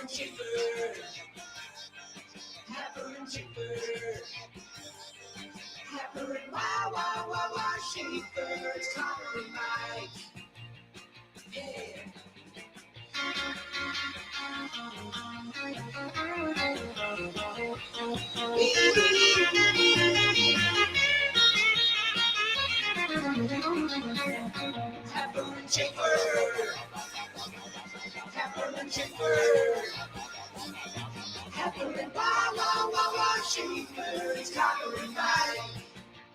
and Schaefer. Happer and Schaefer. Happer and wow, Schaefer. It's Connor and Mike. Yeah. Happer and Schaefer. Happer and Schaefer. Happer and wow, Schaefer. It's Connor and Mike.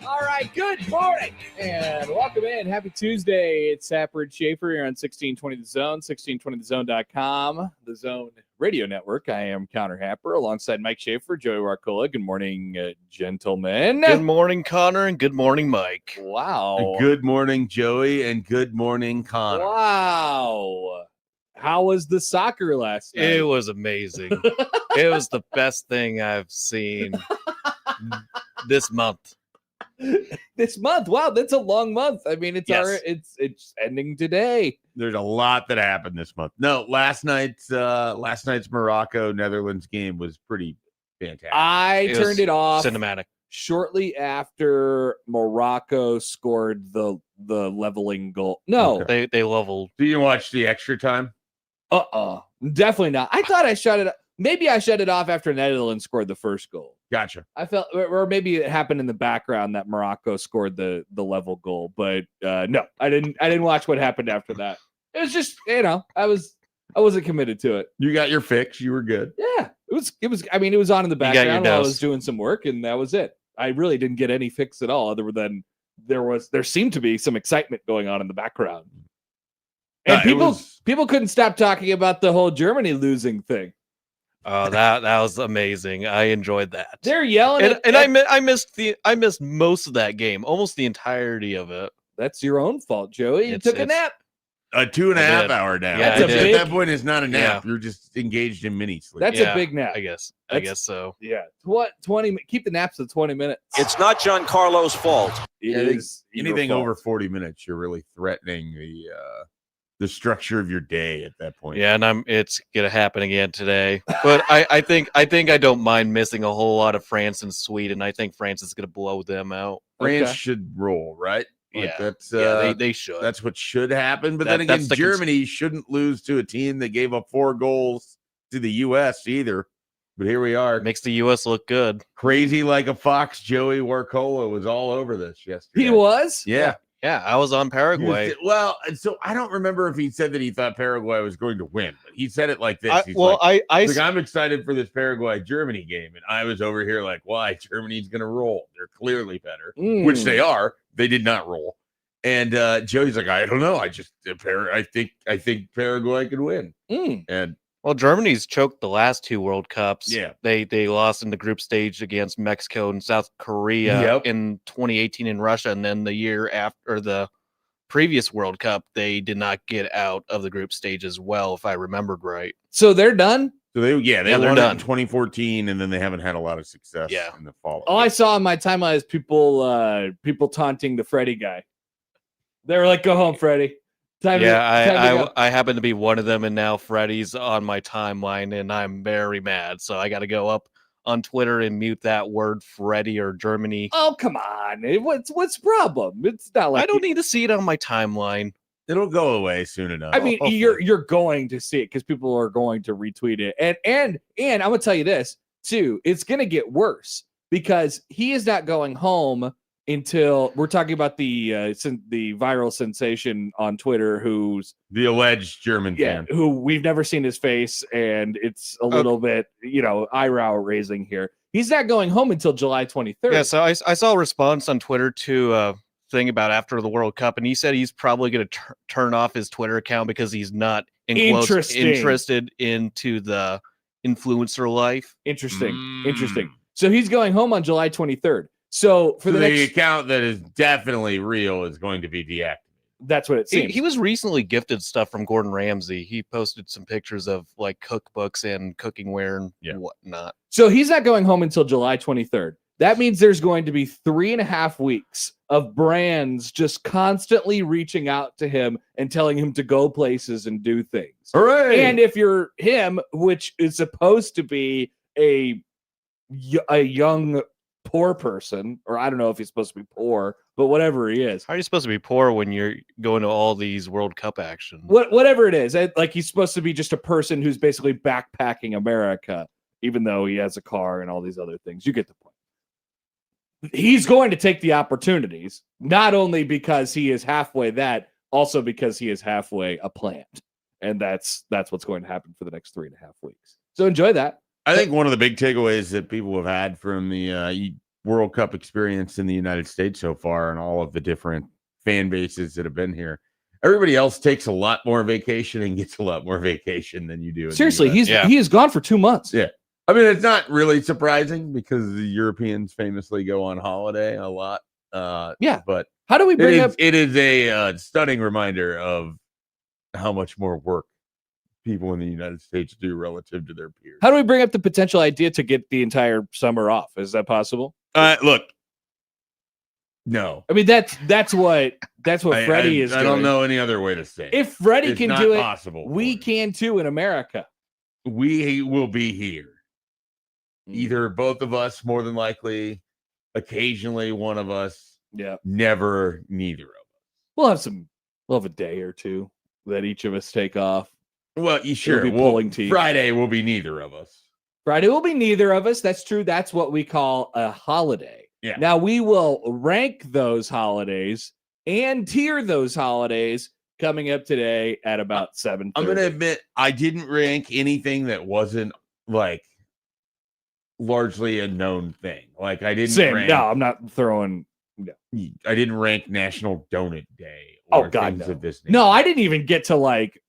All right, good morning and welcome in. Happy Tuesday. It's Happer and Schaefer here on 1620 The Zone, 1620thezone.com, the Zone Radio Network. I am Connor Happer alongside Mike Schaefer, Joey Warcola. Good morning, gentlemen. Good morning, Connor, and good morning, Mike. Wow. Good morning, Joey, and good morning, Connor. Wow. How was the soccer last night? It was amazing. It was the best thing I've seen this month. This month. Wow, that's a long month. I mean, it's ending today. There's a lot that happened this month. No, last night's Morocco-Netherlands game was pretty fantastic. I turned it off Cinematic. shortly after Morocco scored the leveling goal. No. Okay. They leveled. Do you watch the extra time? Definitely not. I thought I shut it. Maybe I shut it off after Netherlands scored the first goal. Gotcha. I felt, or maybe it happened in the background that Morocco scored the level goal. But no, I didn't watch what happened after that. It was just, I wasn't committed to it. You got your fix. You were good. Yeah, it was. I mean, it was on in the background while I dose. was doing some work, and that was it. I really didn't get any fix at all, other than there seemed to be some excitement going on in the background, and people couldn't stop talking about the whole Germany losing thing. Oh, that was amazing. I enjoyed that. They're yelling, I missed most of that game, almost the entirety of it. That's your own fault, Joey. You took a nap. A 2.5 hour nap. Yeah, At that point, it's not a nap. Yeah. You're just engaged in mini sleep. That's a big nap. I guess so. Yeah. What 20? Keep the naps to 20 minutes. It's not Giancarlo's fault. It is anything your fault. over 40 minutes. You're really threatening the structure of your day at that point. Yeah, and it's gonna happen again today. But I think I don't mind missing a whole lot of France and Sweden. I think France is gonna blow them out. France should roll, right? That's they should. That's what should happen. But then again, Germany shouldn't lose to a team that gave up 4 goals to the U.S. either. But here we are. Makes the U.S. look good. Crazy like a fox. Joey Warcola was all over this yesterday. He was? Yeah. Yeah, I was on Paraguay. Well, so I don't remember if he said that he thought Paraguay was going to win, but he said it like this. I'm excited for this Paraguay-Germany game, and I was over here like, why? Germany's going to roll. They're clearly better, which they are. They did not roll. And Joey's like, I don't know. I think Paraguay could win. And well, Germany's choked the last 2 World Cups. Yeah. They lost in the group stage against Mexico and South Korea in 2018 in Russia, and then the year after the previous World Cup, they did not get out of the group stage as well, if I remembered right. So they're done? So they they're won done in 2014, and then they haven't had a lot of success in the fall. All I saw on my timeline is people taunting the Freddie guy. They were like, "Go home, Freddie." I happen to be one of them, and now Freddie's on my timeline, and I'm very mad. So I got to go up on Twitter and mute that word Freddie or Germany. Oh, come on! What's the problem? It's not like I don't need to see it on my timeline. It'll go away soon enough. I mean, you're going to see it because people are going to retweet it, and I'm gonna tell you this too. It's gonna get worse because he is not going home until we're talking about the viral sensation on Twitter, who's the alleged German fan, who we've never seen his face, and it's a little bit eyebrow raising here. He's not going home until July 23rd. Yeah, so I saw a response on Twitter to thing about after the World Cup, and he said he's probably going to turn off his Twitter account because he's not interested into the influencer life. Interesting. So he's going home on July 23rd. So for the account that is definitely real is going to be deactivated. That's what it seems. He was recently gifted stuff from Gordon Ramsay. He posted some pictures of like cookbooks and cooking ware and whatnot. So he's not going home until July 23rd. That means there's going to be 3.5 weeks of brands just constantly reaching out to him and telling him to go places and do things. Hooray! And if you're him, which is supposed to be a young poor person, or I don't know if he's supposed to be poor, but whatever he is. How are you supposed to be poor when you're going to all these World Cup action? Whatever it is, like he's supposed to be just a person who's basically backpacking America, even though he has a car and all these other things. You get the point. He's going to take the opportunities, not only because he is halfway that, also because he is halfway a plant. And that's what's going to happen for the next 3.5 weeks. So enjoy that. I think one of the big takeaways that people have had from the World Cup experience in the United States so far and all of the different fan bases that have been here, everybody else takes a lot more vacation and gets a lot more vacation than you do. Seriously, he is gone for 2 months. Yeah. I mean, it's not really surprising because the Europeans famously go on holiday a lot. But how do we bring up? It is a stunning reminder of how much more work people in the United States do relative to their peers. How do we bring up the potential idea to get the entire summer off? Is that possible? Look, no. I mean, that's what Freddie is doing. I don't know any other way to say it. If Freddie can do it, possible we can too in America. We will be here. Either both of us, more than likely, occasionally one of us. Yeah. Never neither of us. We'll have a day or two that each of us take off. Well, sure. We'll be pulling teeth. Friday will be neither of us. Friday will be neither of us. That's true. That's what we call a holiday. Yeah. Now we will rank those holidays and tier those holidays coming up today at about 7:30. I'm going to admit I didn't rank anything that wasn't like largely a known thing. Like I didn't rank, no, I'm not throwing. No. I didn't rank National Donut Day. Or God, things no. Of this nature. No, I didn't even get to like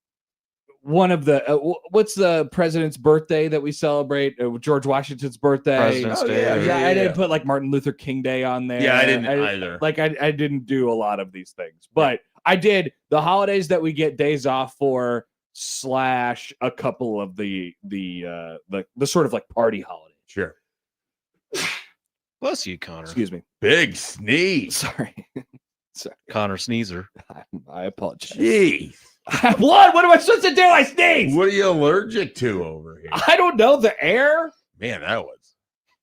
one of the what's the president's birthday that we celebrate? George Washington's birthday. President's Day. Yeah, I didn't put like Martin Luther King Day on there. Yeah, I didn't either. Like I didn't do a lot of these things, but I did the holidays that we get days off for / a couple of the sort of like party holidays. Sure. Bless you, Connor. Excuse me. Big sneeze. Sorry. Connor Sneezer. I apologize. Jeez. What am I supposed to do? I sneeze. What are you allergic to over here? I don't know. The air. Man, that was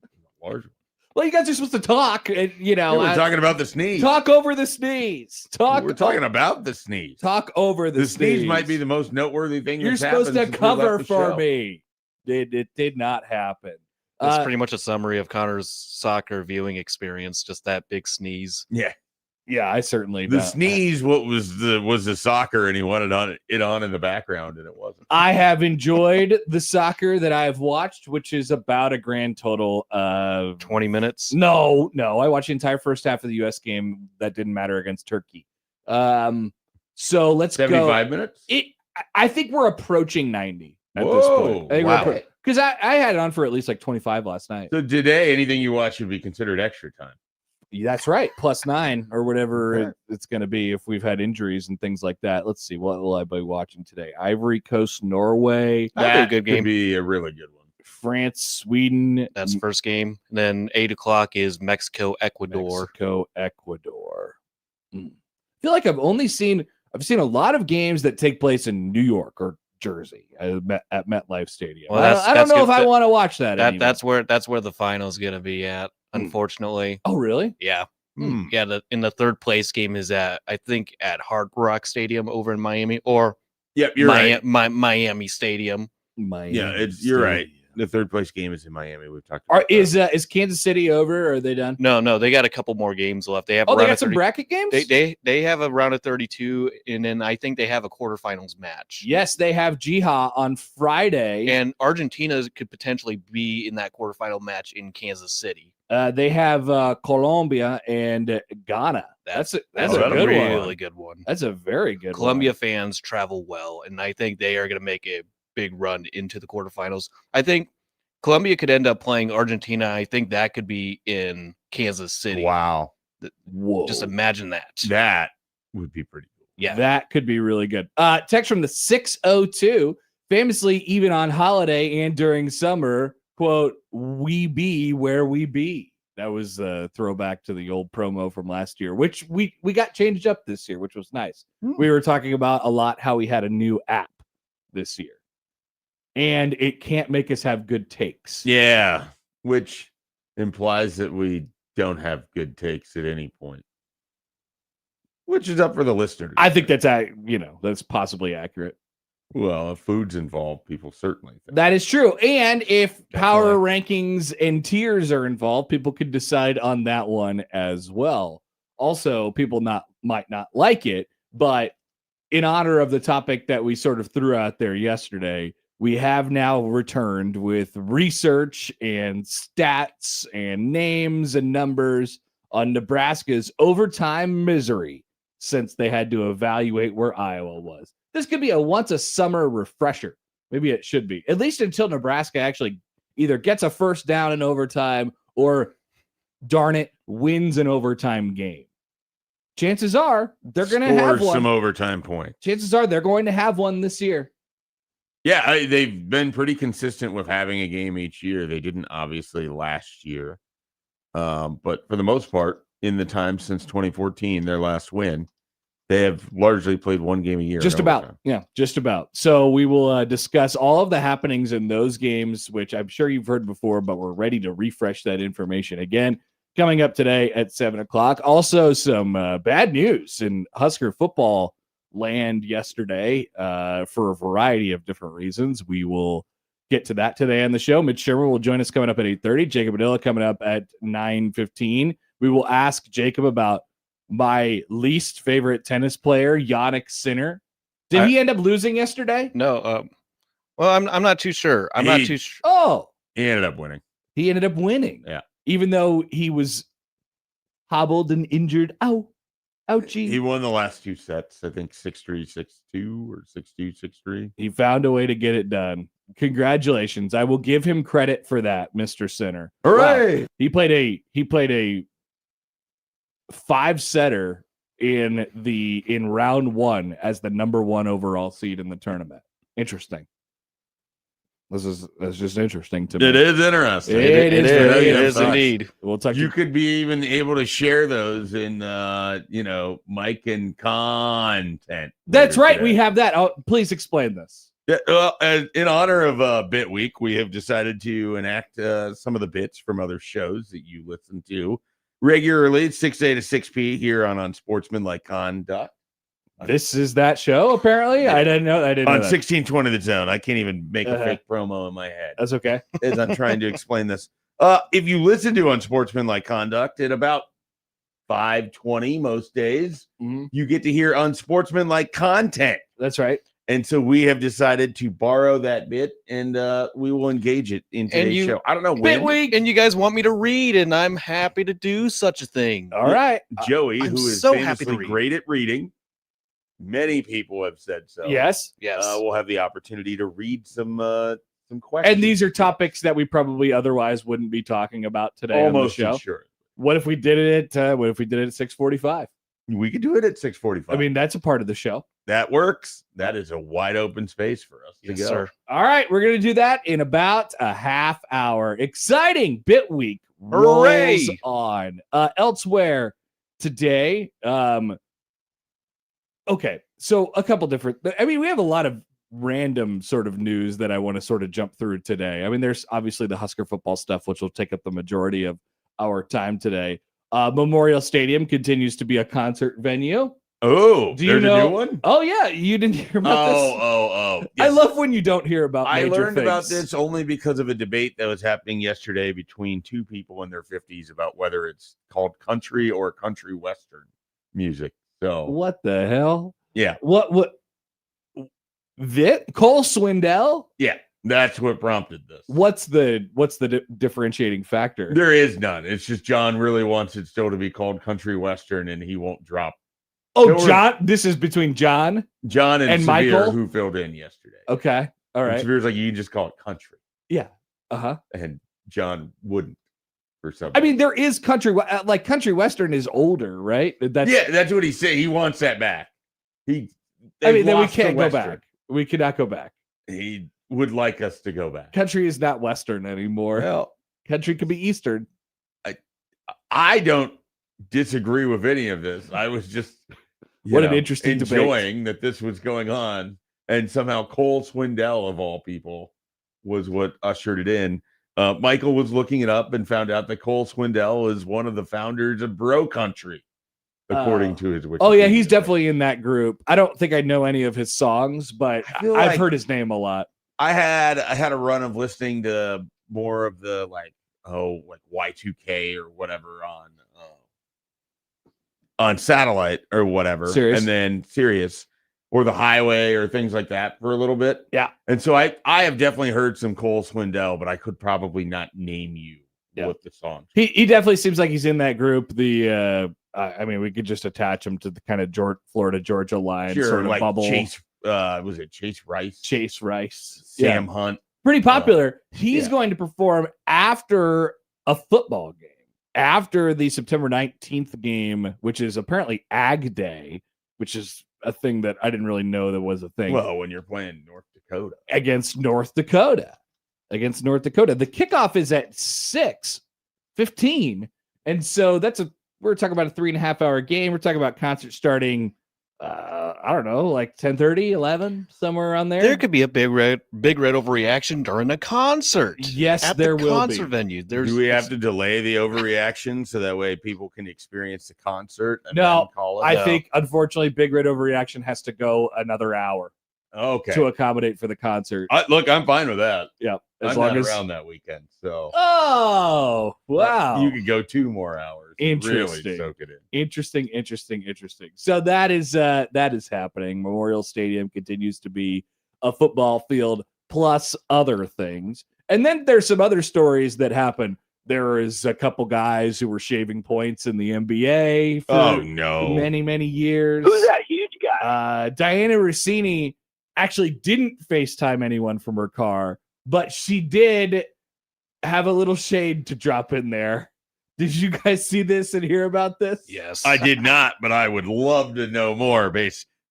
a large one. Well, you guys are supposed to talk, and we're talking about the sneeze. Talk over the sneeze. We're talking about the sneeze. Talk over the sneeze. Sneeze might be the most noteworthy thing. You're supposed to cover for me. It did not happen. That's pretty much a summary of Connor's soccer viewing experience. Just that big sneeze. Yeah, I certainly the sneeze. What was the soccer, and he wanted it on in the background, and it wasn't. I have enjoyed the soccer that I have watched, which is about a grand total of 20 minutes. No, I watched the entire first half of the U.S. game that didn't matter against Turkey. So let's 75 minutes. I think we're approaching 90 at this point. Wow. Because I had it on for at least like 25 last night. So today, anything you watch should be considered extra time. That's right. +9 or whatever it's going to be if we've had injuries and things like that. Let's see. What will I be watching today? Ivory Coast, Norway. That'd be a good game. Could be a really good one. France, Sweden. That's first game. And then 8 o'clock is Mexico, Ecuador. I feel like I've seen a lot of games that take place in New York or Jersey at MetLife Stadium. Well, I don't know if I want to watch that. That's where the final's going to be at. Unfortunately. Oh, really? Yeah. Yeah. The third place game is at Hard Rock Stadium over in Miami, or you're right. Miami Stadium. You're right. The third place game is in Miami. We've talked about is Kansas City over? Or are they done? No, they got a couple more games left. They have they got some bracket games? They have a round of 32, and then I think they have a quarterfinals match. Yes, they have Jiha on Friday. And Argentina could potentially be in that quarterfinal match in Kansas City. They have Colombia and Ghana. That's a really good one. That's a very good Colombia one. fans travel well, and I think they are going to make a big run into the quarterfinals. I think Colombia could end up playing Argentina. I think that could be in Kansas City. Wow. Whoa. Just imagine that. That would be pretty cool. Yeah. That could be really good. Text from the 602, famously even on holiday and during summer, quote, "We be where we be." That was a throwback to the old promo from last year, which we got changed up this year, which was nice. We were talking about a lot how we had a new app this year, and it can't make us have good takes. Yeah, which implies that we don't have good takes at any point, which is up for the listener. I think that's possibly accurate. Well, if food's involved, people certainly think. That is true. And if power rankings and tiers are involved, people could decide on that one as well. Also, people might not like it, but in honor of the topic that we sort of threw out there yesterday, we have now returned with research and stats and names and numbers on Nebraska's overtime misery since they had to evaluate where Iowa was. This could be a once a summer refresher. Maybe it should be, at least until Nebraska actually either gets a first down in overtime or, darn it, wins an overtime game. Chances are they're going to have one. Some overtime points. Chances are they're going to have one this year. Yeah, they've been pretty consistent with having a game each year. They didn't obviously last year, but for the most part, in the time since 2014, their last win, they have largely played one game a year. Just about. Yeah, just about. So we will discuss all of the happenings in those games, which I'm sure you've heard before, but we're ready to refresh that information again. Coming up today at 7 o'clock. Also, some bad news in Husker football land yesterday for a variety of different reasons. We will get to that today on the show. Mitch Sherman will join us coming up at 8:30. Jacob Adilla coming up at 9:15. We will ask Jacob about my least favorite tennis player, Yannick Sinner. Did he end up losing yesterday? No. Well, I'm not too sure. I'm not too sure. Oh, he ended up winning. He ended up winning. Yeah. Even though he was hobbled and injured. Ouchie. He won the last two sets. I think 6-3, 6-2 or 6-2, 6-3. He found a way to get it done. Congratulations. I will give him credit for that, Mr. Sinner. Hooray! Wow. He played a 5-setter in round 1 as the number 1 overall seed in the tournament. Interesting. That's just interesting to me. It is interesting. It is indeed. We'll talk. You could be even able to share those in Mike and content. That's right. Today. We have that. Please explain this. Yeah, well, in honor of Bit Week, we have decided to enact some of the bits from other shows that you listen to regularly. It's 6A to 6P here on Unsportsmanlike Conduct. This is that show, apparently? Yeah. I didn't know. On 1620 The Zone. I can't even make a fake promo in my head. That's okay. As I'm trying to explain this. If you listen to Unsportsmanlike Conduct at about 5:20 most days, you get to hear unsportsmanlike content. That's right. And so we have decided to borrow that bit, and we will engage it in today's show. I don't know when. Week, and you guys want me to read, and I'm happy to do such a thing. All right. Joey, who is so famously great at reading. Many people have said so. Yes. We'll have the opportunity to read some questions. And these are topics that we probably otherwise wouldn't be talking about today on the show. Sure. What if we did it at 6:45? We could do it at 6:45. I mean, that's a part of the show. That works. That is a wide open space for us to go. Sir. All right, we're going to do that in about a half hour. Exciting Bit Week rolls on. Elsewhere today, okay, so a couple different. I mean, we have a lot of random sort of news that I want to sort of jump through today. I mean, there's obviously the Husker football stuff, which will take up the majority of our time today. Memorial Stadium continues to be a concert venue. Oh, do you know a new one? Oh yeah, you didn't hear about this? Oh. Yes. I love when you don't hear about. I learned things. about this only because of a debate that was happening yesterday between two people in their 50s about whether it's called country or country western music. So what the hell? Yeah. What? Cole Swindell? Yeah, that's what prompted this. What's the differentiating factor? There is none. It's just John really wants it still to be called country western, and he won't drop. Oh, John. This is between John and Severe, Michael, who filled in yesterday. Okay. All right. Severe's like, you can just call it country. Yeah. And John wouldn't for some. I mean, there is country, like country western is older, right? That's what he said. He wants that back. Then we can't go back. We cannot go back. He would like us to go back. Country is not western anymore. Well, country could be eastern. I don't disagree with any of this. I was just an interesting enjoying debate that this was going on, and somehow Cole Swindell of all people was what ushered it in. Michael was looking it up and found out that Cole Swindell is one of the founders of Bro Country, according to his Wikipedia. Oh yeah, he's definitely in that group. I don't think I know any of his songs, but I've heard his name a lot. I had a run of listening to more of the like Y2K or whatever on satellite or whatever, Sirius. And then Sirius or the highway or things like that for a little bit. Yeah. And so I have definitely heard some Cole Swindell, but I could probably not name you what the song. He definitely seems like he's in that group. I mean, we could just attach him to the kind of Florida Georgia line sort of like bubble. Chase, was it Chase Rice? Chase Rice, Sam Hunt. Pretty popular. He's going to perform after a football game, after the September 19th game, which is apparently Ag Day, which is a thing that I didn't really know that was a thing. Well, when you're playing North Dakota. Against North Dakota. The kickoff is at 6:15. And so we're talking about a 3.5 hour game. We're talking about concert starting, I don't know, like 10:30, 11, somewhere around there. There could be a big red overreaction during a concert. Yes, at there the will concert be. venue. Do we have to delay the overreaction so that way people can experience the concert? And No, then call it? I think unfortunately, big red overreaction has to go another hour. Okay. To accommodate for the concert. Look, I'm fine with that. Yeah. As long as around that weekend. So. Oh, wow. You could go 2 more hours. Interesting. Really soak it in. Interesting. So that is happening. Memorial Stadium continues to be a football field plus other things. And then there's some other stories that happen. There is a couple guys who were shaving points in the NBA for many, many years. Who's that huge guy? Diana Rossini actually didn't FaceTime anyone from her car, but she did have a little shade to drop in there. Did you guys see this and hear about this? Yes. I did not, but I would love to know more.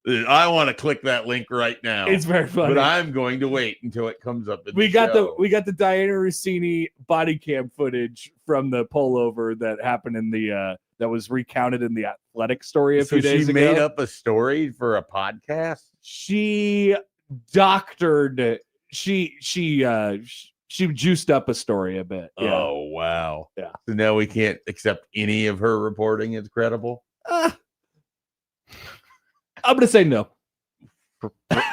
I want to click that link right now. It's very funny. But I'm going to wait until it comes up. We got the Diana Rossini body cam footage from the pullover that happened in the that was recounted in the Athletic story a few days ago. She made up a story for a podcast. She doctored. She juiced up a story a bit. Yeah. Oh wow. Yeah. So now we can't accept any of her reporting as credible. I'm gonna say no.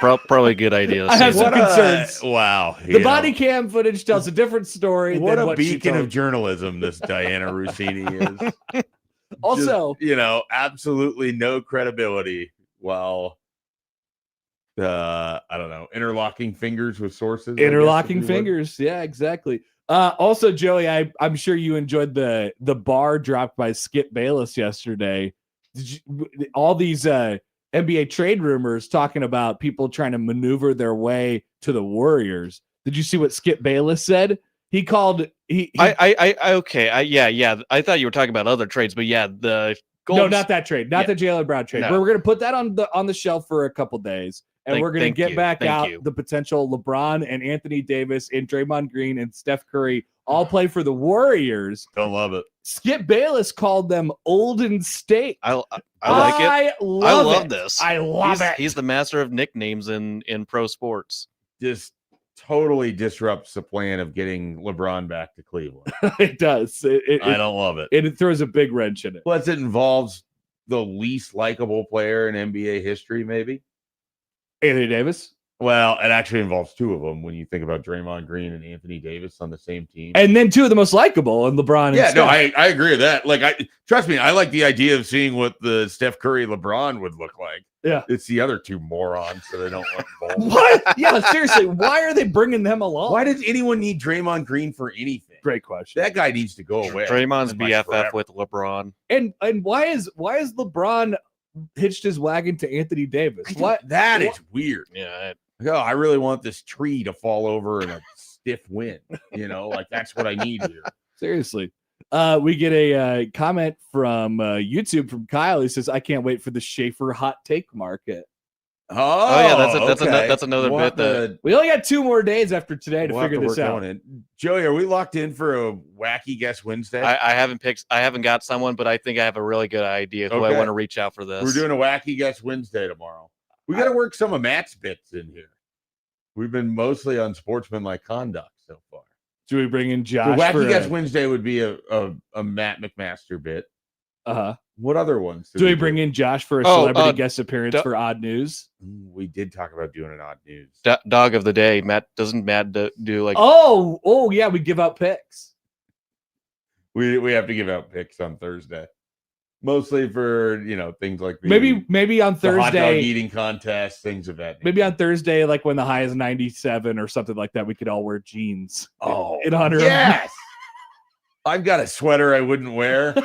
Probably a good idea. I have some concerns. Wow. The body cam footage tells a different story. What than a beacon of journalism this Diana Rossini is. Also, just, absolutely no credibility while I don't know, interlocking fingers with sources. Interlocking fingers. Yeah, exactly. Also, Joey, I'm sure you enjoyed the bar dropped by Skip Bayless yesterday. All these NBA trade rumors talking about people trying to maneuver their way to the Warriors. Did you see what Skip Bayless said? He called yeah. I thought you were talking about other trades, but yeah, the no, not that trade, not the Jaylen Brown trade. No. We're going to put that on the shelf for a couple days, and we're going to get back out the potential LeBron and Anthony Davis and Draymond Green and Steph Curry all play for the Warriors. Don't love it. Skip Bayless called them old and state. I like it. I love this. I love it. He's the master of nicknames in pro sports. Just totally disrupts the plan of getting LeBron back to Cleveland. It does. I don't love it. It throws a big wrench in it. Plus, it involves the least likable player in NBA history, maybe. Anthony Davis. Well, it actually involves 2 of them when you think about Draymond Green and Anthony Davis on the same team. And then 2 of the most likable, and LeBron and Steph. No, I agree with that. Like, trust me, I like the idea of seeing what the Steph Curry LeBron would look like. Yeah. It's the other 2 morons, so they don't want both. What? Yeah, seriously, why are they bringing them along? Why does anyone need Draymond Green for anything? Great question. That guy needs to go away. Draymond's BFF with LeBron. And why is LeBron hitched his wagon to Anthony Davis? That is weird. Yeah. I really want this tree to fall over in a stiff wind. Like that's what I need here. Seriously. We get a comment from YouTube from Kyle. He says, I can't wait for the Schaefer hot take market. Oh yeah, that's another We'll bit that we only got 2 more days after today to we'll figure this out. Joey, are we locked in for a wacky guess Wednesday? I haven't got someone, but I think I have a really good idea who I want to reach out for this. We're doing a wacky guess Wednesday tomorrow. We got to work some of Matt's bits in here. We've been mostly on sportsmanlike conduct so far. Do we bring in Josh? The wacky guess Wednesday would be a Matt McMaster bit. What other ones? Do we bring in Josh for a celebrity guest appearance for Odd News? We did talk about doing an Odd News. Dog of the day. Matt do like? Oh yeah, we give out picks. We have to give out picks on Thursday, mostly for things like maybe on Thursday hot dog eating contest, things of that nature. Maybe on Thursday, like when the high is 97 or something like that, we could all wear jeans. In honor. Yes, I've got a sweater I wouldn't wear.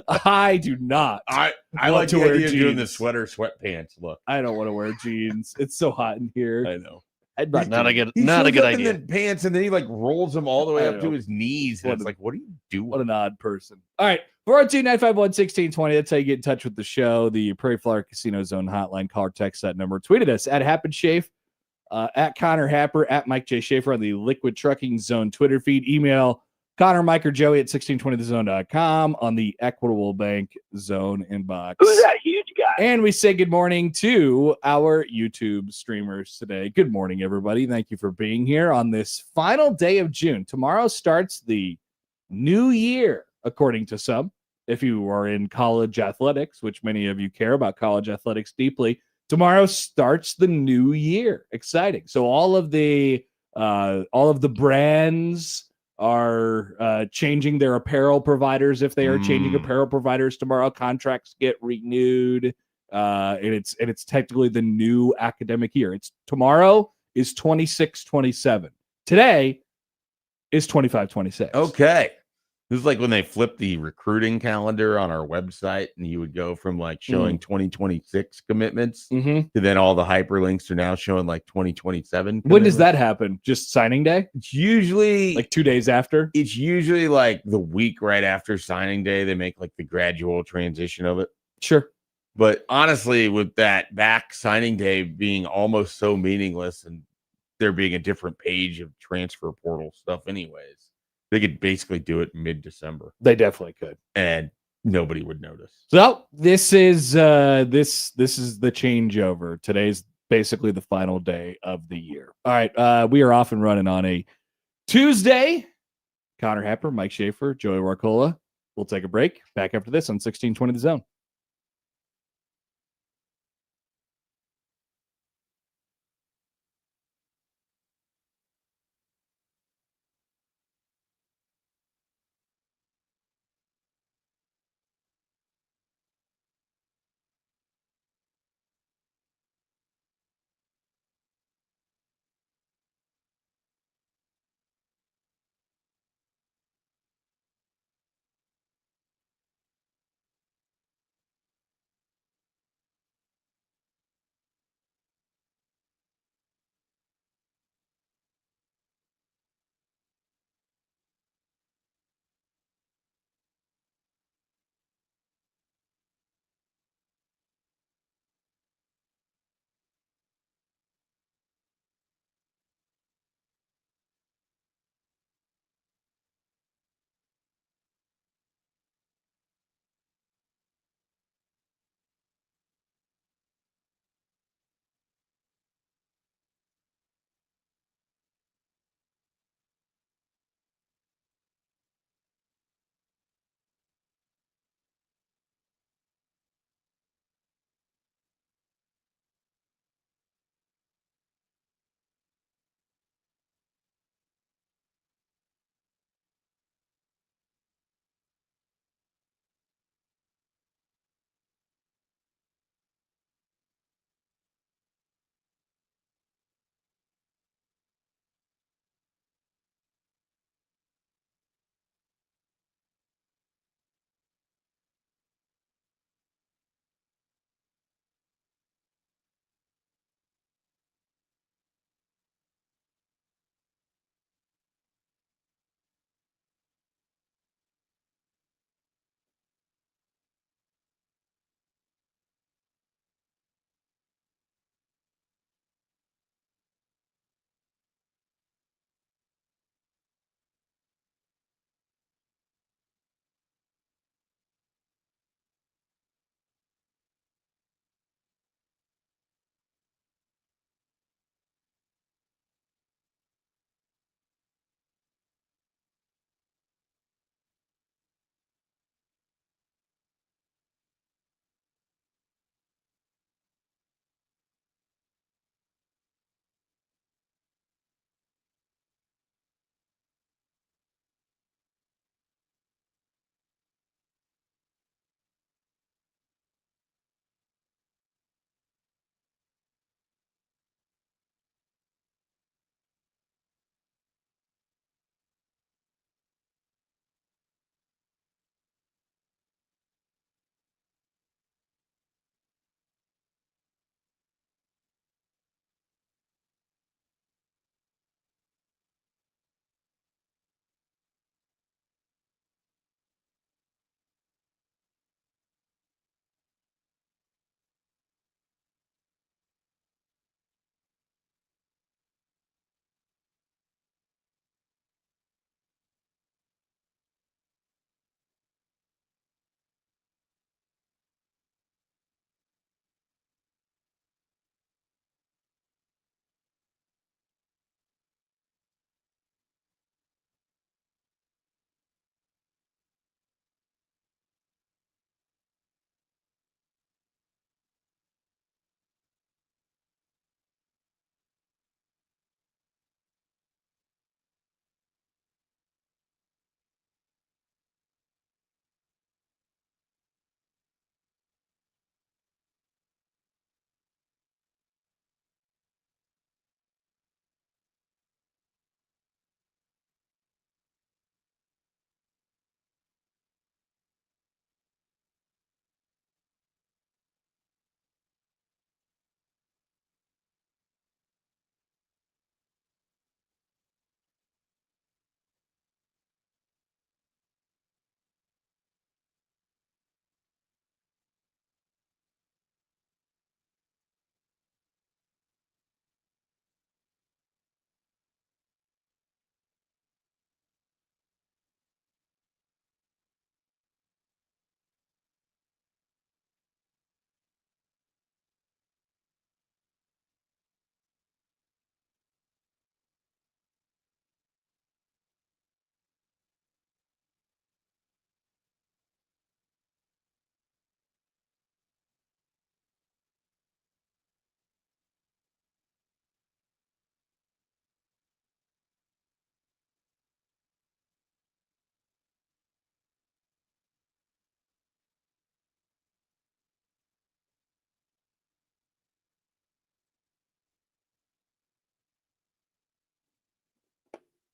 I do not. I like to wear jeans. Doing the sweatpants look. I don't want to wear jeans. It's so hot in here. I know. Not a good idea. In the pants, and then he like rolls them all the way up to his knees. And it's like, what are you doing? What an odd person. All right. 402-951-1620. That's how you get in touch with the show. The Prairie Flower Casino Zone hotline. Call or text that number. Tweeted us at Schaefer, at Connor Happer, at Mike J. Schaefer on the Liquid Trucking Zone Twitter feed. Email Connor, Mike, or Joey at 1620thezone.com on the Equitable Bank Zone inbox. Who's that huge guy? And we say good morning to our YouTube streamers today. Good morning, everybody. Thank you for being here on this final day of June. Tomorrow starts the new year, according to some. If you are in college athletics, which many of you care about college athletics deeply, tomorrow starts the new year. Exciting. So all of the brands are changing their apparel providers. If they are changing apparel providers tomorrow, contracts get renewed. And it's technically the new academic year. Tomorrow is 26-27. Today is 25-26. Okay. This is like when they flipped the recruiting calendar on our website, and you would go from like showing 2026 commitments to then all the hyperlinks are now showing like 2027. When does that happen? Just signing day? It's usually like 2 days after. It's usually like the week right after signing day. They make like the gradual transition of it. Sure. But honestly, with that back signing day being almost so meaningless and there being a different page of transfer portal stuff anyways, they could basically do it mid-December. They definitely could. And nobody would notice. So this is this is the changeover. Today's basically the final day of the year. All right. We are off and running on a Tuesday. Connor Happer, Mike Schaefer, Joey Warcola. We'll take a break. Back after this on 1620 The Zone.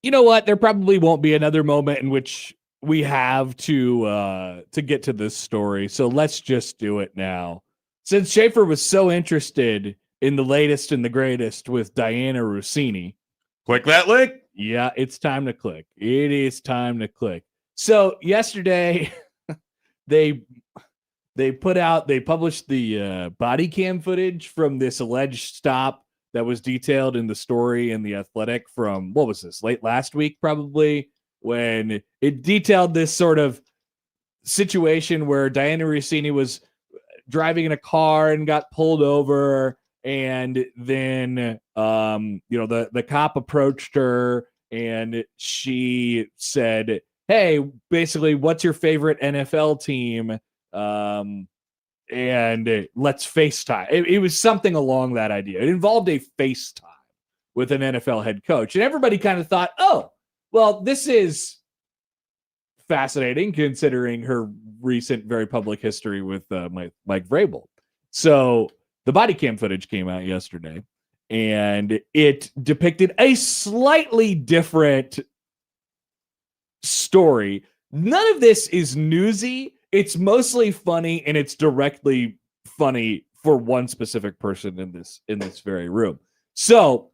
You know what? There probably won't be another moment in which we have to get to this story. So let's just do it now. Since Schaefer was so interested in the latest and the greatest with Diana Rossini. Click that link. Yeah, it's time to click. It is time to click. So yesterday they published the body cam footage from this alleged stop that was detailed in the story in The Athletic from, what was this, late last week probably, when it detailed this sort of situation where Diana Rossini was driving in a car and got pulled over, and then the cop approached her and she said, hey, basically, what's your favorite NFL team? And let's FaceTime. It was something along that idea. It involved a FaceTime with an NFL head coach. And everybody kind of thought, oh, well, this is fascinating considering her recent very public history with Mike Vrabel. So the body cam footage came out yesterday, and it depicted a slightly different story. None of this is newsy. It's mostly funny, and it's directly funny for one specific person in this very room. So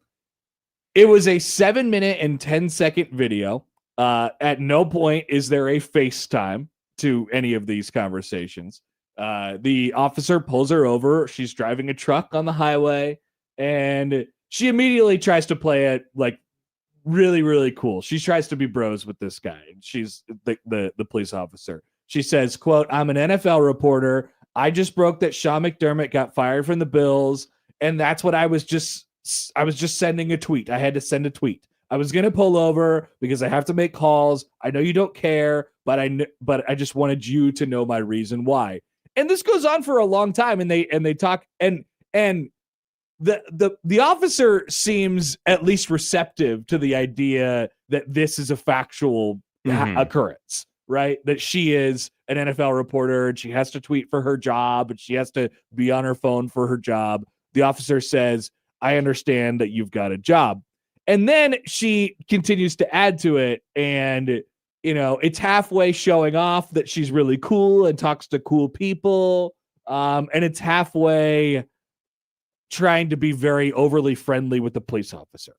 it was a 7-minute and 10-second video. At no point is there a FaceTime to any of these conversations. The officer pulls her over. She's driving a truck on the highway, and she immediately tries to play it like really, really cool. She tries to be bros with this guy. She's the police officer. She says, quote, I'm an NFL reporter. I just broke that Sean McDermott got fired from the Bills, and that's what I was just sending a tweet. I had to send a tweet. I was going to pull over because I have to make calls. I know you don't care, but I just wanted you to know my reason why. And this goes on for a long time, and they talk, and the officer seems at least receptive to the idea that this is a factual occurrence, right? That she is an NFL reporter and she has to tweet for her job and she has to be on her phone for her job. The officer says, I understand that you've got a job. And then she continues to add to it, and it's halfway showing off that she's really cool and talks to cool people, and it's halfway trying to be very overly friendly with the police officer.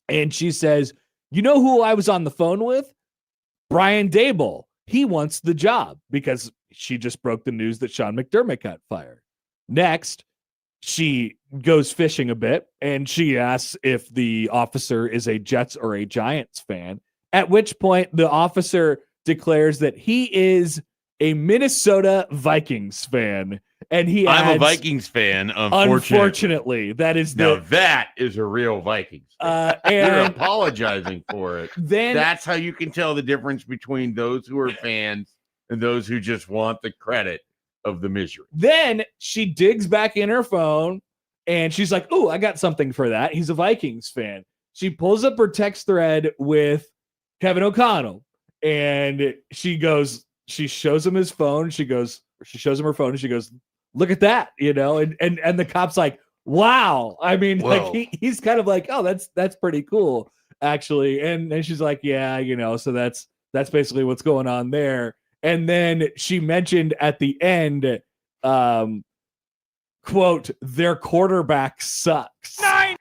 And she says, you know who I was on the phone with? Brian Daboll. He wants the job, because she just broke the news that Sean McDermott got fired. Next, she goes fishing a bit, and she asks if the officer is a Jets or a Giants fan, at which point the officer declares that he is a Minnesota Vikings fan. And he adds, I'm a Vikings fan, unfortunately. That is that is a real Vikings fan. And they're apologizing for it. Then that's how you can tell the difference between those who are fans and those who just want the credit of the misery. Then she digs back in her phone and she's like, oh, I got something for that. He's a Vikings fan. She pulls up her text thread with Kevin O'Connell, and she shows him his phone. She shows him her phone and she goes, look at that, and the cop's like, wow. I mean, whoa. Like he's kind of like, oh, that's pretty cool, actually. And she's like, yeah, so that's basically what's going on there. And then she mentioned at the end, quote, their quarterback sucks. 9.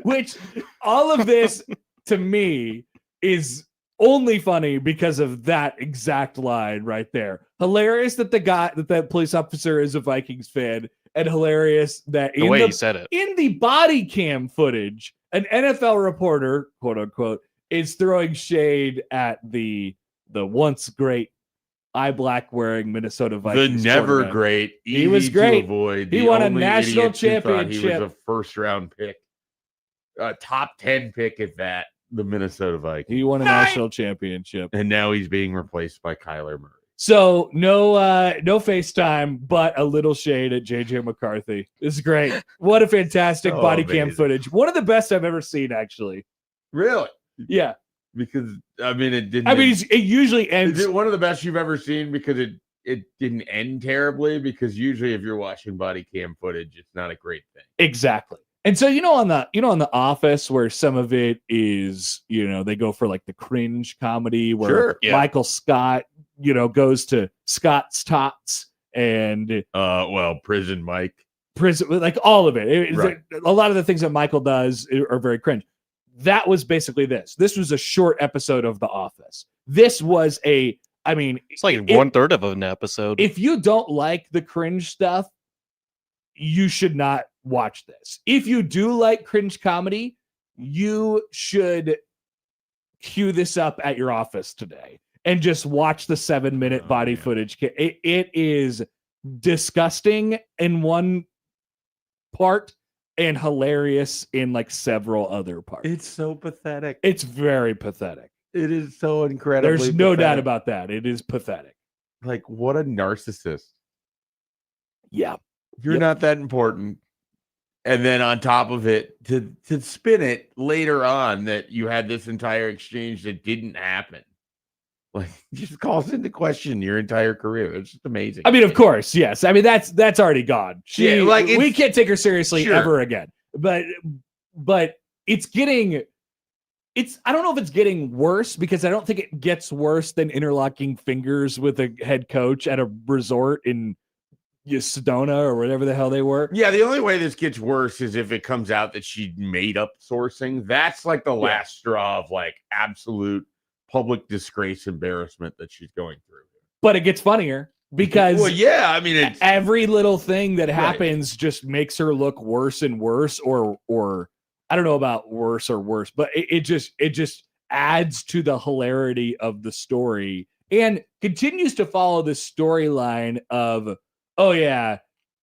Which all of this to me is only funny because of that exact line right there. Hilarious that that police officer is a Vikings fan, and hilarious that the way he said it in the body cam footage, an NFL reporter, quote unquote, is throwing shade at the once great eye black wearing Minnesota Vikings. The never great. He was great. To avoid. He won a national championship. He was a first-round pick, top 10 pick at that. The Minnesota Vikings. He won a national championship, and now he's being replaced by Kyler Murray. So no FaceTime, but a little shade at JJ McCarthy. This is great. What a fantastic body cam footage. One of the best I've ever seen, actually. Really? Yeah. Because it didn't. It usually ends. Is it one of the best you've ever seen? Because it didn't end terribly. Because usually, if you're watching body cam footage, it's not a great thing. Exactly. And so on the Office, where some of it is, they go for like the cringe comedy where Michael Scott, goes to Scott's Tots and Prison Mike. Like all of it. Right. A lot of the things that Michael does are very cringe. That was basically this. This was a short episode of The Office. This was it's like 1/3 of an episode. If you don't like the cringe stuff, you should not watch this. If you do like cringe comedy, you should cue this up at your office today and just watch the 7-minute body footage. It is disgusting in one part and hilarious in like several other parts. It's so pathetic. It's very pathetic. It is so incredible. There's no doubt about that. It is pathetic. Like, what a narcissist. Yeah. You're not that important. And then on top of it, to spin it later on that you had this entire exchange that didn't happen. Like, just calls into question your entire career. It's just amazing. I mean, of course, yes. I mean, that's already gone. We can't take her seriously ever again. But it's getting. I don't know if it's getting worse, because I don't think it gets worse than interlocking fingers with a head coach at a resort in Sedona or whatever the hell they were. Yeah, the only way this gets worse is if it comes out that she made up sourcing. That's like the last straw of like absolute public disgrace, embarrassment that she's going through. But it gets funnier because it's every little thing that happens just makes her look worse and worse, or I don't know about worse or worse, but it just adds to the hilarity of the story and continues to follow the storyline of,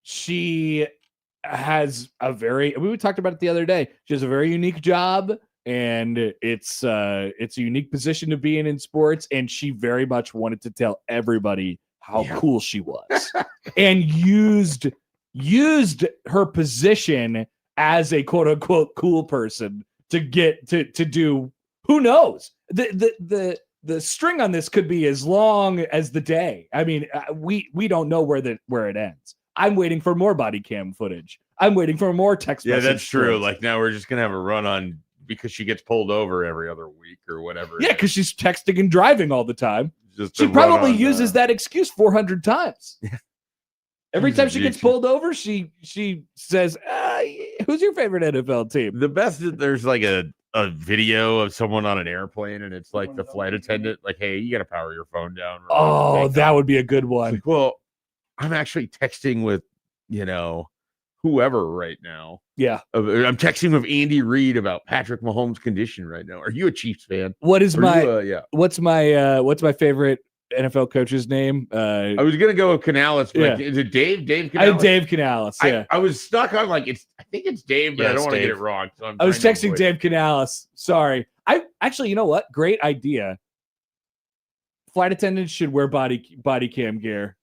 she has we talked about it the other day. She has a very unique job, and it's a unique position to be in sports. And she very much wanted to tell everybody how cool she was and used her position as a quote unquote cool person to get to do, who knows, the string on this could be as long as the day. I mean, we don't know where it ends. I'm waiting for more body cam footage. I'm waiting for more text message. Yeah, that's true. Like, now we're just going to have a run on because she gets pulled over every other week or whatever. Yeah, because she's texting and driving all the time. She probably uses that excuse 400 times. Every time she gets pulled over, she says, who's your favorite NFL team? The best is there's like a video of someone on an airplane, and it's like the flight attendant, like, hey, you got to power your phone down. That would be a good one. Like, well, I'm actually texting with, whoever right now. Yeah. I'm texting with Andy Reid about Patrick Mahomes' condition right now. Are you a Chiefs fan? What's my favorite NFL coach's name? I was gonna go with Canales, but is it Dave? Dave Canales? Dave Canales. Yeah. I was stuck on I think it's Dave, but I don't want to get it wrong. So I was texting Dave Canales. Sorry. I actually, you know what? Great idea. Flight attendants should wear body cam gear.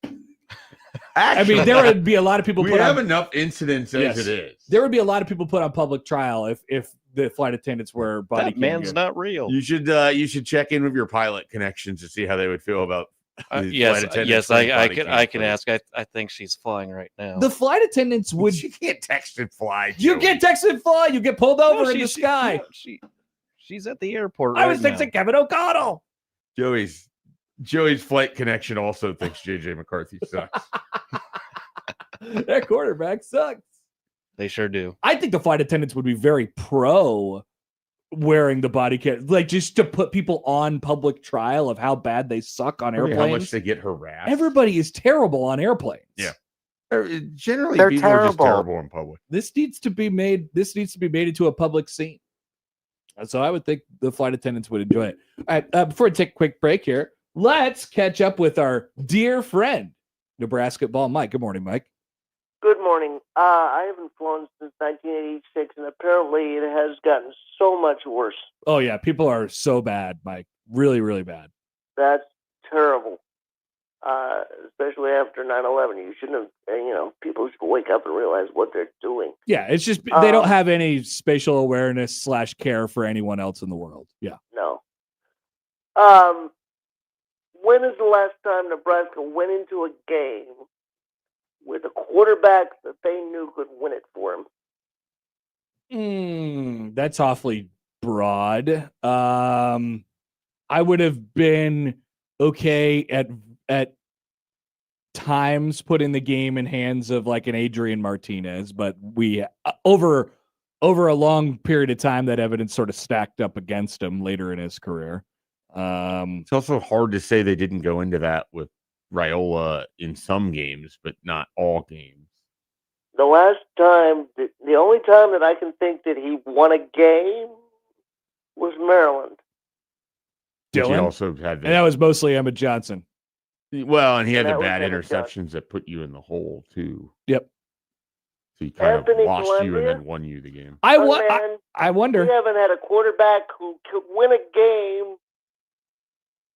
Actually, I mean, there would be a lot of people. We have enough incidents as it is. There would be a lot of people put on public trial if the flight attendants were body cam man's gear. Not real. You should check in with your pilot connections to see how they would feel about. Yes, I can ask. I think she's flying right now. The flight attendants would. She can't text and fly. You get text and fly. You get pulled over in the sky. She's at the airport. I was texting Kevin O'Connell. Joey's flight connection also thinks JJ McCarthy sucks. That quarterback sucks. They sure do. I think the flight attendants would be very pro wearing the body cam, like just to put people on public trial of how bad they suck on airplanes. How much they get harassed. Everybody is terrible on airplanes. Yeah. Generally, they're people terrible. Are just terrible in public. This needs to be made into a public scene. So I would think the flight attendants would enjoy it. All right, before we take a quick break here, let's catch up with our dear friend, Nebraska ball Mike. Good morning, Mike. Good morning. I haven't flown since 1986, and apparently it has gotten so much worse. Oh, yeah. People are so bad, Mike. Really, really bad. That's terrible. Especially after 9/11. You shouldn't have, people should wake up and realize what they're doing. Yeah, it's just they don't have any spatial awareness / care for anyone else in the world. Yeah. No. When is the last time Nebraska went into a game with a quarterback that they knew could win it for him? That's awfully broad. I would have been okay at times putting the game in hands of like an Adrian Martinez, but we over a long period of time that evidence sort of stacked up against him later in his career. It's also hard to say they didn't go into that with Raiola in some games, but not all games. The only time that I can think that he won a game was Maryland. Dylan? He also had and that was mostly Emmett Johnson. Well, and he had the bad interceptions that put you in the hole too. Yep. So he kind of lost you and then won you the game. I wonder. We haven't had a quarterback who could win a game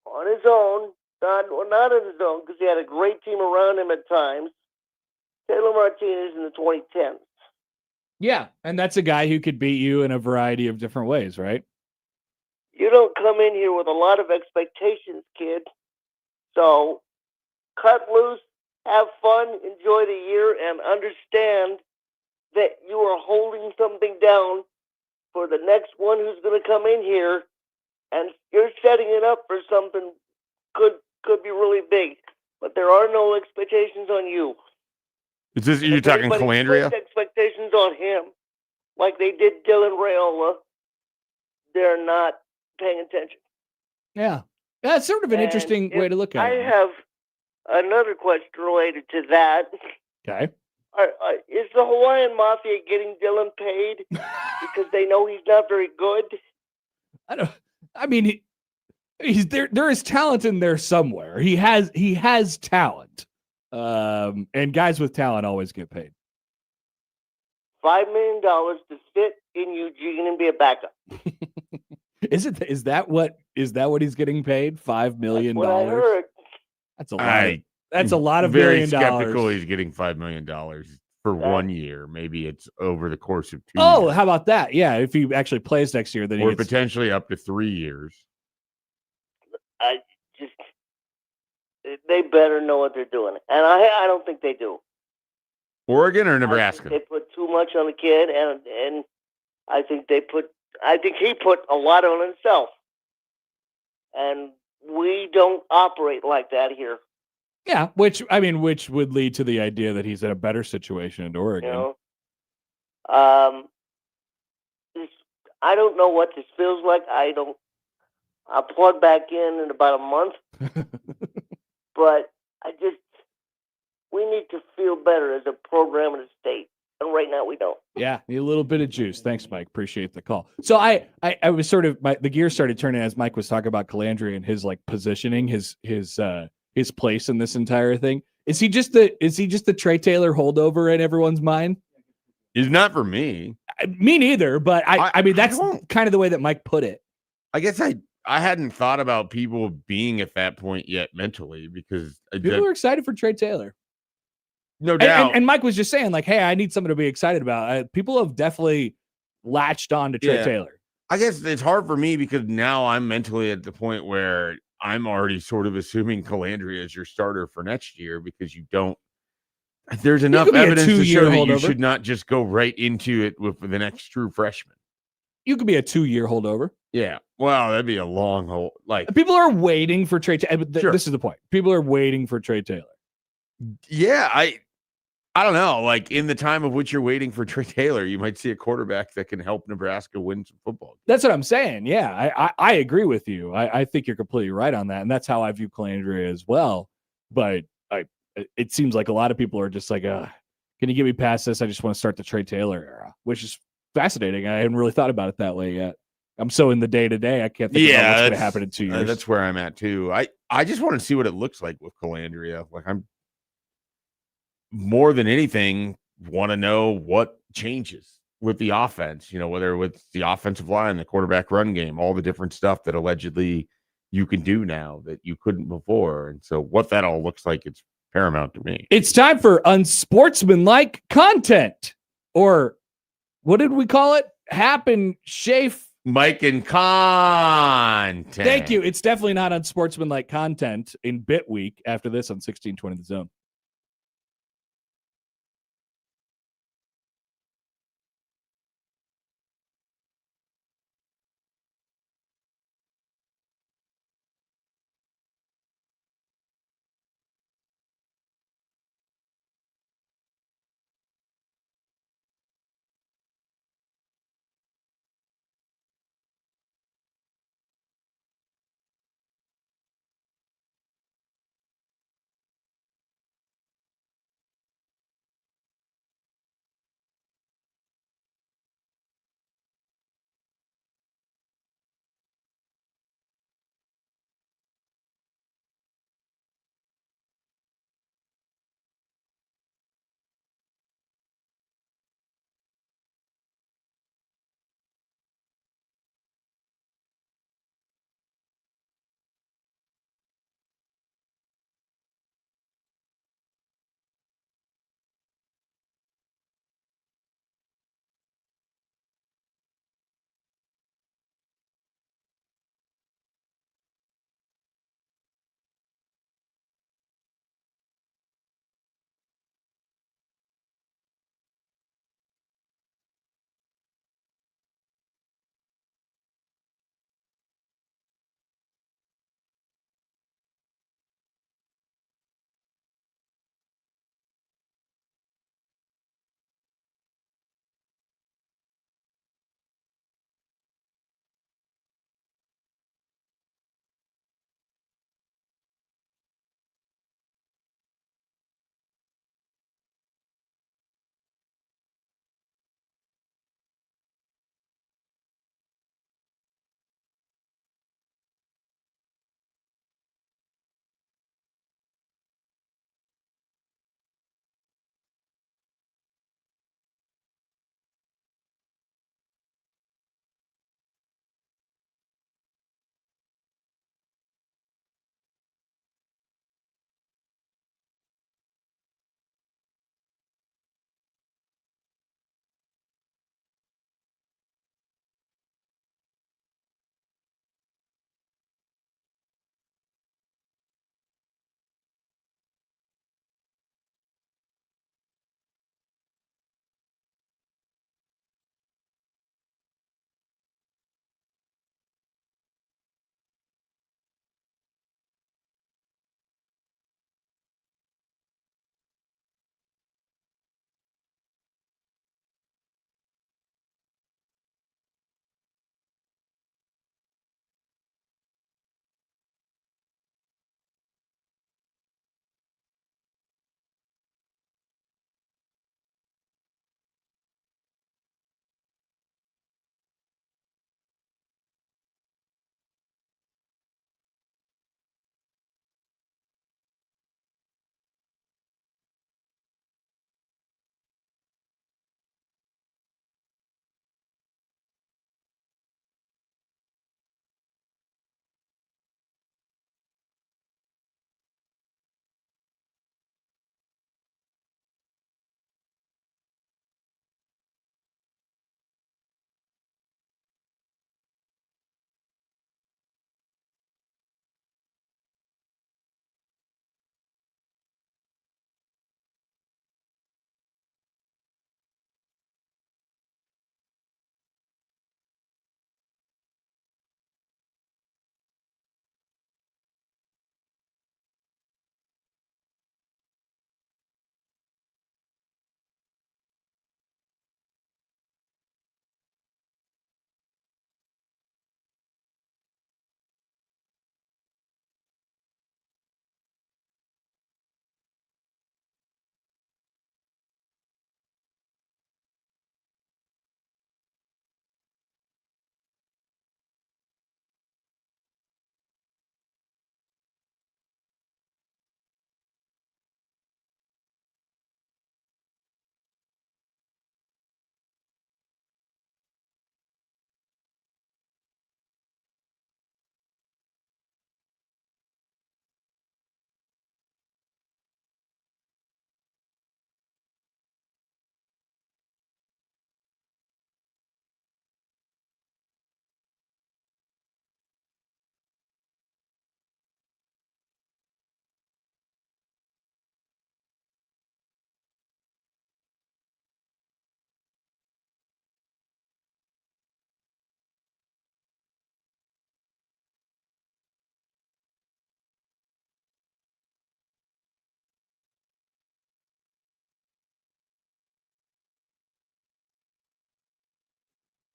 on his own, not on his own, because he had a great team around him at times. Taylor Martinez in the 2010s. Yeah, and that's a guy who could beat you in a variety of different ways, right? You don't come in here with a lot of expectations, kid. So cut loose, have fun, enjoy the year, and understand that you are holding something down for the next one who's going to come in here, and you're setting it up for something could be really big. But there are no expectations on you. Is this you're talking Calandria? Expectations on him, like they did Dylan Raiola. They're not paying attention. Yeah, that's sort of an interesting way to look at it. I have another question related to that. Okay. Is the Hawaiian Mafia getting Dylan paid because they know he's not very good? I mean, he's there. There is talent in there somewhere. He has talent. And guys with talent always get paid. $5 million to sit in Eugene and be a backup. Is that what he's getting paid? $5 million. That's what I heard. That's a lot. That's a lot of $1 million. Very skeptical. He's getting $5 million for 1 year. Maybe it's over the course of 2 years. Oh, how about that? Yeah, if he actually plays next year, then or potentially up to 3 years. They better know what they're doing, and I don't think they do. Oregon or Nebraska? They put too much on the kid, and I think he put a lot on himself, and we don't operate like that here. Yeah, which would lead to the idea that he's in a better situation in Oregon. You know? I don't know what this feels like. I'll plug back in about a month. But we need to feel better as a program in the state. And right now we don't. Yeah, need a little bit of juice. Thanks, Mike. Appreciate the call. So I was sort of the gears started turning as Mike was talking about Calandria and his like positioning, his place in this entire thing. Is he just the Trey Taylor holdover in everyone's mind? He's not for me. Me neither, but I mean that's kind of the way that Mike put it. I guess I hadn't thought about people being at that point yet mentally because people were excited for Trey Taylor. No doubt. And Mike was just saying like, hey, I need something to be excited about. People have definitely latched on to Trey Taylor. I guess it's hard for me because now I'm mentally at the point where I'm already sort of assuming Calandria is your starter for next year because you don't. There's enough evidence to show that you should not just go right into it with the next true freshman. You could be a 2-year holdover. Yeah. Well, that'd be a long hold. Like people are waiting for Trey Taylor. Sure. This is the point. People are waiting for Trey Taylor. Yeah, I don't know. Like in the time of which you're waiting for Trey Taylor, you might see a quarterback that can help Nebraska win some football. That's what I'm saying. Yeah, I agree with you. I think you're completely right on that, and that's how I view Calandria as well. But it seems like a lot of people are just like, can you get me past this? I just want to start the Trey Taylor era, which is fascinating. I hadn't really thought about it that way yet. I'm so in the day-to-day, I can't think about what's going to happen in 2 years. That's where I'm at, too. I just want to see what it looks like with Calandria. Like, I'm more than anything want to know what changes with the offense, whether with the offensive line, the quarterback run game, all the different stuff that allegedly you can do now that you couldn't before. And so what that all looks like, it's paramount to me. It's time for unsportsmanlike content, or what did we call it? Happen, Schaefer. Mike and content. Thank you. It's definitely not unsportsmanlike content in Bit Week after this on 1620 The Zone.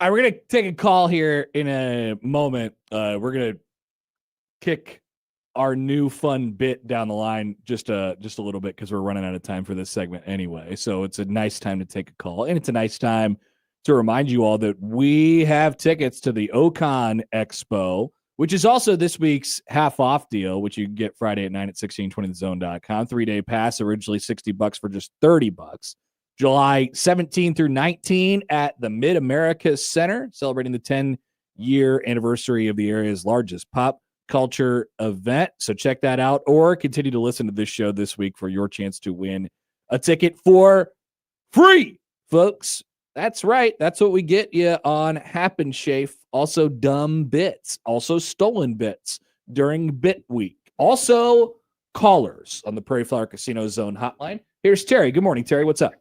All right, we're going to take a call here in a moment. We're going to kick our new fun bit down the line just a little bit because we're running out of time for this segment anyway. So it's a nice time to take a call, and it's a nice time to remind you all that we have tickets to the Ocon Expo, which is also this week's half-off deal, which you can get Friday at 9 at 1620thezone.com. 3-day pass, originally $60 for just $30. July 17 through 19 at the Mid-America Center, celebrating the 10-year anniversary of the area's largest pop culture event. So check that out, or continue to listen to this show this week for your chance to win a ticket for free, folks. That's right. That's what we get you on Happen Schaefer. Also dumb bits, also stolen bits during Bit Week. Also callers on the Prairie Flower Casino Zone hotline. Here's Terry. Good morning, Terry. What's up?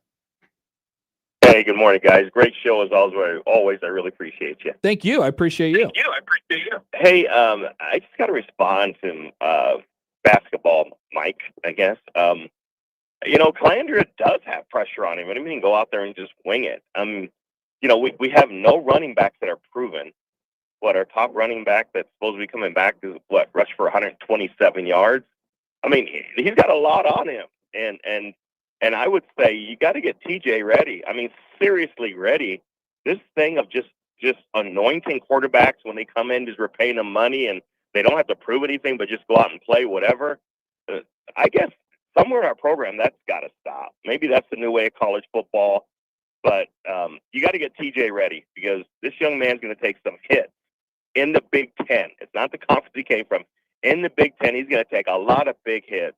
Hey, good morning, guys. Great show as always. I really appreciate you. Thank you. I appreciate you. Hey, I just got to respond to basketball, Mike, I guess. Calandria does have pressure on him. I mean, go out there and just wing it. We have no running backs that are proven. Our top running back that's supposed to be coming back is rushed for 127 yards. I mean, he's got a lot on him, and I would say you got to get TJ ready. I mean, seriously ready. This thing of just anointing quarterbacks when they come in, just we're paying them money and they don't have to prove anything, but just go out and play whatever. I guess somewhere in our program, that's got to stop. Maybe that's the new way of college football, but you got to get TJ ready because this young man's going to take some hits in the Big Ten. It's not the conference he came from. In the Big Ten, he's going to take a lot of big hits,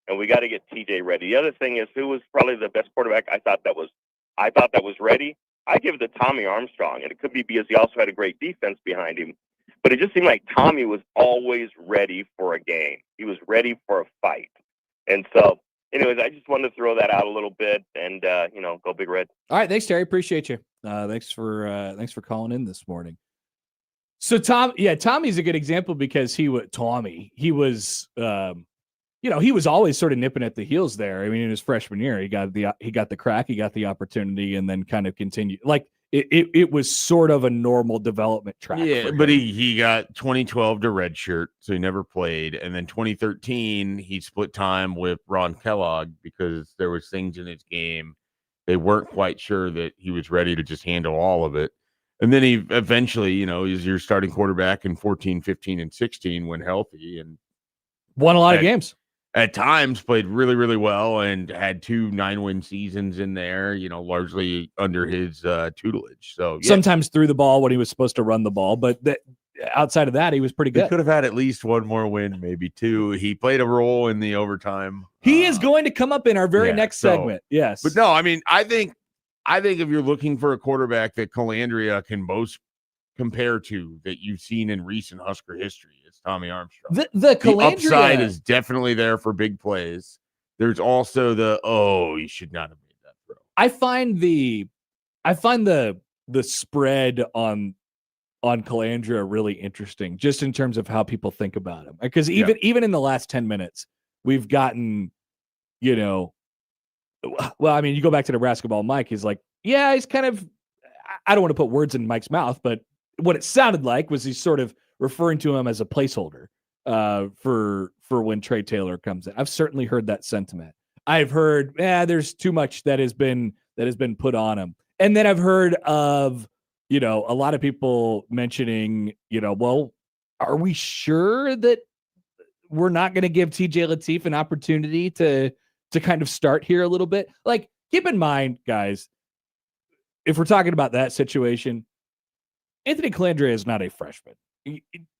and we got to get TJ ready. The other thing is, who was probably the best quarterback I thought that was ready? I give it to Tommy Armstrong, and it could be because he also had a great defense behind him. But it just seemed like Tommy was always ready for a game. He was ready for a fight. And so, anyways, I just wanted to throw that out a little bit and, go Big Red. All right. Thanks, Terry. Appreciate you. Thanks for calling in this morning. So Tommy's a good example because he was always sort of nipping at the heels there. I mean, in his freshman year, he got the crack, he got the opportunity, and then kind of continued. Like it was sort of a normal development track. Yeah, but he got 2012 to redshirt, so he never played, and then 2013 he split time with Ron Kellogg because there was things in his game they weren't quite sure that he was ready to just handle all of it. And then he eventually, is your starting quarterback in 14, 15, and 16 when healthy and won a lot of games. At times played really, really well and had 2 9-win seasons in there, largely under his tutelage. So sometimes threw the ball when he was supposed to run the ball, but outside of that, he was pretty good. He could have had at least one more win, maybe 2. He played a role in the overtime. He is going to come up in our very next segment. Yes. But no, I mean, I think if you're looking for a quarterback that Calandria can most compare to that you've seen in recent Husker history, it's Tommy Armstrong. The upside is definitely there for big plays. There's also he should not have made that throw. I find the spread on Calandria really interesting, just in terms of how people think about him. Because even in the last 10 minutes, we've gotten, well, I mean, you go back to the basketball Mike, he's like, yeah, he's kind of, I don't want to put words in Mike's mouth, but what it sounded like was he's sort of referring to him as a placeholder for when Trey Taylor comes in. I've certainly heard that sentiment. I've heard, there's too much that has been put on him. And then I've heard of, a lot of people mentioning, well, are we sure that we're not going to give TJ Lateef an opportunity to kind of start here a little bit? Like, keep in mind, guys, if we're talking about that situation, Anthony Calandria is not a freshman.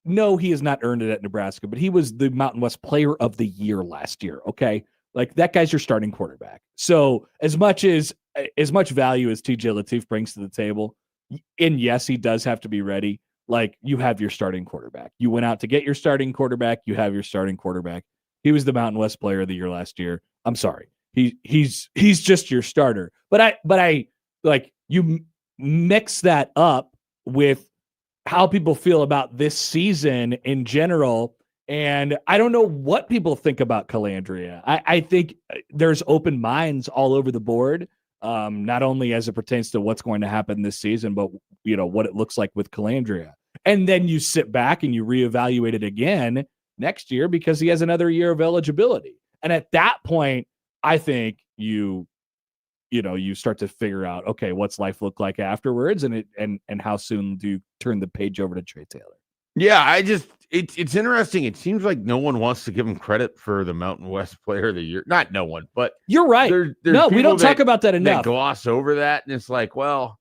No, he has not earned it at Nebraska, but he was the Mountain West Player of the Year last year. Okay, like that guy's your starting quarterback. So as much value as TJ Lateef brings to the table, and yes, he does have to be ready. Like, you have your starting quarterback. You went out to get your starting quarterback. You have your starting quarterback. He was the Mountain West Player of the Year last year. I'm sorry, he's just your starter. But I like, you mix that up with how people feel about this season in general. And I don't know what people think about Calandria. I think there's open minds all over the board. not only as it pertains to what's going to happen this season, but what it looks like with Calandria. And then you sit back and you reevaluate it again next year because he has another year of eligibility. And at that point, I think you start to figure out, okay, what's life look like afterwards, and how soon do you turn the page over to Trey Taylor? Yeah, it's interesting. It seems like no one wants to give him credit for the Mountain West Player of the Year. Not no one, but you're right. No, we don't talk about that enough. That gloss over that, and it's like, well,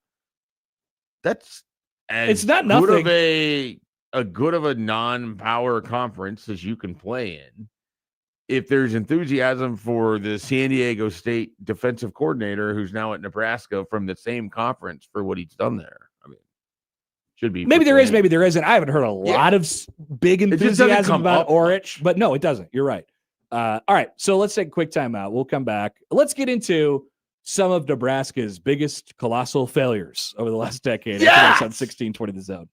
that's it's not nothing. A good of a non-power conference as you can play in. If there's enthusiasm for the San Diego State defensive coordinator who's now at Nebraska from the same conference for what he's done there, I mean, should be. Maybe there is, maybe there isn't. I haven't heard a lot of big enthusiasm about Orich, but no, it doesn't. You're right. All right, so let's take a quick timeout. We'll come back. Let's get into some of Nebraska's biggest colossal failures over the last decade. Yes! On 1620 The Zone.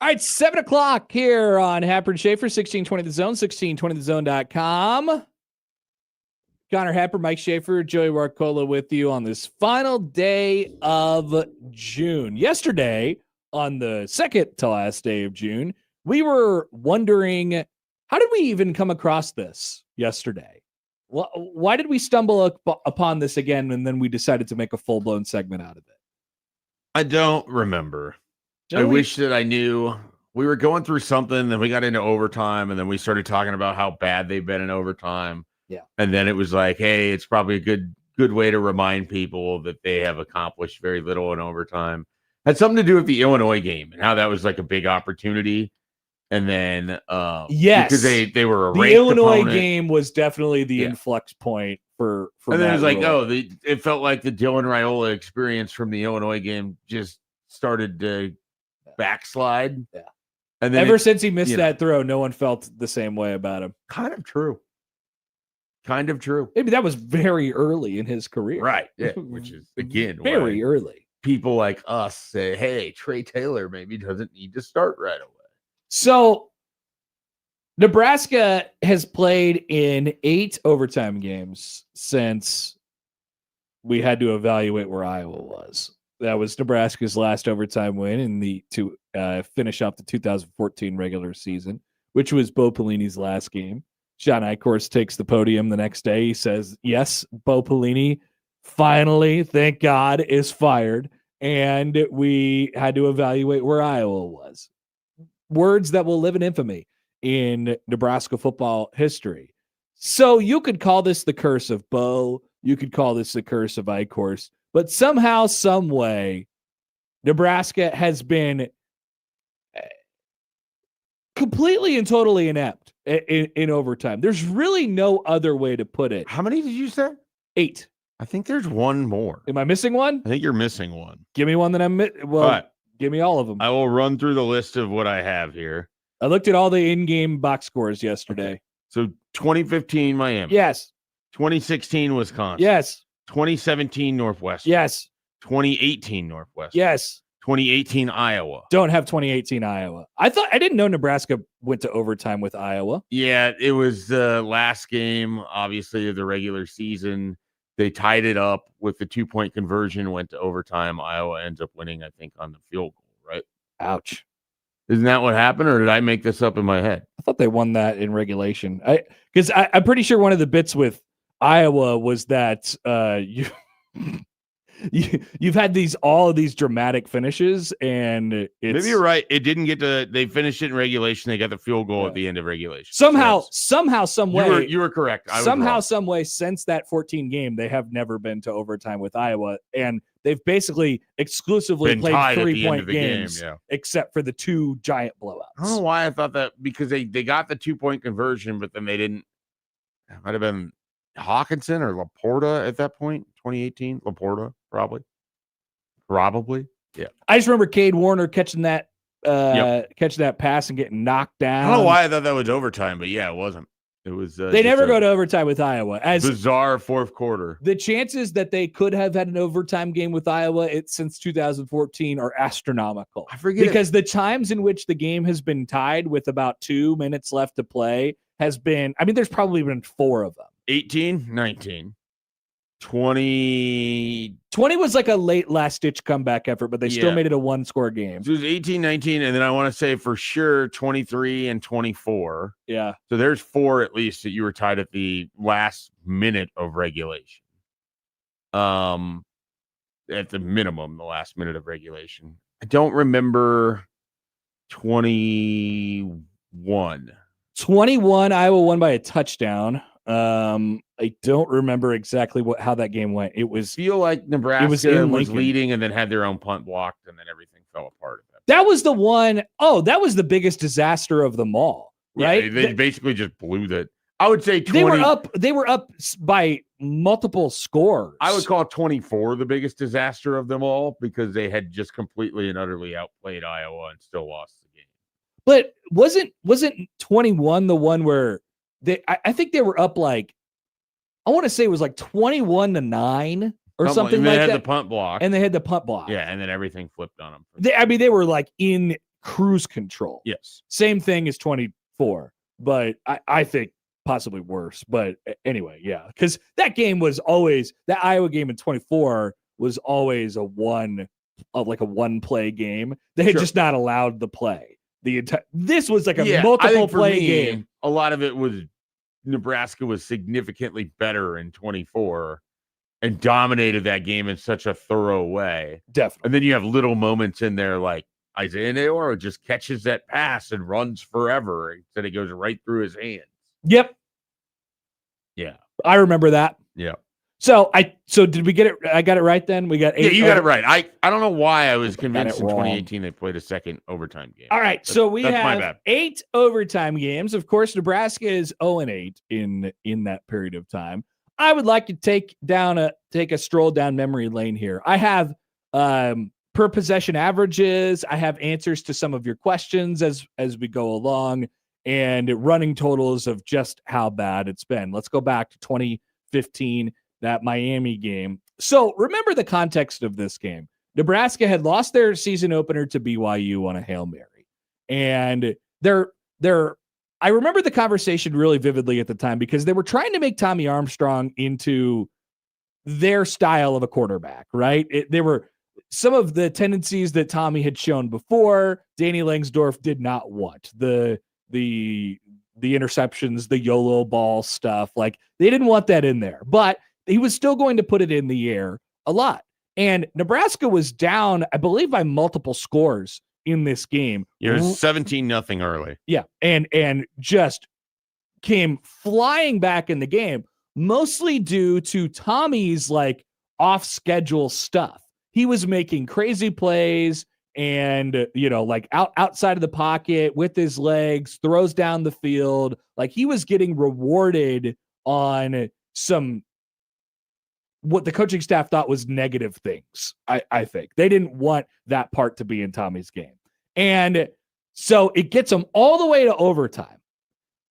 All right, 7 o'clock here on Happer and Schaefer, 1620 The Zone, 1620thezone.com. Connor Happer, Mike Schaefer, Joey Warcola with you on this final day of June. Yesterday, on the second to last day of June, we were wondering, how did we even come across this yesterday? Why did we stumble upon this again, and then we decided to make a full-blown segment out of it? I don't remember. I wish that I knew. We were going through something, then we got into overtime, and then we started talking about how bad they've been in overtime. Yeah. And then it was like, hey, it's probably a good way to remind people that they have accomplished very little in overtime. Had something to do with the Illinois game and how that was like a big opportunity. And then yes, because they were a the ranked Illinois opponent. Game was definitely the influx point for and then it was like, rule. It felt like the Dylan Raiola experience from the Illinois game just started to backslide. Yeah. And then ever since he missed that throw, no one felt the same way about him. Kind of true. Maybe that was very early in his career. Right. Yeah. Which is, again, very early. People like us say, hey, Trey Taylor maybe doesn't need to start right away. So Nebraska has played in 8 overtime games since we had to evaluate where Iowa was. That was Nebraska's last overtime win to finish off the 2014 regular season, which was Bo Pelini's last game. John Eichhorst takes the podium the next day. He says, yes, Bo Pelini finally, thank God, is fired. And we had to evaluate where Iowa was. Words that will live in infamy in Nebraska football history. So you could call this the curse of Bo. You could call this the curse of Eichhorst. But somehow, some way, Nebraska has been completely and totally inept in overtime. There's really no other way to put it. How many did you say? 8. I think there's one more. Am I missing one? I think you're missing one. Give me one that I'm give me all of them. I will run through the list of what I have here. I looked at all the in-game box scores yesterday. Okay. So 2015 Miami. Yes. 2016 Wisconsin. Yes. 2017 Northwestern. Yes. 2018 Northwestern. Yes. 2018 Iowa. Don't have 2018 Iowa. I didn't know Nebraska went to overtime with Iowa. Yeah, it was the last game, obviously, of the regular season. They tied it up with the 2-point conversion, went to overtime. Iowa ends up winning, I think, on the field goal, right? Ouch. Isn't that what happened, or did I make this up in my head? I thought they won that in regulation. I'm pretty sure one of the bits with Iowa was that you've had all of these dramatic finishes, and it's, maybe you're right. It didn't get to. They finished it in regulation. They got the field goal at the end of regulation. Somehow, some way, you were correct. Some way, since that 14 game, they have never been to overtime with Iowa, and they've basically exclusively played 3-point games, except for the 2 giant blowouts. I don't know why I thought that, because they got the 2-point conversion, but then they didn't. It might have been Hawkinson or Laporta at that point, 2018. Laporta, probably. Yeah. I just remember Cade Warner catching that pass and getting knocked down. I don't know why I thought that was overtime, but yeah, it wasn't. It was. They never go to overtime with Iowa. As bizarre fourth quarter. The chances that they could have had an overtime game with Iowa since 2014 are astronomical. I forget because the times in which the game has been tied with about 2 minutes left to play has been. I mean, there's probably been 4 of them. 18, 19, 20. 20 was like a late last-ditch comeback effort, but they still made it a 1-score game. So it was 18, 19, and then I want to say for sure 23 and 24. Yeah. So there's 4 at least that you were tied at the last minute of regulation. At the minimum, the last minute of regulation. I don't remember 21. 21, Iowa won by a touchdown. I don't remember exactly how that game went. It was feel like Nebraska was leading and then had their own punt blocked, and then everything fell apart. That was the one. Oh, that was the biggest disaster of them all, right? Yeah, they basically just blew that. I would say 20, they were up by multiple scores. I would call 24 the biggest disaster of them all, because they had just completely and utterly outplayed Iowa and still lost the game. But wasn't 21 the one where I think they were up like, I want to say it was like 21-9 or something like that. They had the punt block. And they had the punt block. Yeah, and then everything flipped on them. They were like in cruise control. Yes. Same thing as 24, but I think possibly worse. But anyway, yeah, because that game was always, that Iowa game in 24 was always a one play game. They had just not allowed the play. This was like a multiple play game. A lot of it was Nebraska was significantly better in 24 and dominated that game in such a thorough way. Definitely. And then you have little moments in there like Isaiah Naora just catches that pass and runs forever. Instead, it goes right through his hands. Yep. Yeah. I remember that. Yeah. So did we get it? I got it right then? We got 8. Yeah, you got it right. I don't know why I was convinced in 2018 they played a second overtime game. All right. So we have 8 overtime games. Of course, Nebraska is 0-8 in that period of time. I would like to take a stroll down memory lane here. I have per possession averages. I have answers to some of your questions as we go along, and running totals of just how bad it's been. Let's go back to 2015, that Miami game. So remember the context of this game. Nebraska had lost their season opener to BYU on a Hail Mary. And I remember the conversation really vividly at the time because they were trying to make Tommy Armstrong into their style of a quarterback, right? There were some of the tendencies that Tommy had shown before. Danny Langsdorff did not want the interceptions, the YOLO ball stuff. Like, they didn't want that in there, but he was still going to put it in the air a lot. And Nebraska was down, I believe, by multiple scores in this game. It was 17-0 early. Yeah. And just came flying back in the game, mostly due to Tommy's like off schedule stuff. He was making crazy plays and, like outside of the pocket with his legs, throws down the field. Like, he was getting rewarded on what the coaching staff thought was negative things. I think they didn't want that part to be in Tommy's game. And so it gets them all the way to overtime.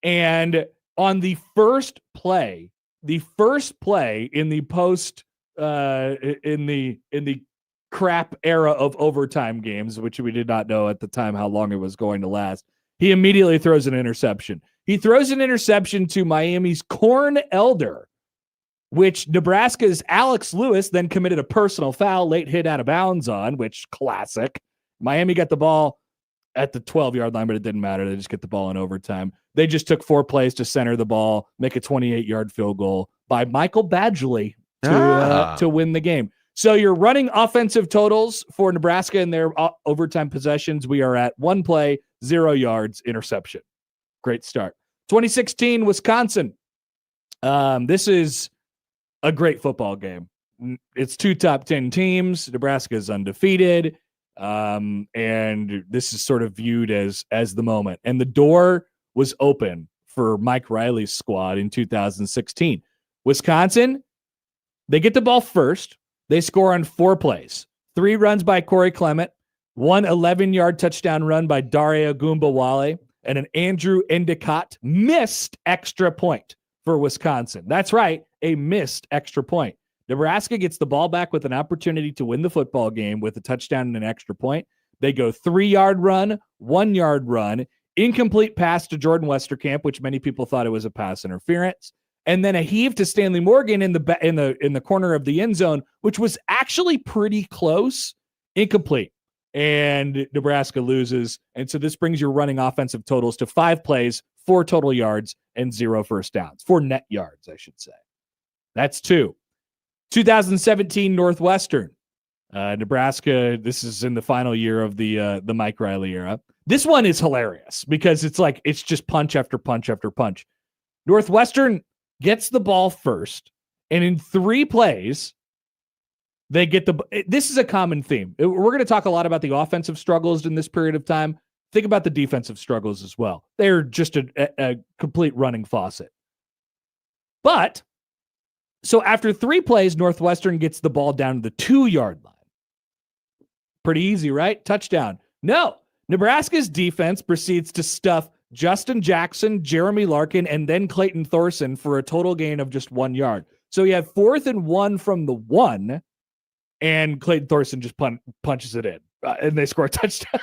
And on the first play in the post, in the crap era of overtime games, which we did not know at the time how long it was going to last, he immediately throws an interception. He throws an interception to Miami's Corn Elder, which Nebraska's Alex Lewis then committed a personal foul, late hit out of bounds on, which classic. Miami got the ball at the 12-yard line, but it didn't matter. They just get the ball in overtime. They just took 4 plays to center the ball, make a 28-yard field goal by Michael Badgley to win the game. So you're running offensive totals for Nebraska in their overtime possessions. We are at 1 play, 0 yards, interception. Great start. 2016, Wisconsin. This is a great football game. It's 2 top 10 teams. Nebraska is undefeated. And this is sort of viewed as the moment. And the door was open for Mike Riley's squad in 2016. Wisconsin, they get the ball first. They score on 4 plays. 3 runs by Corey Clement, 1 11-yard touchdown run by Daria Gumbawale, and an Andrew Endicott missed extra point for Wisconsin. That's right, a missed extra point. Nebraska gets the ball back with an opportunity to win the football game with a touchdown and an extra point. They go 3-yard run, 1-yard run, incomplete pass to Jordan Westerkamp, which many people thought it was a pass interference, and then a heave to Stanley Morgan in the corner of the end zone, which was actually pretty close, incomplete. And Nebraska loses. And so this brings your running offensive totals to 5 plays, 4 total yards, and 0 first downs. 4 net yards, I should say. That's 2. 2017 Northwestern. Nebraska, this is in the final year of the Mike Riley era. This one is hilarious because it's just punch after punch after punch. Northwestern gets the ball first, and in 3 plays, they get this is a common theme. We're going to talk a lot about the offensive struggles in this period of time. Think about the defensive struggles as well. They're just a complete running faucet. But so after 3 plays, Northwestern gets the ball down to the 2-yard line. Pretty easy, right? Touchdown. No. Nebraska's defense proceeds to stuff Justin Jackson, Jeremy Larkin, and then Clayton Thorson for a total gain of just 1 yard. So you have 4th and 1 from the 1, and Clayton Thorson just punches it in. and they score a touchdown,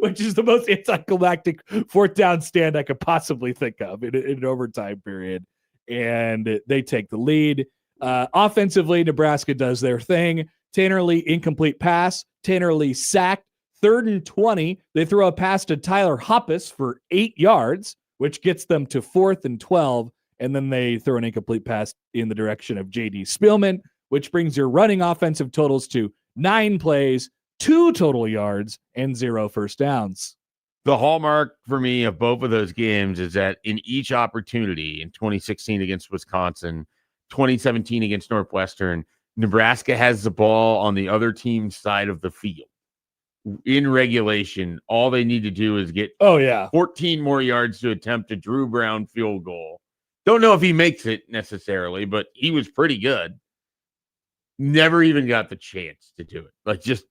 which is the most anticlimactic fourth down stand I could possibly think of in an overtime period. And they take the lead. Offensively, Nebraska does their thing. Tanner Lee, incomplete pass. Tanner Lee sacked. 3rd and 20. They throw a pass to Tyler Hoppus for 8 yards, which gets them to 4th and 12. And then they throw an incomplete pass in the direction of J.D. Spielman, which brings your running offensive totals to 9 plays, 2 total yards, and 0 first downs. The hallmark for me of both of those games is that in each opportunity, in 2016 against Wisconsin, 2017 against Northwestern, Nebraska has the ball on the other team's side of the field. In regulation, all they need to do is get 14 more yards to attempt a Drew Brown field goal. Don't know if he makes it necessarily, but he was pretty good. Never even got the chance to do it. Like, just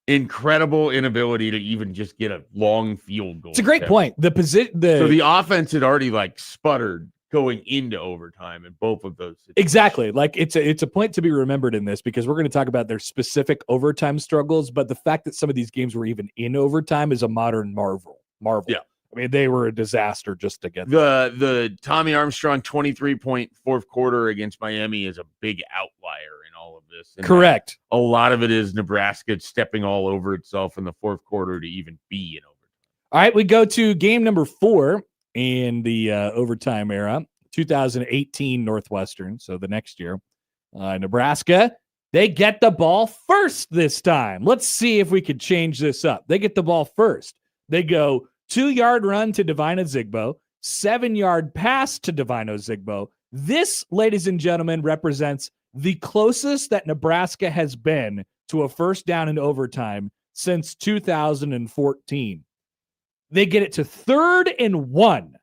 incredible inability to even just get a long field goal. It's a great point. So the offense had already like sputtered going into overtime in both of those situations. Exactly. Like, it's a point to be remembered in this, because we're going to talk about their specific overtime struggles, but the fact that some of these games were even in overtime is a modern marvel. Yeah. I mean, they were a disaster just to get the Tommy Armstrong 23-point fourth quarter against Miami is a big outlier in all of this. And correct. A lot of it is Nebraska stepping all over itself in the fourth quarter to even be in overtime. All right, we go to game number 4 in the overtime era, 2018 Northwestern, so the next year. Nebraska, they get the ball first this time. Let's see if we could change this up. They get the ball first. They go 2-yard run to Divina Zigbo, 7-yard pass to Divina Zigbo. This, ladies and gentlemen, represents the closest that Nebraska has been to a first down in overtime since 2014. They get it to 3rd and 1,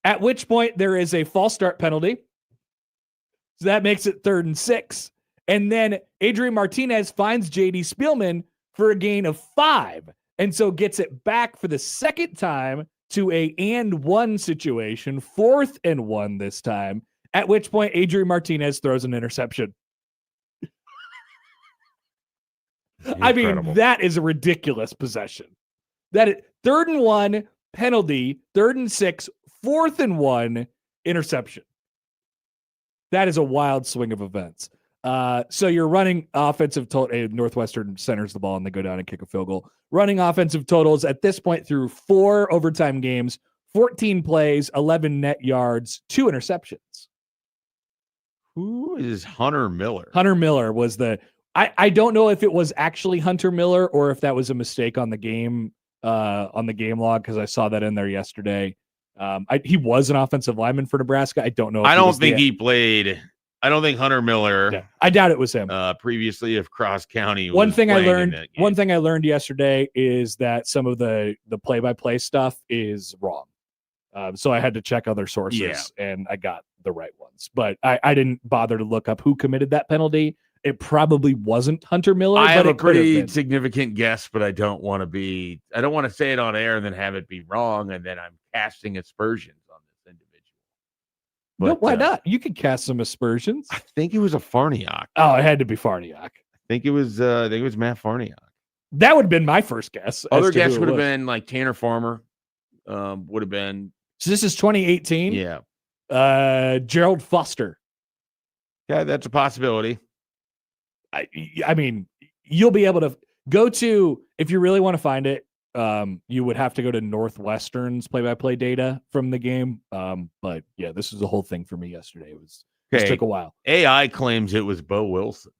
at which point there is a false start penalty. So that makes it 3rd and 6. And then Adrian Martinez finds J.D. Spielman for a gain of 5. And so gets it back for the second time to a and 1 situation, 4th and 1 this time, at which point Adrian Martinez throws an interception. I mean, that is a ridiculous possession. That is 3rd and 1, penalty, 3rd and 6, 4th and 1, interception. That is a wild swing of events. So you're running offensive total. Northwestern centers the ball and they go down and kick a field goal. Running offensive totals at this point through 4 overtime games, 14 plays, 11 net yards, 2 interceptions. Who is Hunter Miller? Hunter Miller was I don't know if it was actually Hunter Miller or if that was a mistake on the game log, because I saw that in there yesterday. He was an offensive lineman for Nebraska. I don't know. I don't think he played. I don't think Hunter Miller. Yeah, I doubt it was him. Previously of Cross County. One thing I learned yesterday is that some of the play-by-play stuff is wrong. So I had to check other sources, and I got the right ones. But I didn't bother to look up who committed that penalty. It probably wasn't Hunter Miller. I have a pretty significant guess, but I don't want to say it on air and then have it be wrong, and then I'm casting aspersions on this individual. But, no, why not? You could cast some aspersions. I think it was a Farniok. Oh, it had to be Farniok. I think it was Matt Farniok. That would have been my first guess. Other guess would have been like Tanner Farmer. Would have been. So this is 2018. Yeah. Gerald Foster. Yeah, that's a possibility. I mean, you'll be able to go to, if you really want to find it, you would have to go to Northwestern's play-by-play data from the game. But yeah, this was the whole thing for me yesterday. It took a while. AI claims it was Bo Wilson.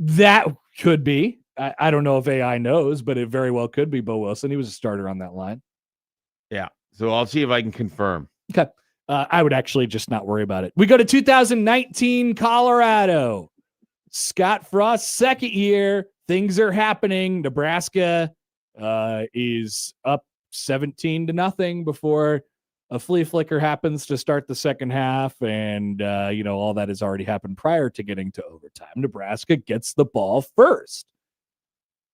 That could be. I don't know if AI knows, but it very well could be Bo Wilson. He was a starter on that line. Yeah. So I'll see if I can confirm. Okay. I would actually just not worry about it. We go to 2019 Colorado. Scott Frost's second year. Things are happening. Nebraska is up 17-0 before a flea flicker happens to start the second half. And, all that has already happened prior to getting to overtime. Nebraska gets the ball first.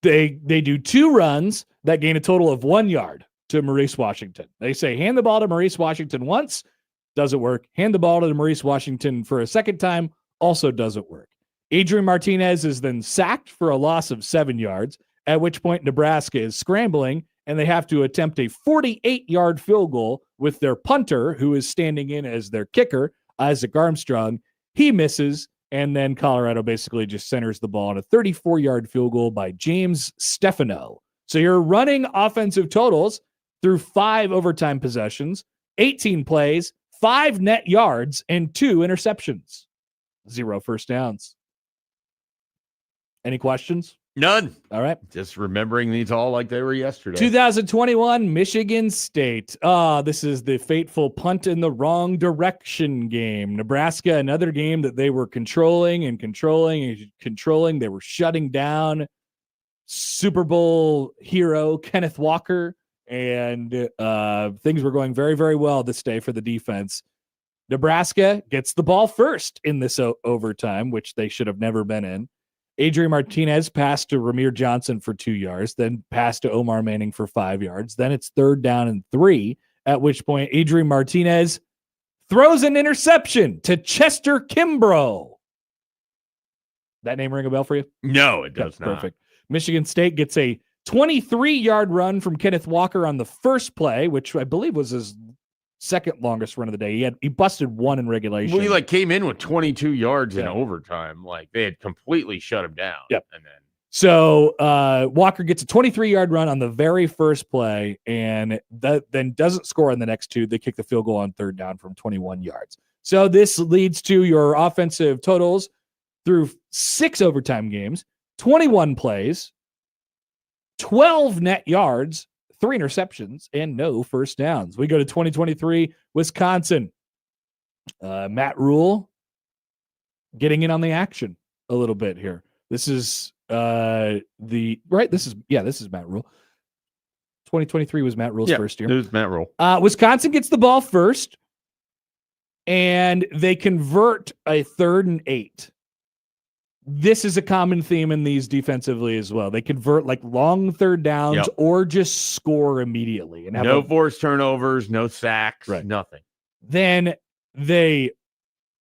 They do 2 runs that gain a total of 1 yard to Maurice Washington. They say, hand the ball to Maurice Washington once, doesn't work. Hand the ball to Maurice Washington for a second time, also doesn't work. Adrian Martinez is then sacked for a loss of 7 yards. at which point Nebraska is scrambling, and they have to attempt a 48-yard field goal with their punter, who is standing in as their kicker, Isaac Armstrong. He misses, and then Colorado basically just centers the ball on a 34-yard field goal by James Stefano. So you're running offensive totals through 5 overtime possessions, 18 plays, 5 net yards, and 2 interceptions. 0 first downs. Any questions? None. All right. Just remembering these all like they were yesterday. 2021 Michigan State. This is the fateful punt in the wrong direction game. Nebraska, another game that they were controlling. They were shutting down Super Bowl hero Kenneth Walker, and things were going very, very well this day for the defense. Nebraska gets the ball first in this overtime, which they should have never been in. Adrian Martinez passed to Ramir Johnson for 2 yards, then passed to Omar Manning for 5 yards. Then it's 3rd down and 3, at which point Adrian Martinez throws an interception to Chester Kimbrough. That name ring a bell for you? No, it does That's not. Perfect. Michigan State gets a 23-yard run from Kenneth Walker on the first play, which I believe was his second longest run of the day. He busted 1 in regulation. Well, he came in with 22 yards in overtime. Like they had completely shut him down. Yep. And then Walker gets a 23-yard run on the very first play, and then doesn't score on the next 2. They kick the field goal on 3rd down from 21 yards. So this leads to your offensive totals through 6 overtime games, 21 plays, 12 net yards, 3 interceptions, and no first downs. We go to 2023 Wisconsin. Matt Rule getting in on the action a little bit here. This is This is Matt Rule. 2023 was Matt Rule's first year. It was Matt Rule. Wisconsin gets the ball first, and they convert a 3rd and 8. This is a common theme in these defensively as well. They convert like long 3rd downs or just score immediately. And no forced turnovers, no sacks, nothing. Then they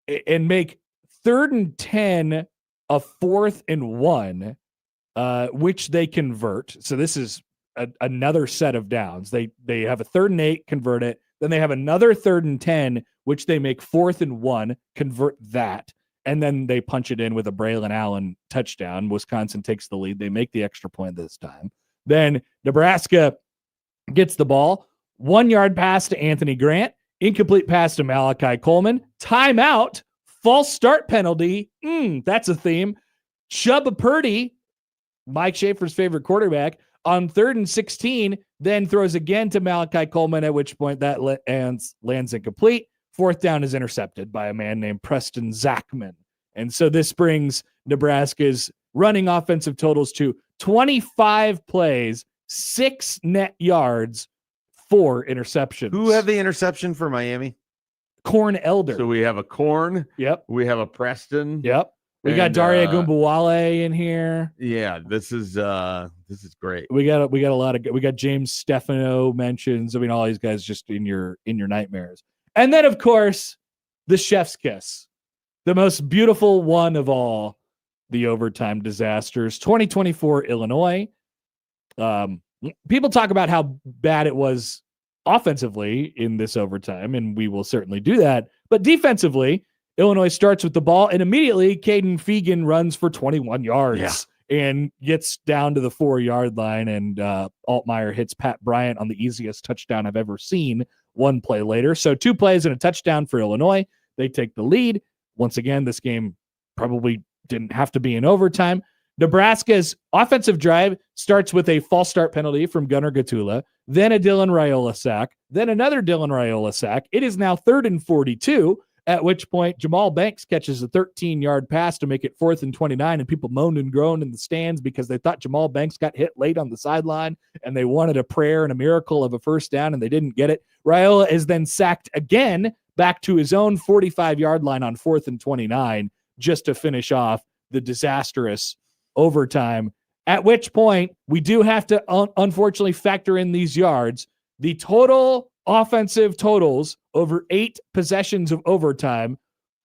make 3rd and 10 a 4th and 1, which they convert. So this is another set of downs. They have a 3rd and 8, convert it. Then they have another 3rd and 10, which they make 4th and 1, convert that. And then they punch it in with a Braylon Allen touchdown. Wisconsin takes the lead. They make the extra point this time. Then Nebraska gets the ball. 1 yard pass to Anthony Grant. Incomplete pass to Malachi Coleman. Timeout. False start penalty. That's a theme. Chubba Purdy, Mike Schaefer's favorite quarterback, on 3rd and 16, then throws again to Malachi Coleman, at which point that lands incomplete. 4th down is intercepted by a man named Preston Zachman. And so this brings Nebraska's running offensive totals to 25 plays, 6 net yards, 4 interceptions. Who had the interception for Miami? Corn Elder. So we have a Corn. Yep. We have a Preston. Yep. We got Daria Gumbawale in here. Yeah, this is great. We got a lot of. We got James Stefano mentions. I mean, all these guys just in your nightmares. And then, of course, the chef's kiss, the most beautiful one of all the overtime disasters. 2024 Illinois. People talk about how bad it was offensively in this overtime, and we will certainly do that. But defensively, Illinois starts with the ball, and immediately Caden Fegan runs for 21 yards and gets down to the 4-yard line, and Altmaier hits Pat Bryant on the easiest touchdown I've ever seen 1 play later. So 2 plays and a touchdown for Illinois. They take the lead. Once again, this game probably didn't have to be in overtime. Nebraska's offensive drive starts with a false start penalty from Gunnar Gatula, then a Dylan Raiola sack, then another Dylan Raiola sack. It is now 3rd and 42, at which point Jamal Banks catches a 13-yard pass to make it 4th and 29, and people moaned and groaned in the stands because they thought Jamal Banks got hit late on the sideline, and they wanted a prayer and a miracle of a first down, and they didn't get it. Raiola is then sacked again back to his own 45-yard line on 4th and 29 just to finish off the disastrous overtime, at which point we do have to unfortunately factor in these yards. The total offensive totals over 8 possessions of overtime,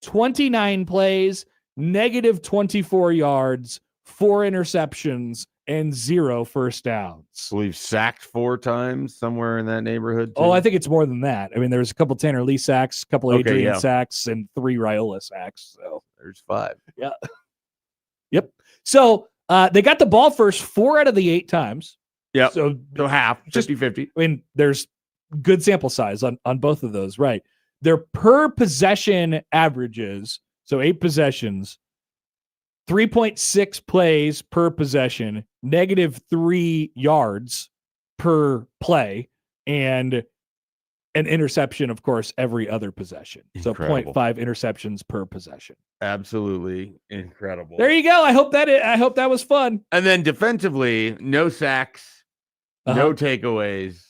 29 plays, negative 24 yards, 4 interceptions, and 0 first downs. I believe sacked 4 times, somewhere in that neighborhood. Oh, I think it's more than that. I mean, there's a couple Tanner Lee sacks, a couple Adrian sacks, and 3 Raiola sacks. So there's 5. Yeah. Yep. So they got the ball first 4 out of the 8 times. Yeah. So half, 50-50. I mean, there's good sample size on both of those, right? Their per possession averages, so 8 possessions, 3.6 plays per possession, -3 yards per play, and an interception, of course, every other possession. Incredible. So 0.5 interceptions per possession. Absolutely incredible. There you go. I hope that was fun. And then defensively, no sacks, no takeaways,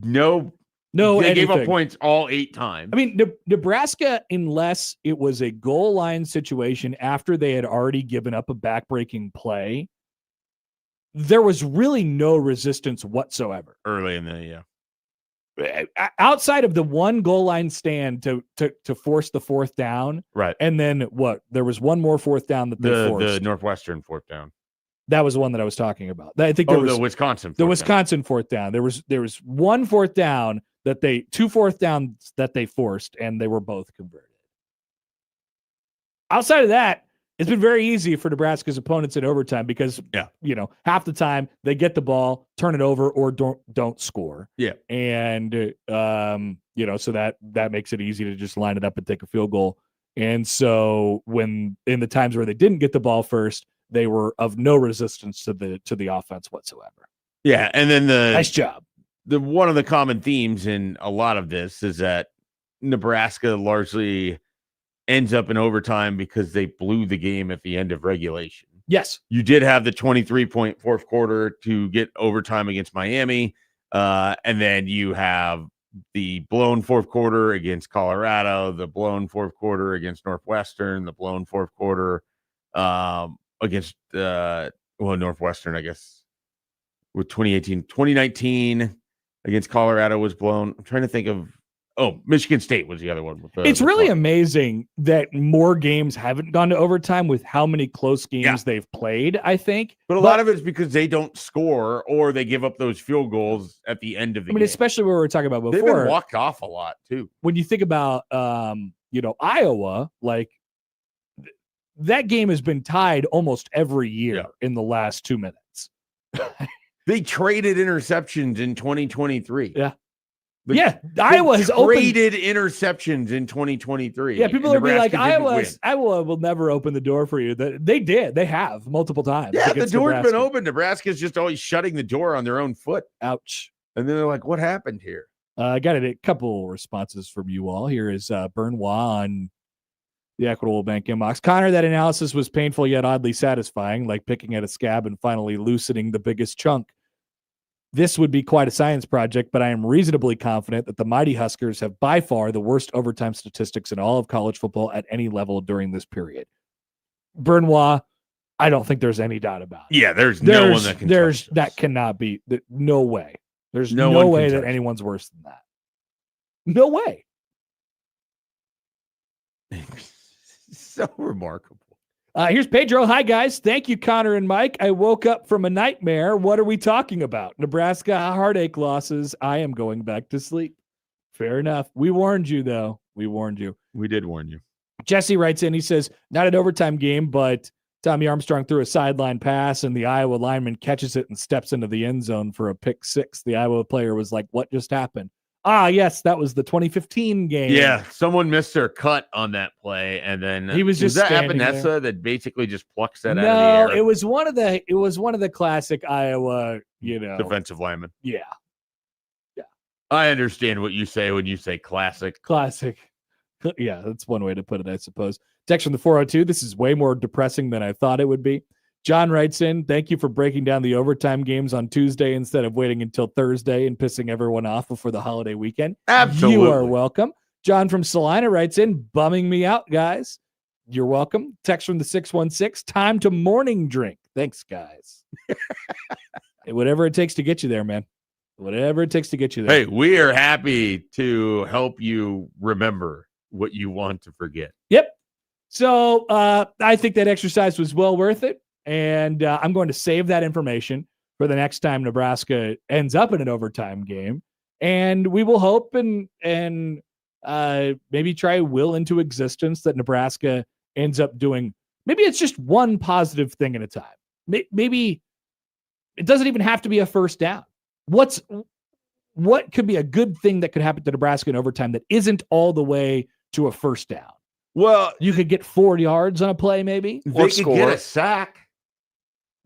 no. They gave up points all 8 times. I mean, Nebraska, unless it was a goal line situation after they had already given up a backbreaking play, there was really no resistance whatsoever Early in the outside of the one goal line stand to force the 4th down. Right. And then there was one more 4th down that they forced. The Northwestern 4th down. That was the one that I was talking about. I think there was the Wisconsin. The Wisconsin 4th down. There was one 4th down that 2 4th downs that they forced, and they were both converted. Outside of that, it's been very easy for Nebraska's opponents in overtime because, half the time they get the ball, turn it over, or don't score. Yeah. And, so that makes it easy to just line it up and take a field goal. And so when in the times where they didn't get the ball first, they were of no resistance to the offense whatsoever. Yeah. And then nice job. One of the common themes in a lot of this is that Nebraska largely ends up in overtime because they blew the game at the end of regulation. Yes. You did have the 23-point fourth quarter to get overtime against Miami. And then you have the blown fourth quarter against Colorado, the blown fourth quarter against Northwestern, the blown fourth quarter against Northwestern, I guess, with 2019 against Colorado was blown. I'm trying to think of Michigan State was the other one. It's really amazing that more games haven't gone to overtime with how many close games they've played, I think. But a lot of it's because they don't score or they give up those field goals at the end of the game. Especially what we were talking about before. They've been walked off a lot, too. When you think about, Iowa, like, that game has been tied almost every year in the last 2 minutes. They traded interceptions in 2023. Yeah. Iowa has traded interceptions in 2023. Yeah, people are being like, Iowa will never open the door for you. They did. They have multiple times. Yeah, the door's been open. Nebraska's just always shutting the door on their own foot. Ouch. And then they're like, what happened here? I got a couple responses from you all. Here is Benoit on the Equitable Bank inbox. Connor, that analysis was painful yet oddly satisfying, like picking at a scab and finally loosening the biggest chunk. This would be quite a science project, but I am reasonably confident that the mighty Huskers have by far the worst overtime statistics in all of college football at any level during this period. Benoit, I don't think there's any doubt about it. Yeah, there's no one that can. That cannot be. No way. There's no way that anyone's worse than that. No way. So remarkable. Here's Pedro. Hi, guys. Thank you, Connor and Mike. I woke up from a nightmare. What are we talking about? Nebraska heartache losses. I am going back to sleep. Fair enough. We warned you, though. We warned you. We did warn you. Jesse writes in. He says, not an overtime game, but Tommy Armstrong threw a sideline pass, and the Iowa lineman catches it and steps into the end zone for a pick six. The Iowa player was like, what just happened? Yes, that was the 2015 game. Yeah, someone missed their cut on that play, and then he was just that Epinesa that basically just plucks that out of the air. It was one of the classic Iowa, defensive linemen. Yeah. I understand what you say when you say classic. Classic. Yeah, that's one way to put it, I suppose. Text from the 402. This is way more depressing than I thought it would be. John writes in, thank you for breaking down the overtime games on Tuesday instead of waiting until Thursday and pissing everyone off before the holiday weekend. Absolutely. You are welcome. John from Salina writes in, bumming me out, guys. You're welcome. Text from the 616, time to morning drink. Thanks, guys. Whatever it takes to get you there, man. Whatever it takes to get you there. Hey, we are happy to help you remember what you want to forget. Yep. So I think that exercise was well worth it. And I'm going to save that information for the next time Nebraska ends up in an overtime game. And we will hope and maybe try will into existence that Nebraska ends up doing. Maybe it's just one positive thing at a time. Maybe it doesn't even have to be a first down. What could be a good thing that could happen to Nebraska in overtime that isn't all the way to a first down? Well, you could get 4 yards on a play, maybe. They could get a sack.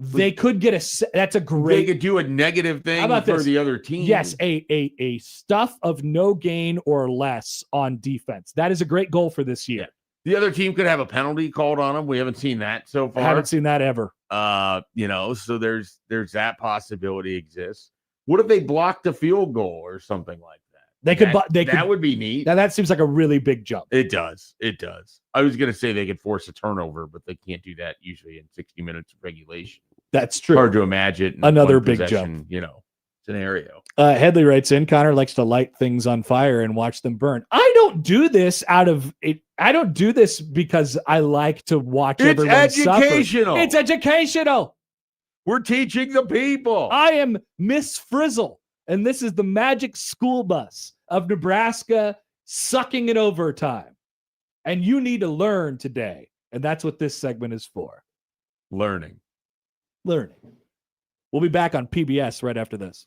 They could get that's a great. They could do a negative thing for the other team. Yes, a stuff of no gain or less on defense. That is a great goal for this year. Yeah. The other team could have a penalty called on them. We haven't seen that so far. I haven't seen that ever. So there's that possibility exists. What if they blocked a field goal or something like that? That would be neat. Now that seems like a really big jump. It does. I was going to say they could force a turnover, but they can't do that usually in 60 minutes of regulation. That's true. Hard to imagine another big jump, scenario. Headley writes in, Connor likes to light things on fire and watch them burn. I don't do this out of it. I don't do this because I like to watch everyone suffer. It's educational. We're teaching the people. I am Miss Frizzle, and this is the magic school bus of Nebraska sucking in overtime. And you need to learn today. And that's what this segment is for. Learning. We'll be back on PBS right after this.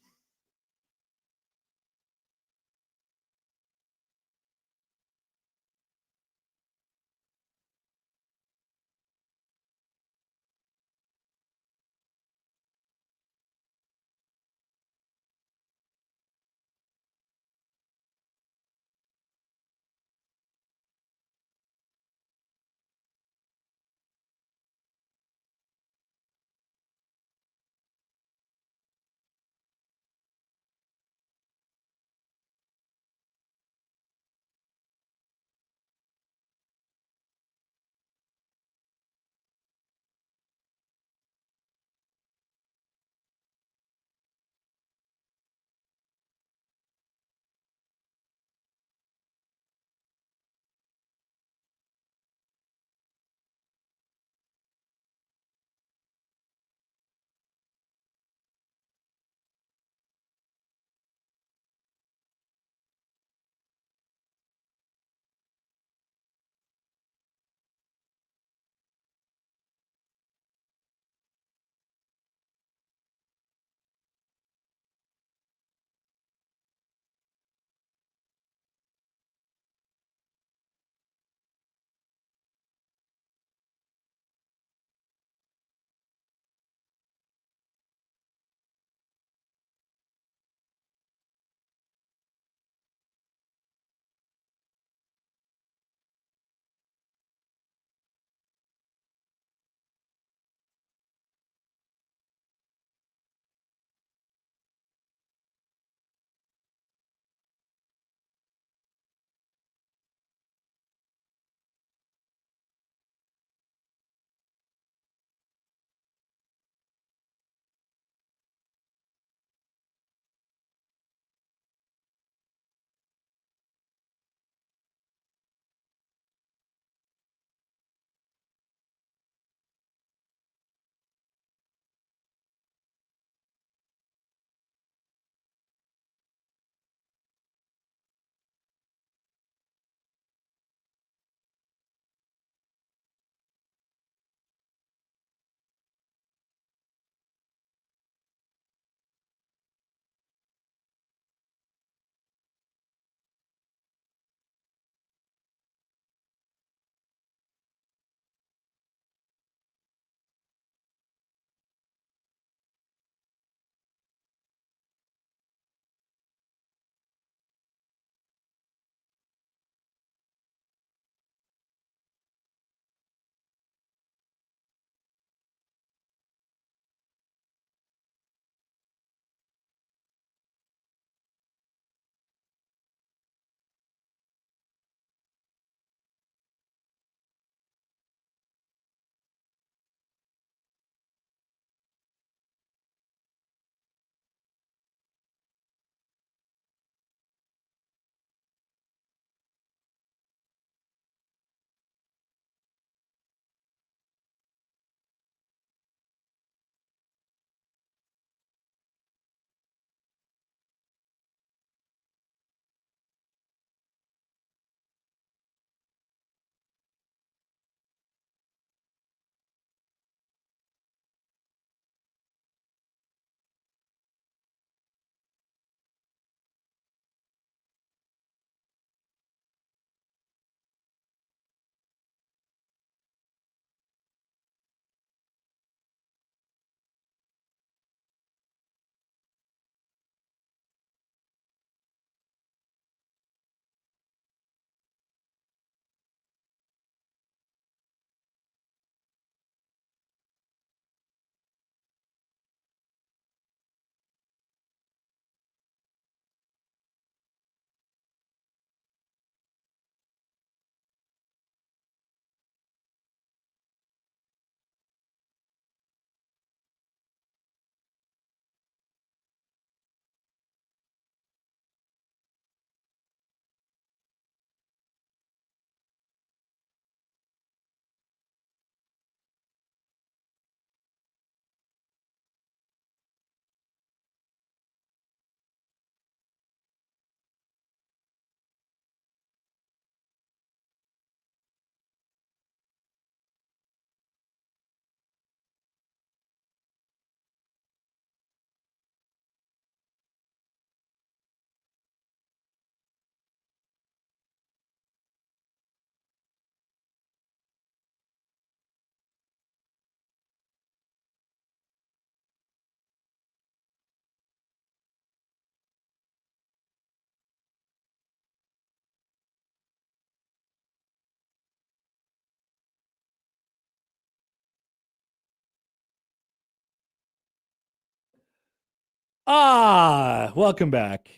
Welcome back.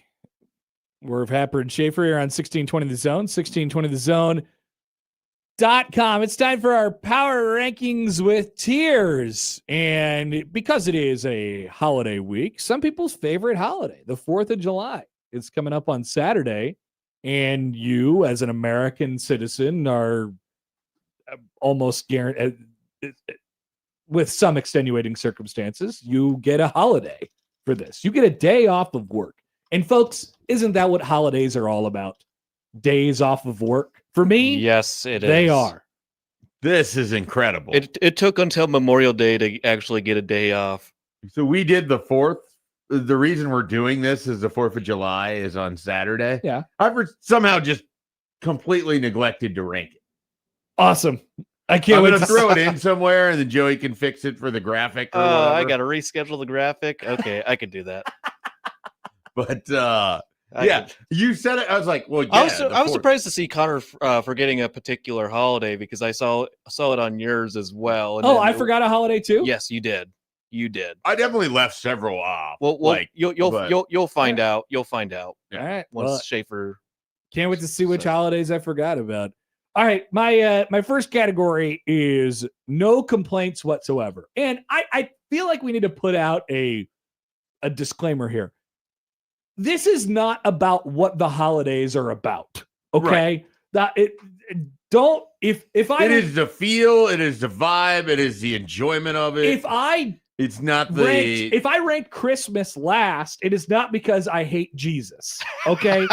We're Happer and Schaefer here on 1620 The Zone, 1620thezone.com. It's time for our power rankings with tiers. And because it is a holiday week, some people's favorite holiday, the 4th of July, is coming up on Saturday. And you, as an American citizen, are almost guaranteed, with some extenuating circumstances, you get a holiday for this. You get a day off of work. And folks, isn't that what holidays are all about? Days off of work? For me, yes, they are. This is incredible. It took until Memorial Day to actually get a day off. So we did the 4th. The reason we're doing this is the 4th of July is on Saturday. Yeah. I've somehow just completely neglected to rank it. Awesome. I'm going to throw it in somewhere, and then Joey can fix it for the graphic. Or I got to reschedule the graphic. Okay, I could do that. But you said it. I was like, well, yeah, I was surprised to see Connor forgetting a particular holiday because I saw it on yours as well. And I forgot a holiday too. Yes, you did. You did. I definitely left several off. Well, you'll find out. You'll find out. All right. Once Schaefer. Can't wait to see which holidays I forgot about. All right, my first category is no complaints whatsoever. And I feel like we need to put out a disclaimer here. This is not about what the holidays are about. Okay? Right. It is the feel, it is the vibe, it is the enjoyment of it. If I rank Christmas last, it is not because I hate Jesus. Okay?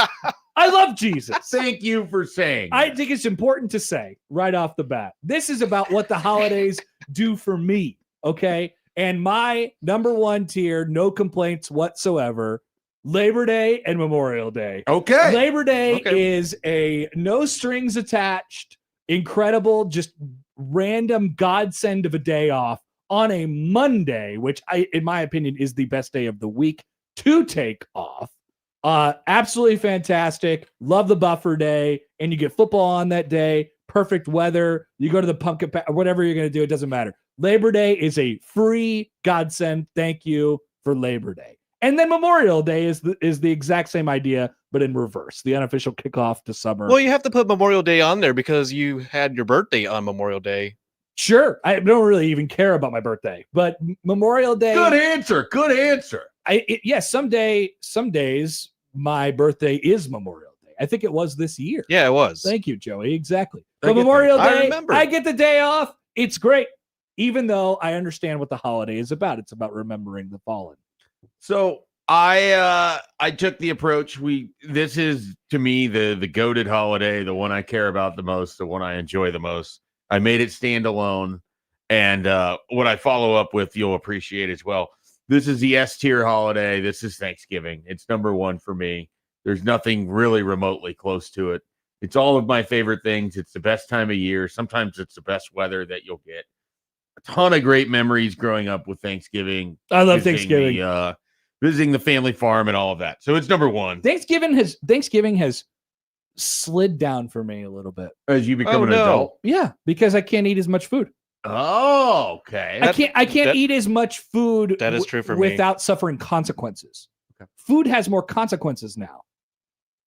I love Jesus. Thank you for saying. I think it's important to say right off the bat. This is about what the holidays do for me. Okay? And my number one tier, no complaints whatsoever, Labor Day and Memorial Day. Okay. Labor Day is a no strings attached, incredible, just random godsend of a day off on a Monday, which in my opinion is the best day of the week to take off. Absolutely fantastic. Love the buffer day, and you get football on that day. Perfect weather. You go to the pumpkin patch, whatever you're going to do, it doesn't matter. Labor Day is a free godsend. Thank you for Labor Day. And then Memorial Day is the exact same idea, but in reverse. The unofficial kickoff to summer. Well, you have to put Memorial Day on there because you had your birthday on Memorial Day. Sure. I don't really even care about my birthday, but Memorial Day. Good answer. Yes, some days my birthday is Memorial Day. I think it was this year. Yeah, it was. Thank you, Joey. Exactly. But Memorial Day, I get the day off. It's great. Even though I understand what the holiday is about. It's about remembering the fallen. So I took the approach. This is to me the goated holiday, the one I care about the most, the one I enjoy the most. I made it stand alone, and what I follow up with, you'll appreciate as well. This is the S tier holiday. This is Thanksgiving. It's number one for me. There's nothing really remotely close to it. It's all of my favorite things. It's the best time of year. Sometimes it's the best weather that you'll get. A ton of great memories growing up with Thanksgiving. I love Thanksgiving. Visiting the family farm and all of that. So it's number one. Thanksgiving has slid down for me a little bit as you become an adult. Yeah, because I can't eat as much food. Oh, okay. I can't eat as much food. That is true for me without suffering consequences. Okay. Food has more consequences now.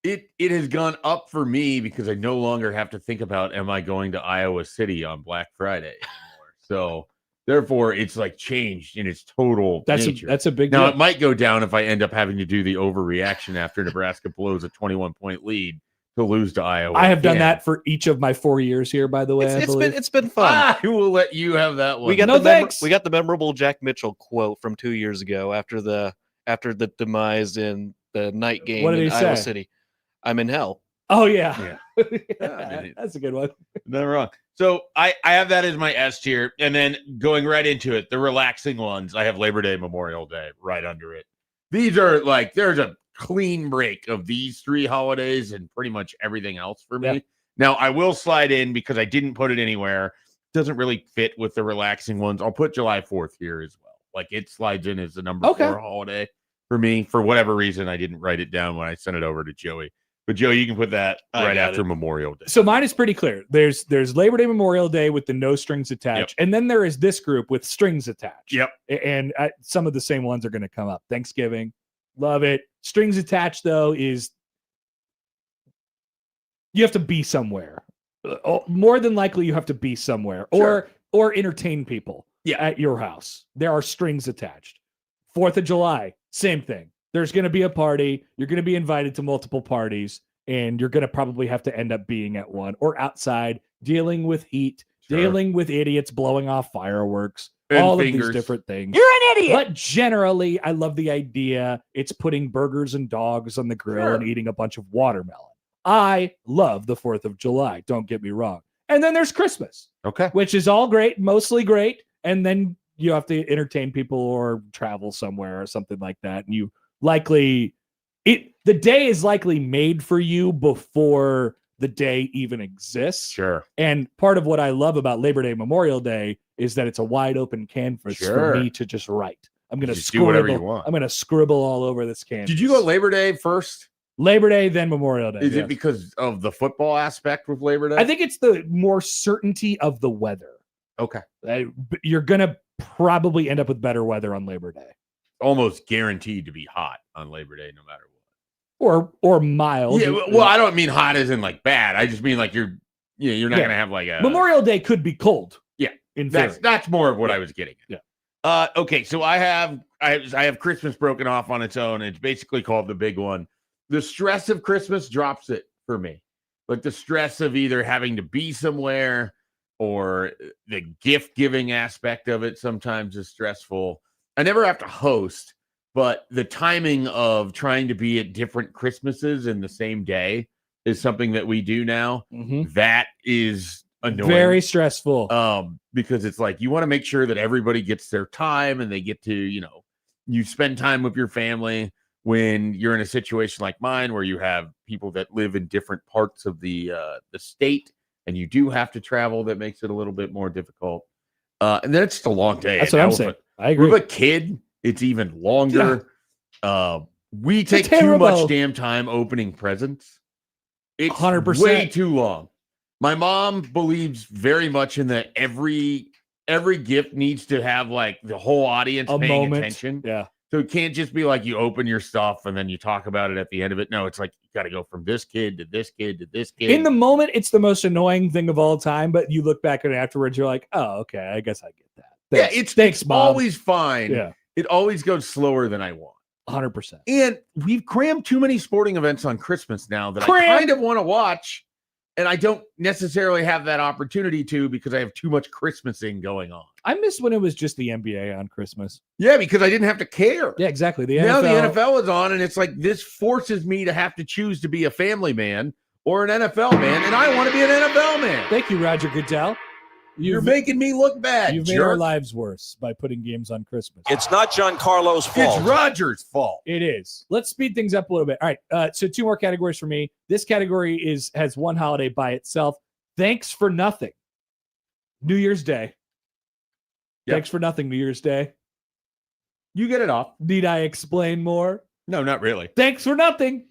It has gone up for me because I no longer have to think about, am I going to Iowa City on Black Friday anymore? So therefore, it's like changed in its total nature. That's a big deal. Now, it might go down if I end up having to do the overreaction after Nebraska blows a 21-point lead to lose to Iowa. I have done that for each of my 4 years here, by the way. It's been fun. I will let you have that one. We got the memorable Jack Mitchell quote from 2 years ago after the demise in the night game in Iowa City. I'm in hell. Oh yeah. That's a good one. Not wrong. So I have that as my S tier, and then going right into it, the relaxing ones. I have Labor Day, Memorial Day right under it. These are like, there's a clean break of these three holidays and pretty much everything else for me. Yeah. Now I will slide in because I didn't put it anywhere. It doesn't really fit with the relaxing ones. I'll put July 4th here as well. Like it slides in as the number 4 holiday for me. For whatever reason, I didn't write it down when I sent it over to Joey. But Joe, you can put that right after Memorial Day. So mine is pretty clear. There's Labor Day, Memorial Day with the no strings attached. Yep. And then there is this group with strings attached. Yep. And some of the same ones are going to come up. Thanksgiving, Love it. Strings attached, though, is you have to be somewhere. More than likely, you have to be somewhere or entertain people at your house. There are strings attached. 4th of July, same thing. There's going to be a party. You're going to be invited to multiple parties, and you're going to probably have to end up being at one or outside, dealing with heat, dealing with idiots blowing off fireworks, and all fingers. Of these different things. You're an idiot. But generally, I love the idea. It's putting burgers and dogs on the grill and eating a bunch of watermelon. I love the 4th of July. Don't get me wrong. And then there's Christmas. Okay. Which is all great, mostly great. And then you have to entertain people or travel somewhere or something like that. And you likely, the day is likely made for you before the day even exists. Sure. And part of what I love about Labor Day, Memorial Day is that it's a wide open canvas for me to just write. I'm going to do whatever you want. I'm going to scribble all over this canvas. Did you go Labor Day first? Labor Day, then Memorial Day. Is it because of the football aspect with Labor Day? I think it's the more certainty of the weather. Okay. You're going to probably end up with better weather on Labor Day. Almost guaranteed to be hot on Labor Day, no matter what. Or mild. Yeah, well, I don't mean hot as in like bad. I just mean like you're not going to have like a... Memorial Day could be cold. Yeah. In that's more of what I was getting at. Yeah. Okay, so I have Christmas broken off on its own. It's basically called the big one. The stress of Christmas drops it for me. Like the stress of either having to be somewhere or the gift giving aspect of it sometimes is stressful. I never have to host, but the timing of trying to be at different Christmases in the same day is something that we do now. Mm-hmm. That is annoying. Very stressful. Because it's like you want to make sure that everybody gets their time and they get to, you spend time with your family. When you're in a situation like mine, where you have people that live in different parts of the state, and you do have to travel, that makes it a little bit more difficult. And then it's just a long day. That's what I'm saying. I agree. With a kid, it's even longer. Yeah. We take too much damn time opening presents. It's 100%. Way too long. My mom believes very much in that every gift needs to have like the whole audience paying attention. Yeah. So it can't just be like you open your stuff and then you talk about it at the end of it. No, it's like you got to go from this kid to this kid to this kid. In the moment, it's the most annoying thing of all time, but you look back at it afterwards, you're like, oh, okay, I guess I get that. Thanks. It's always fine. Yeah. It always goes slower than I want. 100%. And we've crammed too many sporting events on Christmas now that I kind of want to watch. And I don't necessarily have that opportunity to because I have too much Christmasing going on. I miss when it was just the NBA on Christmas. Yeah, because I didn't have to care. Yeah, exactly. Now the NFL is on, and it's like this forces me to have to choose to be a family man or an NFL man, and I want to be an NFL man. Thank you, Roger Goodell. You're making me look bad. You've made our lives worse by putting games on Christmas. It's not Giancarlo's fault. It's Roger's fault. It is. Let's speed things up a little bit. All right. So 2 more categories for me. This category has one holiday by itself. Thanks for nothing. New Year's Day. Yep. Thanks for nothing, New Year's Day. You get it off. Need I explain more? No, not really. Thanks for nothing.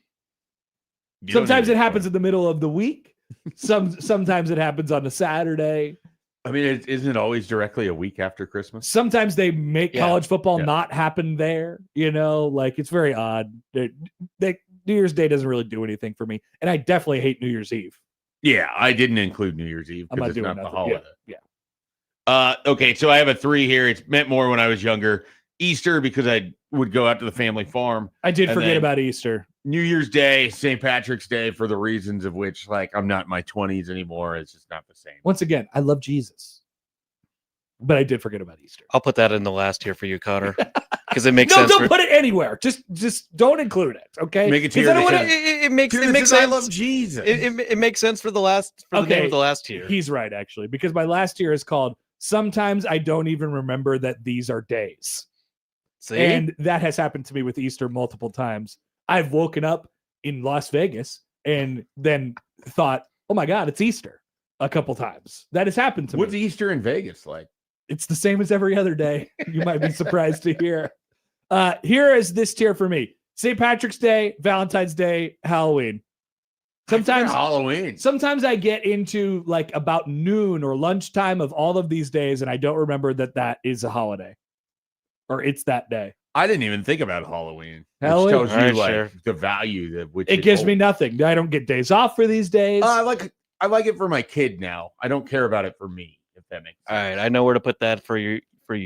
Sometimes it happens in the middle of the week. Sometimes it happens on a Saturday. I mean, isn't it always directly a week after Christmas? Sometimes they make college football not happen there. Like it's very odd. New Year's Day doesn't really do anything for me. And I definitely hate New Year's Eve. Yeah, I didn't include New Year's Eve because it's not the holiday. Yeah. Okay, so I have a 3 here. It's meant more when I was younger. Easter, because I would go out to the family farm. I did forget about Easter. New Year's Day, St. Patrick's Day, for the reasons of which, like, I'm not in my 20s anymore. It's just not the same. Once again, I love Jesus. But I did forget about Easter. I'll put that in the last tier for you, Connor. Because it makes sense. No, don't put it anywhere. Just don't include it. Okay. Make it tier. It makes sense. I love Jesus. It makes sense for the name of the last tier. He's right, actually, because my last tier is called Sometimes I Don't Even Remember That These Are Days. See? And that has happened to me with Easter multiple times. I've woken up in Las Vegas and then thought, oh my God, it's Easter a couple times. That has happened to me. What's Easter in Vegas like? It's the same as every other day. You might be surprised to hear. Here is this tier for me. St. Patrick's Day, Valentine's Day, Halloween. Sometimes I get into like about noon or lunchtime of all of these days, and I don't remember that is a holiday or it's that day. I didn't even think about Halloween, which Halloween. tells you All right, like Sheriff. the value that which It gives me holds. nothing. I don't get days off for these days. I like it for my kid now. I don't care about it for me, if that makes sense. All right, I know where to put that for you,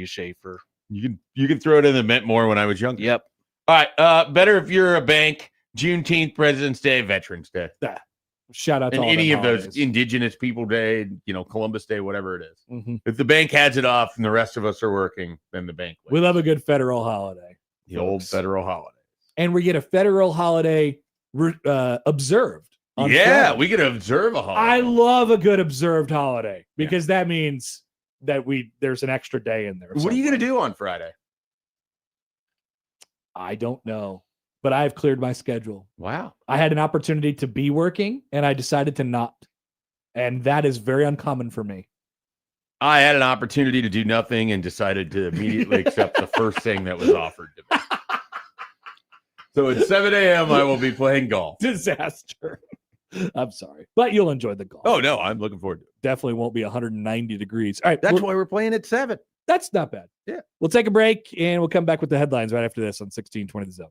Schaefer. You can throw it in the mint more when I was younger. Yep. All right. Better if you're a bank. Juneteenth, President's Day, Veterans Day. Shout out to And all any them of those holidays. Indigenous People Day, Columbus Day, whatever it is. Mhm. If the bank has it off and the rest of us are working, then the bank wins. We love a good federal holiday. The old federal holiday. And we get a federal holiday observed. On Yeah, Friday. we get to observe a holiday. I love a good observed holiday because that means that there's an extra day in there. What are you going to do on Friday? I don't know, but I've cleared my schedule. Wow. I had an opportunity to be working and I decided to not. And that is very uncommon for me. I had an opportunity to do nothing and decided to immediately accept the first thing that was offered to me. So at 7 a.m., I will be playing golf. Disaster. I'm sorry, but you'll enjoy the golf. Oh, no, I'm looking forward to it. Definitely won't be 190 degrees. All right. That's why we're playing at 7. That's not bad. Yeah. We'll take a break and we'll come back with the headlines right after this on 1620 The Zone.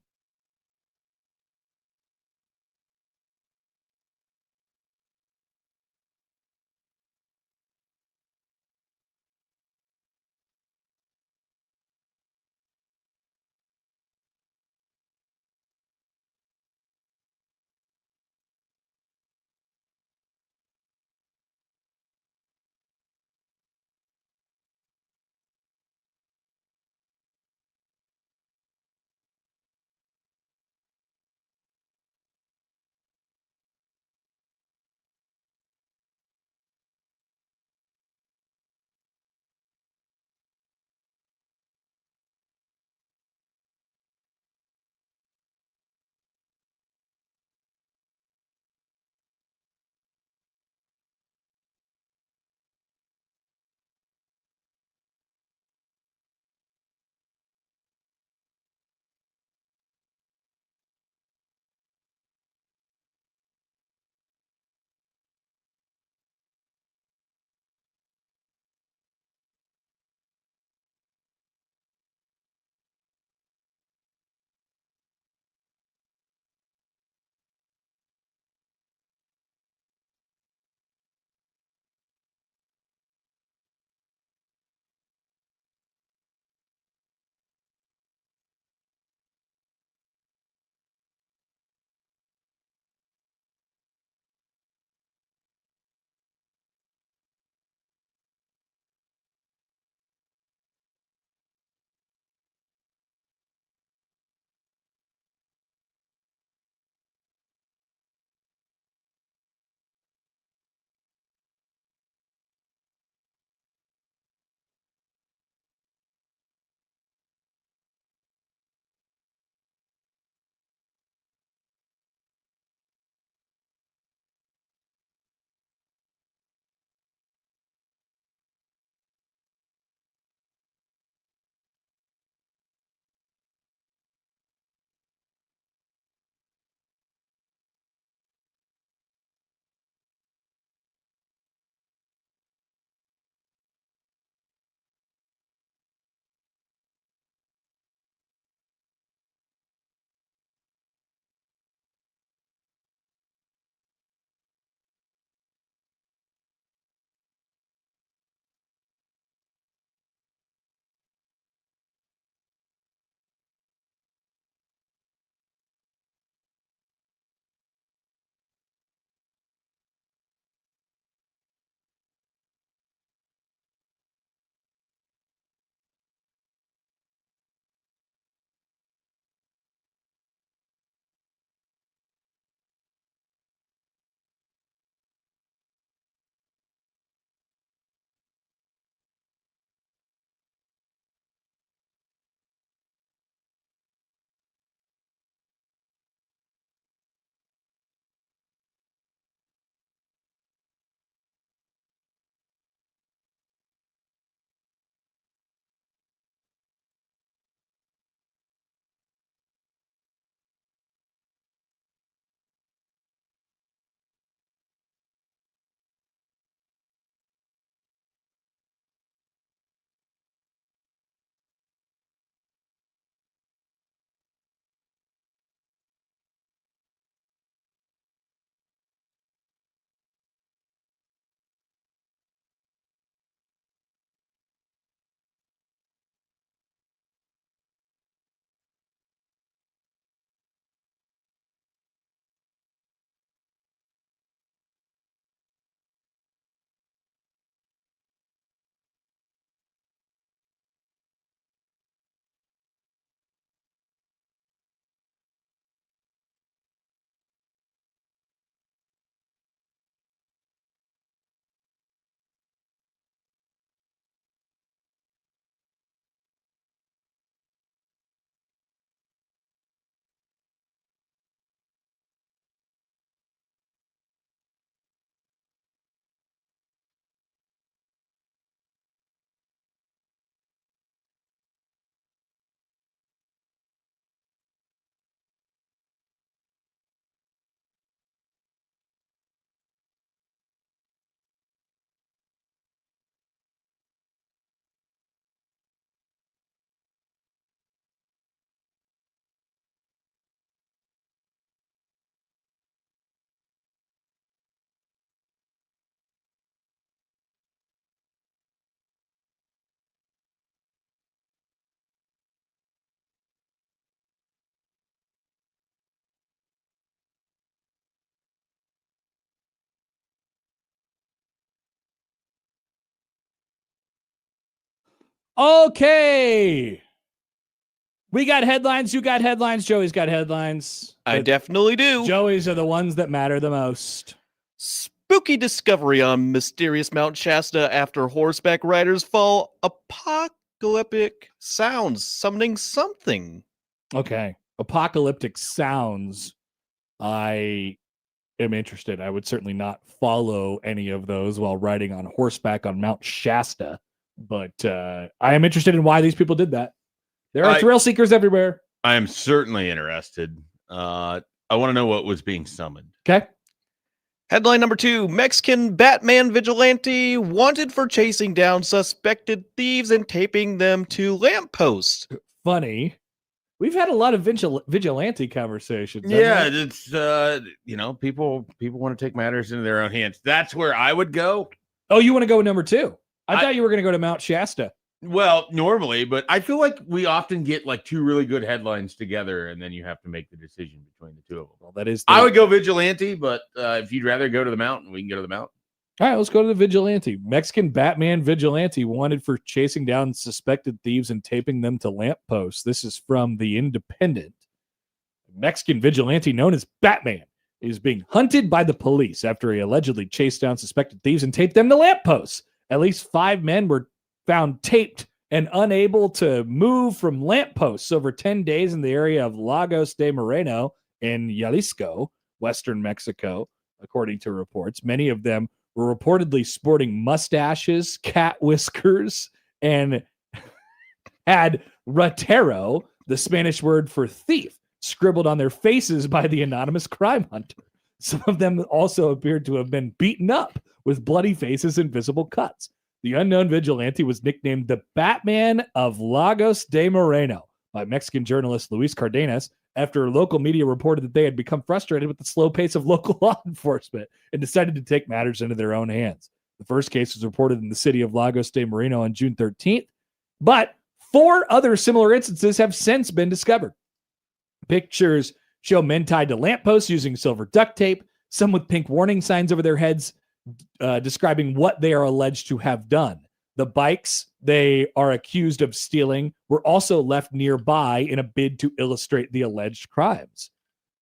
Okay. We got headlines. You got headlines. Joey's got headlines. I definitely do. Joey's are the ones that matter the most. Spooky discovery on mysterious Mount Shasta after horseback riders fall. Apocalyptic sounds summoning something. Okay. Apocalyptic sounds. I am interested. I would certainly not follow any of those while riding on horseback on Mount Shasta. But I am interested in why these people did that. There are thrill seekers everywhere. I am certainly interested. I want to know what was being summoned. Okay. Headline number 2, Mexican Batman vigilante wanted for chasing down suspected thieves and taping them to lampposts. Funny. We've had a lot of vigilante conversations. Yeah, it's people want to take matters into their own hands. That's where I would go. Oh, you want to go with number 2? I thought you were going to go to Mount Shasta. Well, normally, but I feel like we often get like 2 really good headlines together, and then you have to make the decision between the 2 of them. Well, that is. I would go vigilante, but if you'd rather go to the mountain, we can go to the mountain. All right, let's go to the vigilante. Mexican Batman vigilante wanted for chasing down suspected thieves and taping them to lampposts. This is from The Independent. Mexican vigilante known as Batman is being hunted by the police after he allegedly chased down suspected thieves and taped them to lampposts. At least 5 men were found taped and unable to move from lampposts over 10 days in the area of Lagos de Moreno in Jalisco, western Mexico, according to reports. Many of them were reportedly sporting mustaches, cat whiskers, and had ratero, the Spanish word for thief, scribbled on their faces by the anonymous crime hunter. Some of them also appeared to have been beaten up with bloody faces and visible cuts. The unknown vigilante was nicknamed the Batman of Lagos de Moreno by Mexican journalist Luis Cardenas after local media reported that they had become frustrated with the slow pace of local law enforcement and decided to take matters into their own hands. The first case was reported in the city of Lagos de Moreno on June 13th, but 4 other similar instances have since been discovered. Pictures show men tied to lampposts using silver duct tape, some with pink warning signs over their heads, describing what they are alleged to have done. The bikes they are accused of stealing were also left nearby in a bid to illustrate the alleged crimes.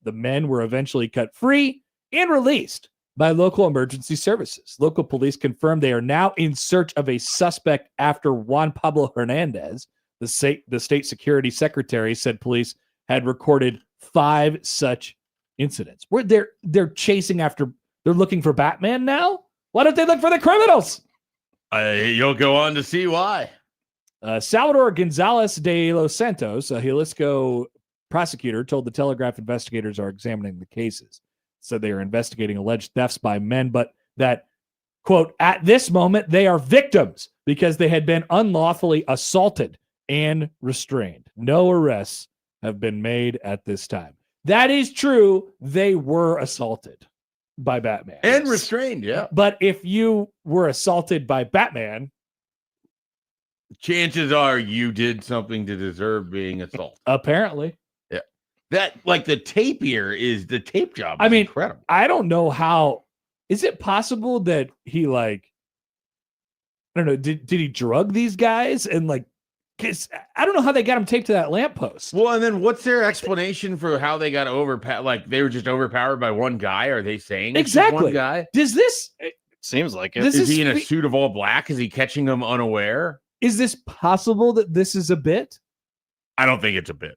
The men were eventually cut free and released by local emergency services. Local police confirmed they are now in search of a suspect after Juan Pablo Hernandez. The state security secretary said police had recorded 5 such incidents. Where they're chasing after. They're looking for Batman now? Why don't they look for the criminals? You'll go on to see why. Salvador Gonzalez de Los Santos, a Jalisco prosecutor, told the Telegraph investigators are examining the cases. Said they are investigating alleged thefts by men, but that, quote, at this moment, they are victims because they had been unlawfully assaulted and restrained. No arrests have been made at this time. That is true. They were assaulted by Batman. And restrained, yeah. But if you were assaulted by Batman, chances are you did something to deserve being assaulted. Apparently. Yeah. That, like, the tape job. I mean, incredible. I don't know how. Is it possible that he, like, I don't know, did he drug these guys and, like, because I don't know how they got him taped to that lamppost. Well, and then what's their explanation for how they got overpowered? Like, they were just overpowered by one guy? Are they saying it's exactly one guy? Does this seems like it? Is he in a suit of all black? Is he catching them unaware? Is this possible that this is a bit? I don't think it's a bit.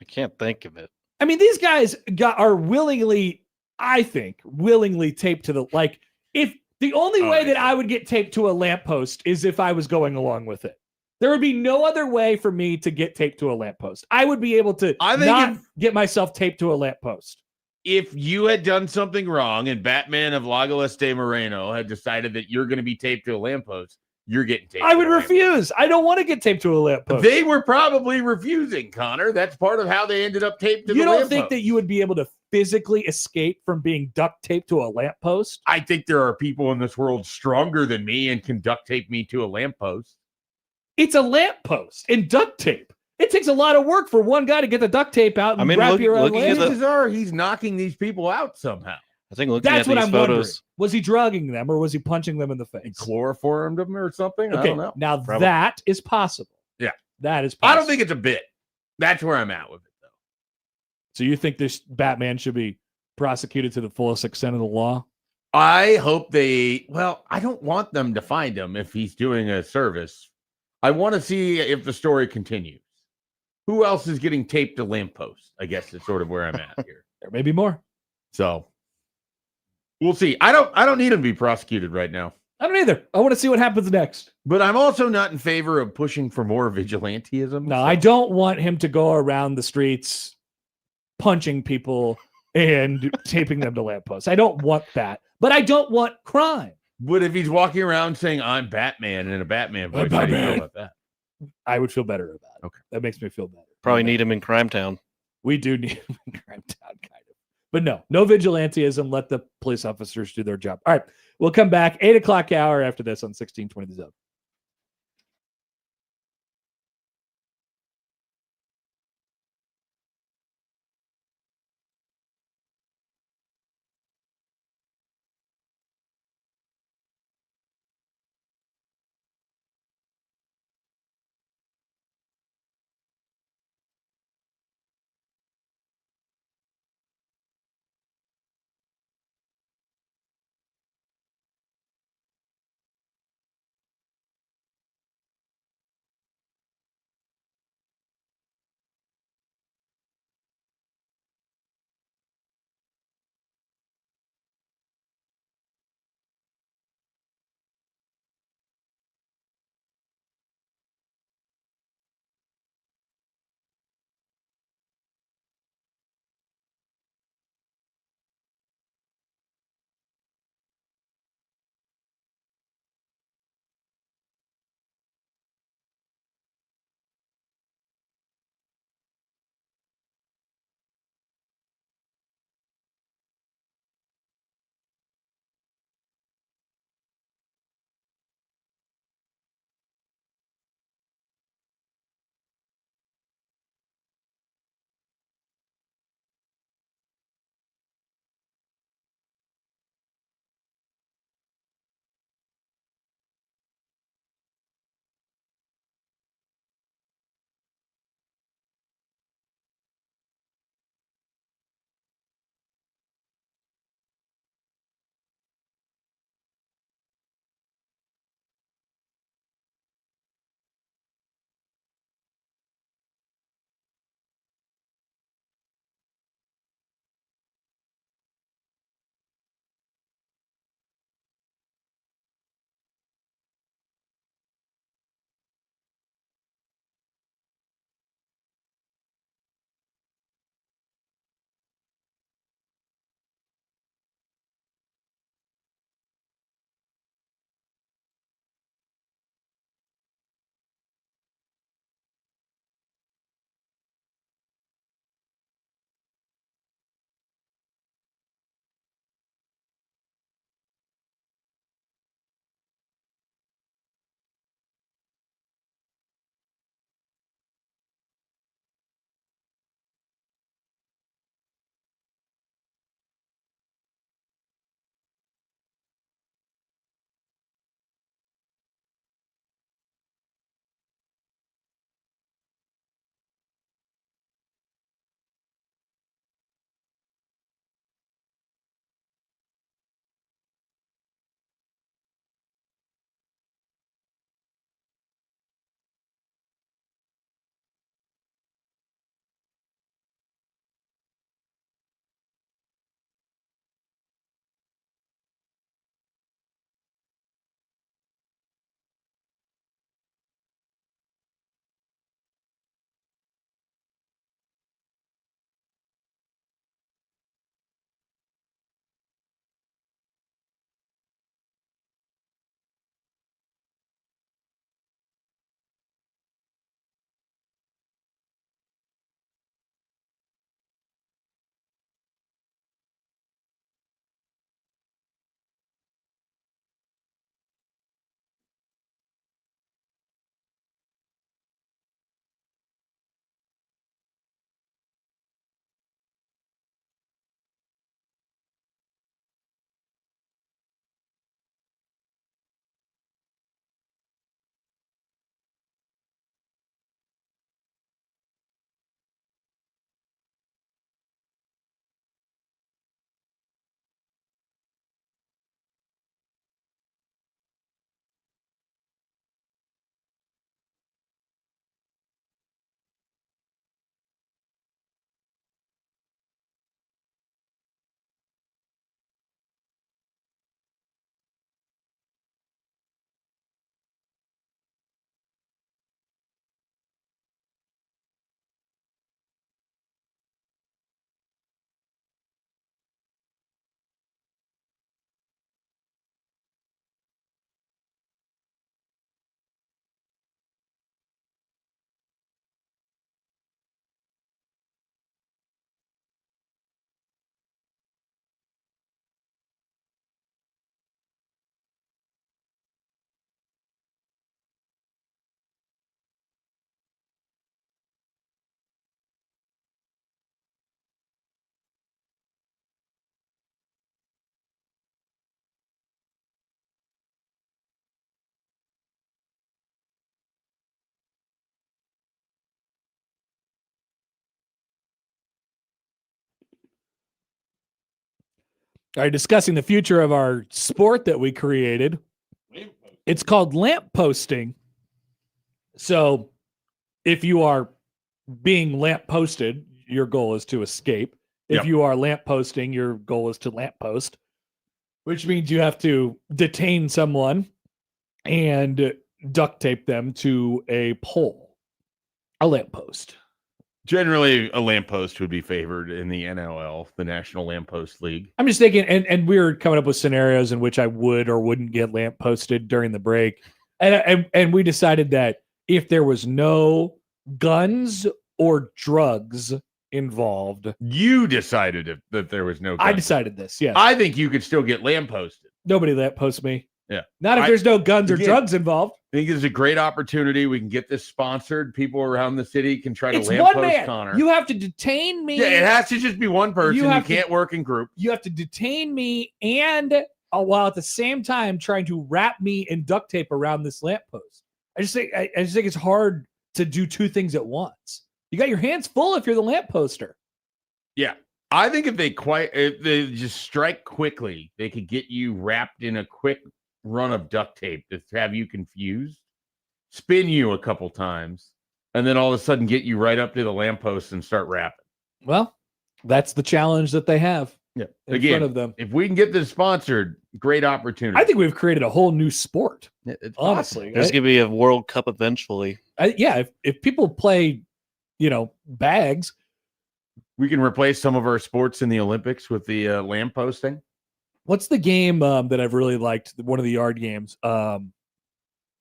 I can't think of it. I mean, these guys are willingly taped to the, like, if the only way that I would get taped to a lamppost is if I was going along with it. There would be no other way for me to get taped to a lamppost. I would be able to not get myself taped to a lamppost. If you had done something wrong and Batman of Lagos de Moreno had decided that you're going to be taped to a lamppost, you're getting taped. I would refuse. I don't want to get taped to a lamppost. They were probably refusing, Connor. That's part of how they ended up taped to the lamppost. You don't think that you would be able to physically escape from being duct taped to a lamppost? I think there are people in this world stronger than me and can duct tape me to a lamppost. It's a lamppost and duct tape. It takes a lot of work for one guy to get the duct tape out and wrap your own leg. Chances are he's knocking these people out somehow. I think looking That's at what these I'm photos, wondering. Was he drugging them or was he punching them in the face? He chloroformed them or something. Okay, I don't know. now that is possible. Yeah, that is possible. I don't think it's a bit. That's where I'm at with it, though. So you think this Batman should be prosecuted to the fullest extent of the law? I hope I don't want them to find him if he's doing a service. I want to see if the story continues. Who else is getting taped to lampposts? I guess is sort of where I'm at here. There may be more. So we'll see. I don't need him to be prosecuted right now. I don't either. I want to see what happens next. But I'm also not in favor of pushing for more vigilantism. No, I don't want him to go around the streets punching people and taping them to lampposts. I don't want that. But I don't want crime. But if he's walking around saying, I'm Batman in a Batman voice, how do you feel about that? I would feel better about it. Okay. That makes me feel better. probably need him in Crime Town. We do need him in Crime Town, kind of. But no vigilantism. Let the police officers do their job. All right. We'll come back 8 o'clock hour after this on 1620 The Zone. All right, discussing the future of our sport that we created. It's called lamp posting. So if you are being lamp posted, your goal is to escape. If you are lamp posting, your goal is to lamp post, which means you have to detain someone and duct tape them to a pole, a lamp post. Generally, a lamppost would be favored in the NLL, the National Lamppost League. I'm just thinking, and we were coming up with scenarios in which I would or wouldn't get lamp posted during the break. And we decided that if there was no guns or drugs involved. You decided that there was no guns. I decided this, yes. I think you could still get lampposted. Nobody lampposts me. Yeah. Not if there's no guns or drugs involved. I think it's a great opportunity. We can get this sponsored. People around the city can try to lamppost Connor. You have to detain me. Yeah, it has to just be one person. You can't work in groups. You have to detain me and while at the same time trying to wrap me in duct tape around this lamppost. I just think it's hard to do two things at once. You got your hands full if you're the lampposter. Yeah. I think if they just strike quickly, they could get you wrapped in a quick run of duct tape to have you confused, spin you a couple times, and then all of a sudden get you right up to the lamppost and start rapping. Well, that's the challenge that they have in front of them. If we can get this sponsored, great opportunity. I think we've created a whole new sport. It's honestly. There's going to be a World Cup eventually. If people play, bags. We can replace some of our sports in the Olympics with the lampposting. What's the game that I've really liked? One of the yard games.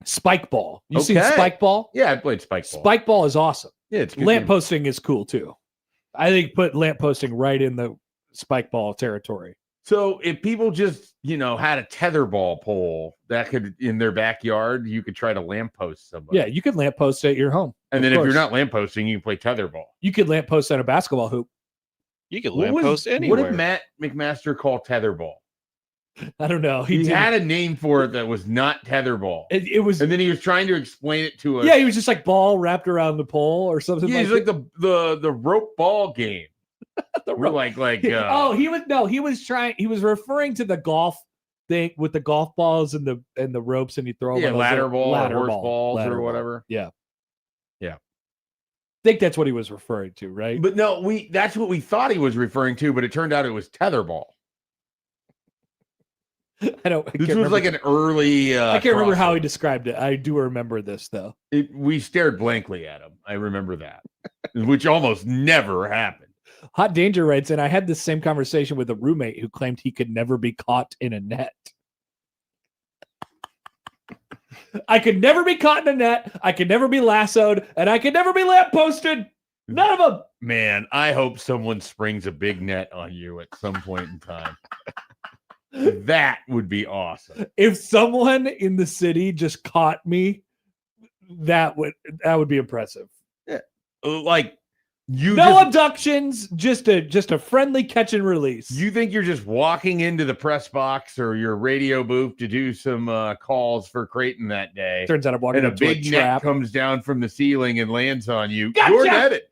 Spike ball. You seen Spike ball? Yeah, I played Spike ball. Spike ball is awesome. Yeah, it's good. Lampposting is cool too. I think put lampposting right in the spike ball territory. So if people just, had a tetherball pole that could in their backyard, you could try to lamppost somebody. Yeah, you could lamppost at your home. And then if you're not lampposting, you can play tetherball. You could lamppost at a basketball hoop. You could lamppost anywhere. What did Matt McMaster call tetherball? I don't know. He had a name for it that was not tetherball. It was, and then he was trying to explain it to us. Yeah, he was just like ball wrapped around the pole or something. Yeah, he's like the rope ball game. He was referring to the golf thing with the golf balls and the ropes, and you throw them ladder balls or whatever. Yeah. I think that's what he was referring to, right? But no, that's what we thought he was referring to, but it turned out it was tetherball. This was like an early. I can't remember how he described it. I do remember this though. We stared blankly at him. I remember that, which almost never happened. Hot Danger writes, and I had this same conversation with a roommate who claimed he could never be caught in a net. I could never be caught in a net. I could never be lassoed, and I could never be lampposted. None of them. Man, I hope someone springs a big net on you at some point in time. That would be awesome. If someone in the city just caught me, that would be impressive. Yeah. Like abductions, just a friendly catch and release. You think you're just walking into the press box or your radio booth to do some calls for Creighton that day. Turns out I'm walking into a big net comes down from the ceiling and lands on you. Gotcha! You're netted.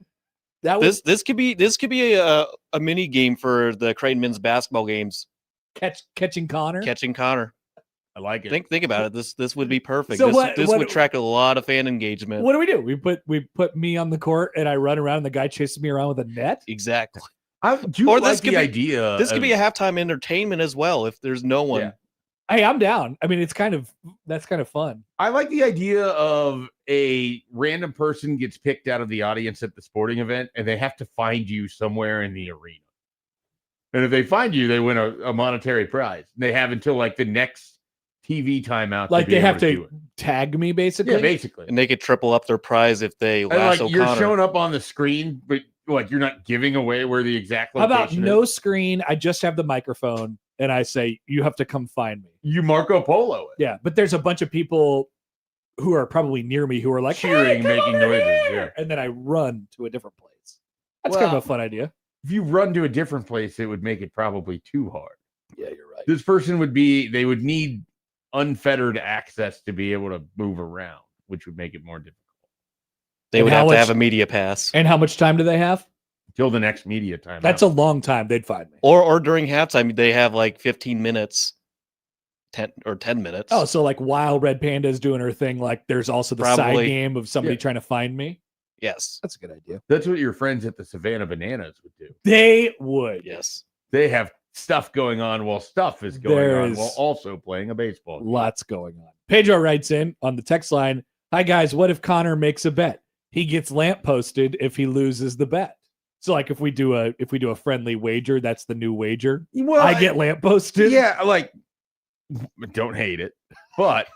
This could be a mini game for the Creighton men's basketball games. Catching Connor. I like it. Think about it. This would be perfect. So this would attract a lot of fan engagement. What do? We put me on the court and I run around and the guy chases me around with a net. Exactly. This could be a halftime entertainment as well if there's no one. Yeah. Hey, I'm down. I mean, that's kind of fun. I like the idea of a random person gets picked out of the audience at the sporting event and they have to find you somewhere in the arena. And if they find you, they win a monetary prize. They have until like the next TV timeout. Like they have to tag me, basically. Yeah, basically. And they could triple up their prize if they lasso you're Connor. showing up on the screen, but like you're not giving away where the exact location How about no screen? I just have the microphone, and I say you have to come find me. You Marco Polo it. Yeah, but there's a bunch of people who are probably near me who are like cheering, making noises. Yeah, and then I run to a different place. That's kind of a fun idea. If you run to a different place, it would make it probably too hard. Yeah, you're right. This person would need unfettered access to be able to move around, which would make it more difficult. They would have to have a media pass. And how much time do they have? Till the next media time. That's a long time. They'd find me. Or during halftime, they have like 15 minutes, 10 minutes. Oh, so like while Red Panda is doing her thing, like there's also the side game of somebody trying to find me. Yes, that's a good idea. That's what your friends at the Savannah Bananas would do. They would. Yes, they have stuff going on while stuff is going on while also playing a baseball game. Lots going on. Pedro writes in on the text line, "Hi guys, what if Connor makes a bet? He gets lampposted if he loses the bet." So like if we do a friendly wager, that's the new wager. Well, I get lampposted. Yeah, like don't hate it, but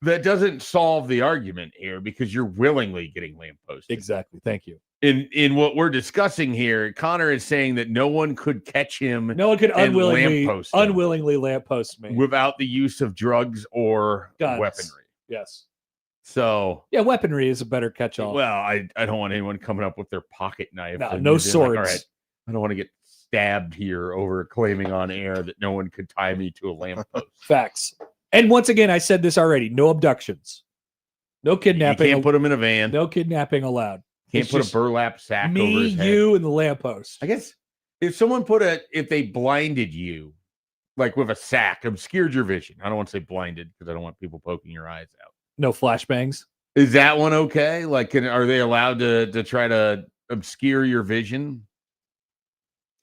that doesn't solve the argument here because you're willingly getting lampposted. Exactly. Thank you. In what we're discussing here, Connor is saying that no one could catch him. No one could unwillingly lamppost me without the use of drugs or guns. Weaponry. Yes. So yeah, weaponry is a better catch-all. Well, I don't want anyone coming up with their pocket knife. No swords. Like, all right, I don't want to get stabbed here over claiming on air that no one could tie me to a lamppost. Facts. And once again, I said this already. No abductions. No kidnapping. You can't put them in a van. No kidnapping allowed. Can't put a burlap sack over his head. You, and the lamppost. I guess if they blinded you, like with a sack, obscured your vision. I don't want to say blinded because I don't want people poking your eyes out. No flashbangs. Is that one okay? Like, are they allowed to try to obscure your vision?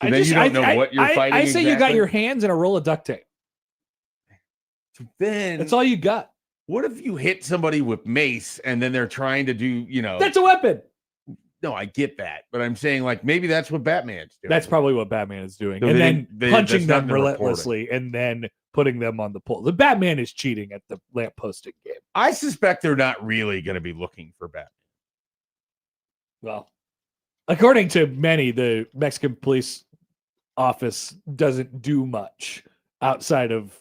You don't know what you're fighting. I say you got your hands and a roll of duct tape. Then that's all you got. What if you hit somebody with mace and then they're trying to do, That's a weapon. No, I get that, but I'm saying like maybe that's what Batman's doing. That's probably what Batman is doing, and then punching them relentlessly, and then putting them on the pole. The Batman is cheating at the lampposting game. I suspect they're not really going to be looking for Batman. Well, according to many, the Mexican police office doesn't do much outside of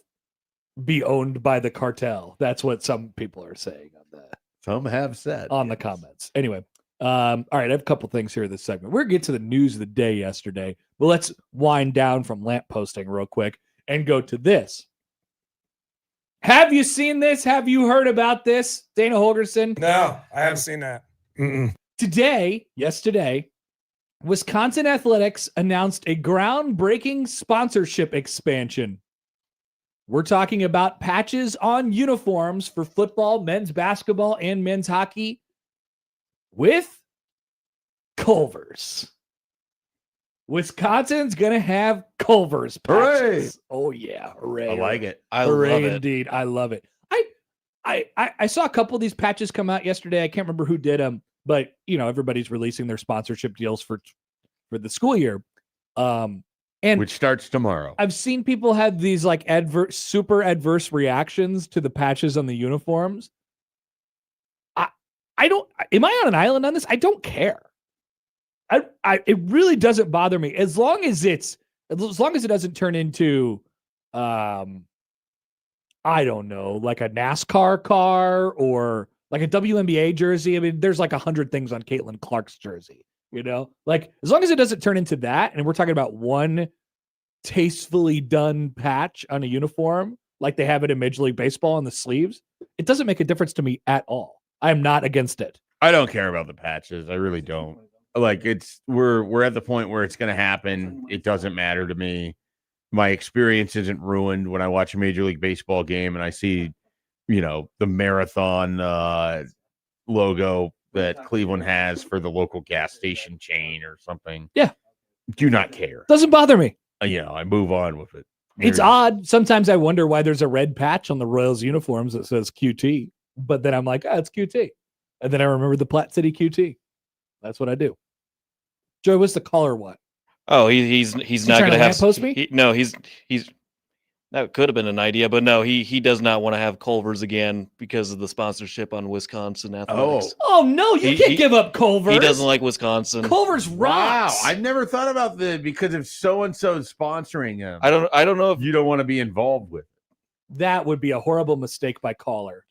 be owned by the cartel. That's what some people are saying on the. Some have said on the comments. Anyway. All right, I have a couple things here in this segment. We're going to get to the news of the day yesterday, but let's wind down from lampposting real quick and go to this. Have you seen this? Have you heard about this, Dana Holgerson? No, I haven't seen that. Today, Wisconsin Athletics announced a groundbreaking sponsorship expansion. We're talking about patches on uniforms for football, men's basketball, and men's hockey with Culver's. Wisconsin's going to have Culver's patches. Hooray! Oh, yeah. Hooray. I like it. Hooray, love it. Indeed. I love it. I saw a couple of these patches come out yesterday. I can't remember who did them, but, everybody's releasing their sponsorship deals for the school year. And which starts tomorrow. I've seen people have these like super adverse reactions to the patches on the uniforms. Am I on an island on this? I don't care. It really doesn't bother me as long as it doesn't turn into, I don't know, like a NASCAR car or like a WNBA jersey. I mean, there's like 100 things on Caitlin Clark's jersey, like as long as it doesn't turn into that. And we're talking about one tastefully done patch on a uniform, like they have it in Major League Baseball on the sleeves. It doesn't make a difference to me at all. I am not against it. I don't care about the patches. I really don't. Like we're at the point where it's going to happen. It doesn't matter to me. My experience isn't ruined when I watch a Major League Baseball game and I see, the marathon logo that Cleveland has for the local gas station chain or something. Yeah. Do not care. Doesn't bother me. I move on with it. It's odd. Sometimes I wonder why there's a red patch on the Royals uniforms that says QT. But then I'm like, it's QT. And then I remember the Platte City QT. That's what I do. Joey, what's the caller want? Oh, he's not going to have post me. He's that could have been an idea, but no, he does not want to have Culver's again because of the sponsorship on Wisconsin Athletics. Oh no, you can't give up Culver's. He doesn't like Wisconsin. Culver's rocks. Wow, I've never thought about because if so and so is sponsoring him. I don't know if you don't want to be involved with it. That would be a horrible mistake by caller.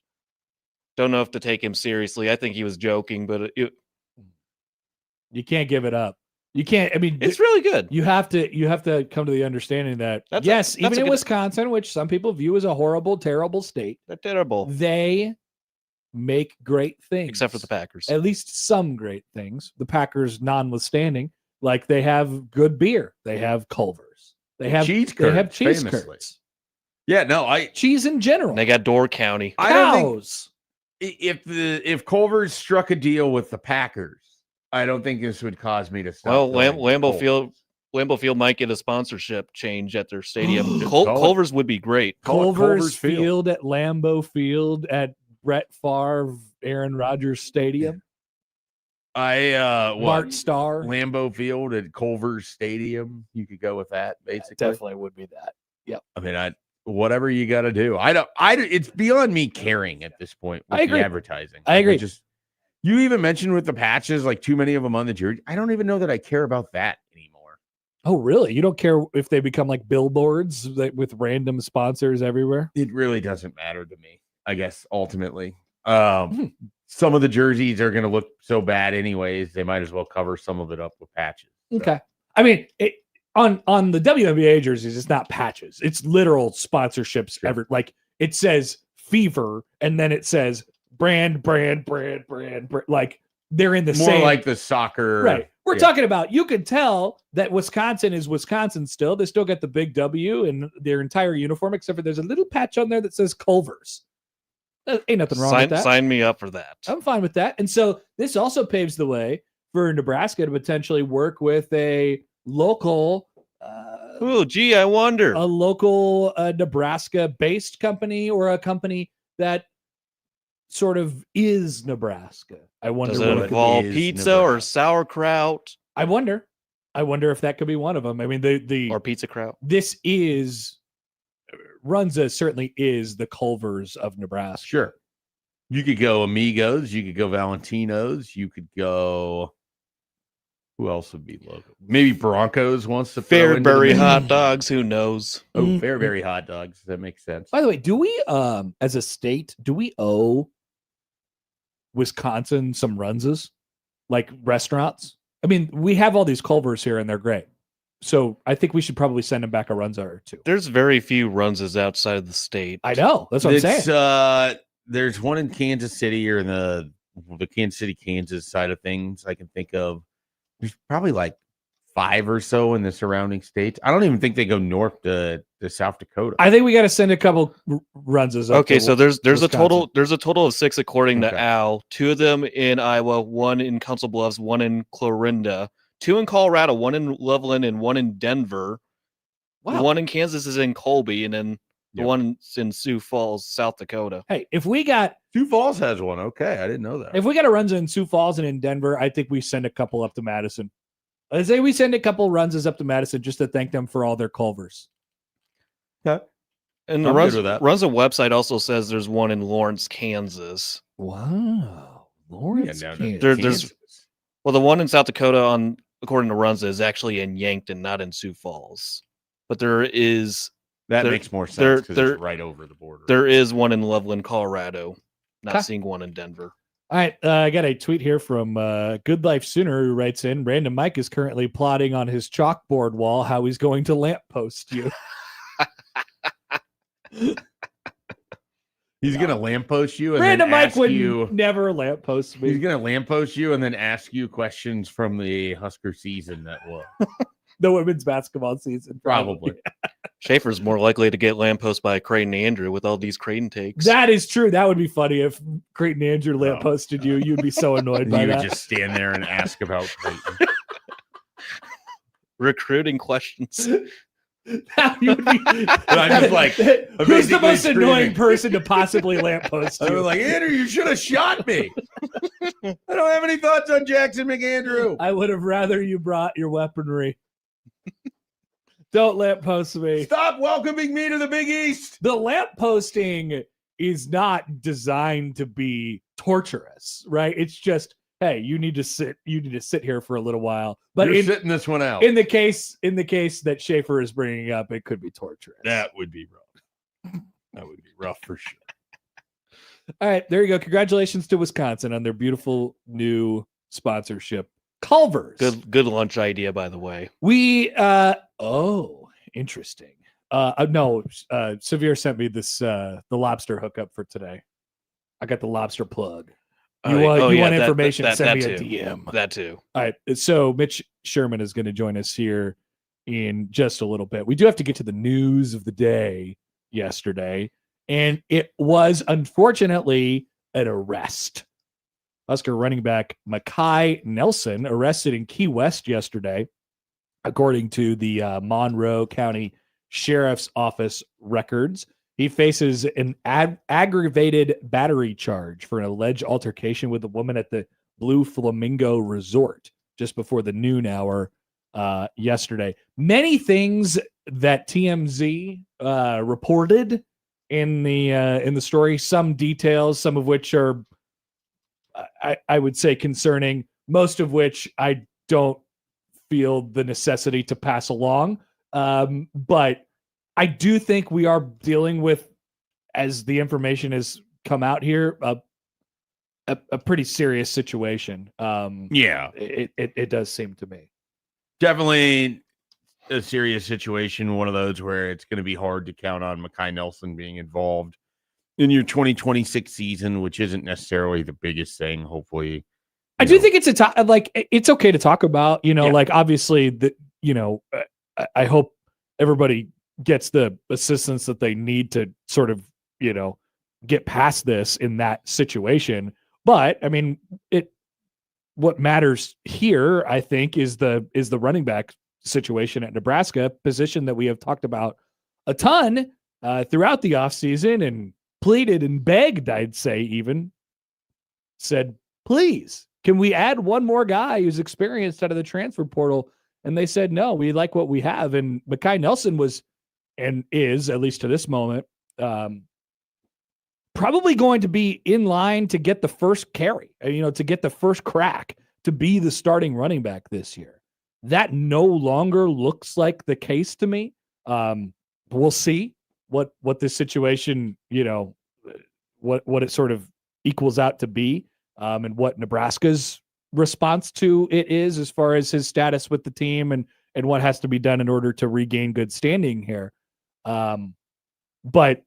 Don't know if to take him seriously. I think he was joking, but you can't give it up. You can't. I mean, it's really good. You have to come to the understanding that even in Wisconsin, which some people view as a horrible, terrible state, they're terrible. They make great things, except for the Packers. At least some great things. The Packers, notwithstanding. Like they have good beer. They have Culver's. They have cheese curds. They have cheese curds. Yeah, no, cheese in general. And they got Door County. Cows. If Culver's struck a deal with the Packers, I don't think this would cause me to stop. Well, Lambeau Field might get a sponsorship change at their stadium. Culver's would be great. Culver's Field at Lambeau Field at Brett Favre, Aaron Rodgers Stadium. Bart Starr. Lambeau Field at Culver's Stadium. You could go with that, basically. Definitely would be that. Yep. I mean, whatever you got to do. It's beyond me caring at this point with the advertising. I agree. You even mentioned with the patches, like too many of them on the jersey. I don't even know that I care about that anymore. Oh, really? You don't care if they become like billboards with random sponsors everywhere? It really doesn't matter to me, I guess, ultimately. Some of the jerseys are going to look so bad anyways, they might as well cover some of it up with patches. So. Okay. I mean, on the WNBA jerseys, it's not patches. It's literal sponsorships. Sure. Like it says Fever, and then it says brand. Like they're in the more same. like the soccer. Right. We're talking about, you can tell that Wisconsin is Wisconsin still. They still got the big W in their entire uniform, except for there's a little patch on there that says Culver's. Ain't nothing wrong with that. Sign me up for that. I'm fine with that. And so this also paves the way for Nebraska to potentially work with a local. I wonder. A local Nebraska-based company or a company that sort of is Nebraska. I wonder. Does it involve pizza Nebraska or sauerkraut? I wonder if that could be one of them. I mean, or pizza kraut. This is. Runza certainly is the Culver's of Nebraska. Sure. You could go Amigos. You could go Valentino's. You could go. Who else would be local? Maybe Broncos wants to. Fairbury hot dogs. Who knows? Oh, Fairbury hot dogs. That makes sense. By the way, do we, as a state, do we owe Wisconsin some Runzas, like restaurants? I mean, we have all these Culver's here, and they're great. So I think we should probably send him back a Runza or two. There's very few Runzas outside of the state. I know. That's what I'm saying. There's one in Kansas City or in the Kansas City, Kansas side of things I can think of. There's probably like 5 or so in the surrounding states. I don't even think they go north to South Dakota. I think we got to send a couple Runzas. Okay, so there's a total of 6 according to Al. 2 of them in Iowa, 1 in Council Bluffs, 1 in Clarinda. 2 in Colorado, 1 in Loveland, and 1 in Denver. Wow. The 1 in Kansas is in Colby, and then the one's in Sioux Falls, South Dakota. Hey, if we got Sioux Falls has one, okay, I didn't know that. If we got a Runza in Sioux Falls and in Denver, I think we send a couple up to Madison. I say we send a couple Runzas up to Madison just to thank them for all their Culvers. Okay. And the Runza website also says there's one in Lawrence, Kansas. Wow, Lawrence, Kansas. Well, the one in South Dakota according to Runza is actually in Yankton, not in Sioux Falls. But that makes more sense because it's right over the border. There is one in Loveland, Colorado. Not seeing one in Denver. All right, I got a tweet here from Good Life Sooner who writes in, Random Mike is currently plotting on his chalkboard wall how he's going to lamppost you. He's going to lamppost you and Random then Mike would never lamppost me. He's going to lamppost you and then ask you questions from the Husker season that will. The women's basketball season. Probably. Schaefer's more likely to get lampposted by Creighton Andrew with all these Creighton takes. That is true. That would be funny if Creighton Andrew lampposted you. You'd be so annoyed by that. You would just stand there and ask about Creighton. Recruiting questions. That would be, I'm just like, who's the most annoying person to possibly lamppost you? I was like, Andrew, you should have shot me. I don't have any thoughts on Jackson McAndrew. I would have rather you brought your weaponry. Don't lamppost me. Stop welcoming me to the Big East. The lampposting is not designed to be torturous, right? It's just, hey, you need to sit here for a little while. But you're sitting this one out. In the case that Schaefer is bringing up, it could be torturous. That would be rough. That would be rough for sure. All right, there you go. Congratulations to Wisconsin on their beautiful new sponsorship. Culver's. Good lunch idea, by the way. We interesting. No, Severe sent me this the lobster hookup for today. I got the lobster plug. You want information, send me a too. DM. That too. All right. So Mitch Sherman is going to join us here in just a little bit. We do have to get to the news of the day yesterday, and it was unfortunately an arrest. Husker running back Makai Nelson arrested in Key West yesterday, according to the Monroe County Sheriff's Office records. He faces an aggravated battery charge for an alleged altercation with a woman at the Blue Flamingo Resort just before the noon hour yesterday. Many things that TMZ reported in the story, some details, some of which are, I would say, concerning, most of which I don't feel the necessity to pass along. But I do think we are dealing with, as the information has come out here, a pretty serious situation. It does seem to me. Definitely a serious situation. One of those where it's going to be hard to count on Makai Nelson being involved in your 2026 season, which isn't necessarily the biggest thing. Hopefully, I do think it's it's okay to talk about, like obviously that, I hope everybody gets the assistance that they need to sort of, get past this in that situation. But I mean, what matters here, I think, is the running back situation at Nebraska, position that we have talked about a ton throughout the offseason and pleaded and begged, I'd say, even said, please, can we add one more guy who's experienced out of the transfer portal? And they said, no, we like what we have. And Makai Nelson was, and is, at least to this moment, probably going to be in line to get the first carry, to get the first crack, to be the starting running back this year. That no longer looks like the case to me. We'll see what this situation, what it sort of equals out to be, and what Nebraska's response to it is as far as his status with the team and what has to be done in order to regain good standing here. But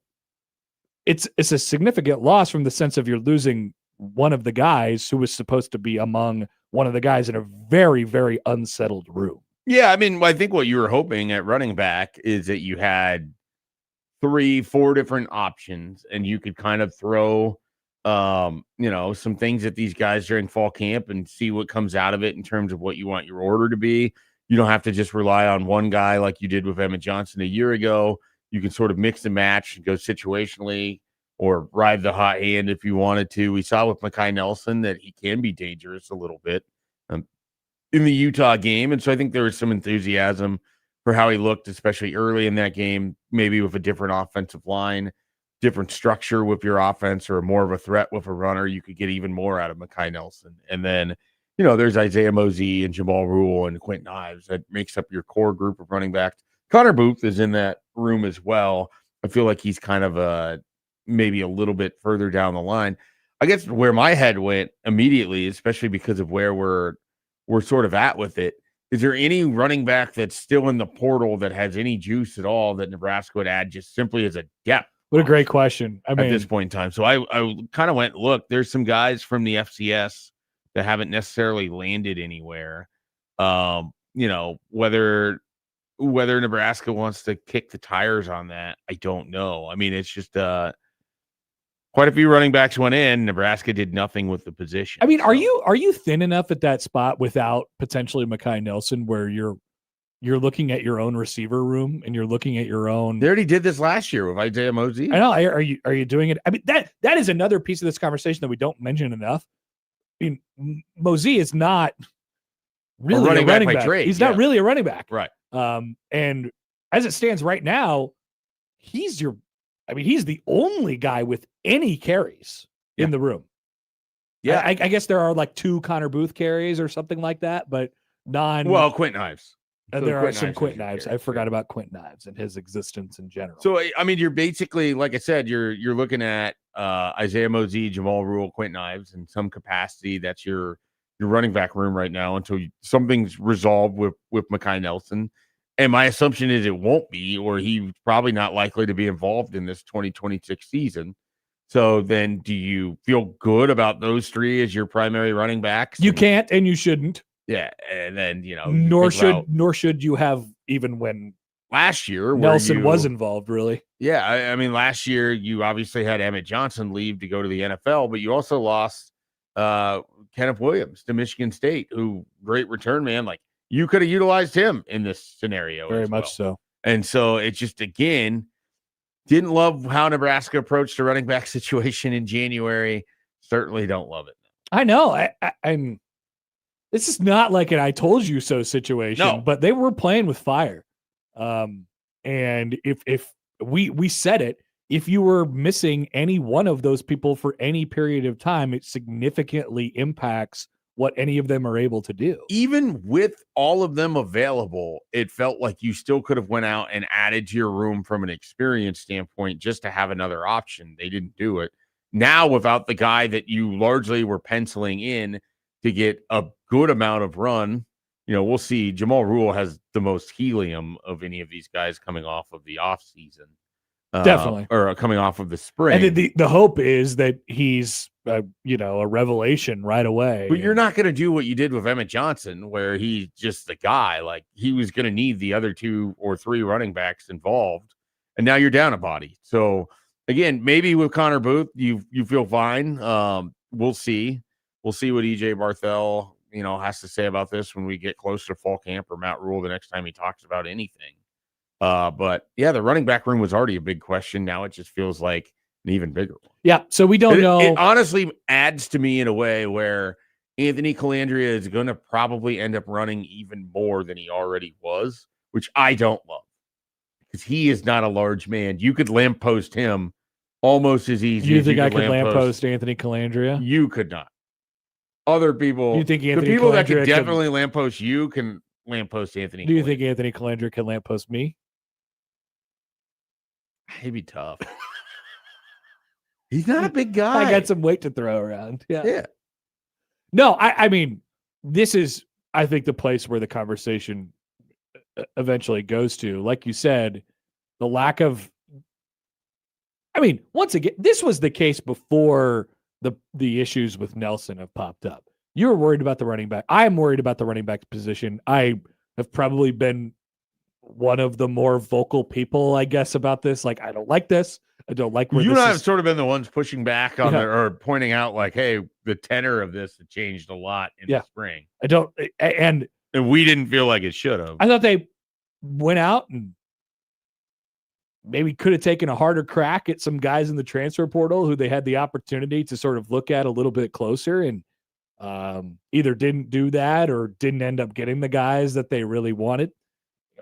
it's a significant loss from the sense of you're losing one of the guys who was supposed to be among one of the guys in a very, very unsettled room. Yeah, I mean, I think what you were hoping at running back is that you had 3-4 different options and you could kind of throw some things at these guys during fall camp and see what comes out of it in terms of what you want your order to be. You don't have to just rely on one guy like you did with Emmett Johnson a year ago. You can sort of mix and match and go situationally or ride the hot hand if you wanted to. We saw with Makai Nelson that he can be dangerous a little bit in the Utah game. And so I think there was some enthusiasm for how he looked, especially early in that game, maybe with a different offensive line, different structure with your offense, or more of a threat with a runner. You could get even more out of Makai Nelson. And then, there's Isaiah Mosey and Jamal Rule and Quentin Ives that makes up your core group of running backs. Connor Booth is in that room as well. I feel like he's kind of maybe a little bit further down the line. I guess where my head went immediately, especially because of where we're sort of at with it, is there any running back that's still in the portal that has any juice at all that Nebraska would add just simply as a depth? What a great question. I mean, at this point in time. So I kind of went, look, there's some guys from the FCS that haven't necessarily landed anywhere. Whether Nebraska wants to kick the tires on that, I don't know. I mean, it's just quite a few running backs went in. Nebraska did nothing with the position. I mean, are you thin enough at that spot without potentially Makai Nelson where you're looking at your own receiver room and you're looking at your own? They already did this last year with Isaiah Mosey. I know. Are you doing it? I mean, that is another piece of this conversation that we don't mention enough. I mean, Mosey is not really a running back. Trade, He's not really a running back. Right. And as it stands right now, he's the only guy with any carries in the room. Yeah. I guess there are like 2 Connor Booth carries or something like that, but Quentin Ives. There are some Quentin Ives. I forgot about Quentin Ives and his existence in general. So, I mean, you're basically, like I said, you're looking at Isaiah Mosey, Jamal Rule, Quentin Ives in some capacity. That's your running back room right now until something's resolved with Makai Nelson. And my assumption is it won't be, or he's probably not likely to be involved in this 2026 season. So then do you feel good about those three as your primary running backs? You can't and you shouldn't. Yeah. And then, nor should you have, even when last year Nelson was involved, really. Yeah. I mean, last year you obviously had Emmett Johnson leave to go to the NFL, but you also lost Kenneth Williams to Michigan State, who great return man. Like you could have utilized him in this scenario. Very much so. And so it just, again, didn't love how Nebraska approached the running back situation in January. Certainly don't love it. I know. I'm. This is not like an "I told you so" situation, but they were playing with fire. And if we said it, if you were missing any one of those people for any period of time, it significantly impacts what any of them are able to do. Even with all of them available, it felt like you still could have went out and added to your room from an experience standpoint just to have another option. They didn't do it. Now, without the guy that you largely were penciling in to get a good amount of run, we'll see. Jamal Rule has the most helium of any of these guys coming off of the offseason. Definitely. Or coming off of the spring. And the hope is that he's, a revelation right away. But you're not going to do what you did with Emmett Johnson, where he's just the guy. Like, he was going to need the other 2 or 3 running backs involved. And now you're down a body. So, again, maybe with Connor Booth, you feel fine. We'll see. We'll see what EJ Barthel, has to say about this when we get closer to fall camp, or Matt Rule the next time he talks about anything. But yeah, the running back room was already a big question. Now it just feels like an even bigger one. Yeah. So we don't know. It honestly adds to me in a way where Anthony Calandria is going to probably end up running even more than he already was, which I don't love, because he is not a large man. You could lamppost him almost as easy. You think I could lamppost Anthony Calandria? You could not. Other people. You think Anthony the people Calandria that could definitely lamppost you can lamppost Anthony? Do you think Anthony Calandria can lamppost me? He'd be tough. He's not a big guy. I got some weight to throw around. Yeah. No, I mean, this is, I think, the place where the conversation eventually goes to. Like you said, the lack of, once again, this was the case before the issues with Nelson have popped up. You were worried about the running back. I am worried about the running back position. I have probably been one of the more vocal people, I guess, about this. Like, I don't like this. I don't like where you this and I is. have sort of been the ones pushing back on it, or pointing out, like, hey, the tenor of this had changed a lot in the spring. And we didn't feel like it should have. I thought they went out and maybe could have taken a harder crack at some guys in the transfer portal who they had the opportunity to sort of look at a little bit closer, and either didn't do that or didn't end up getting the guys that they really wanted,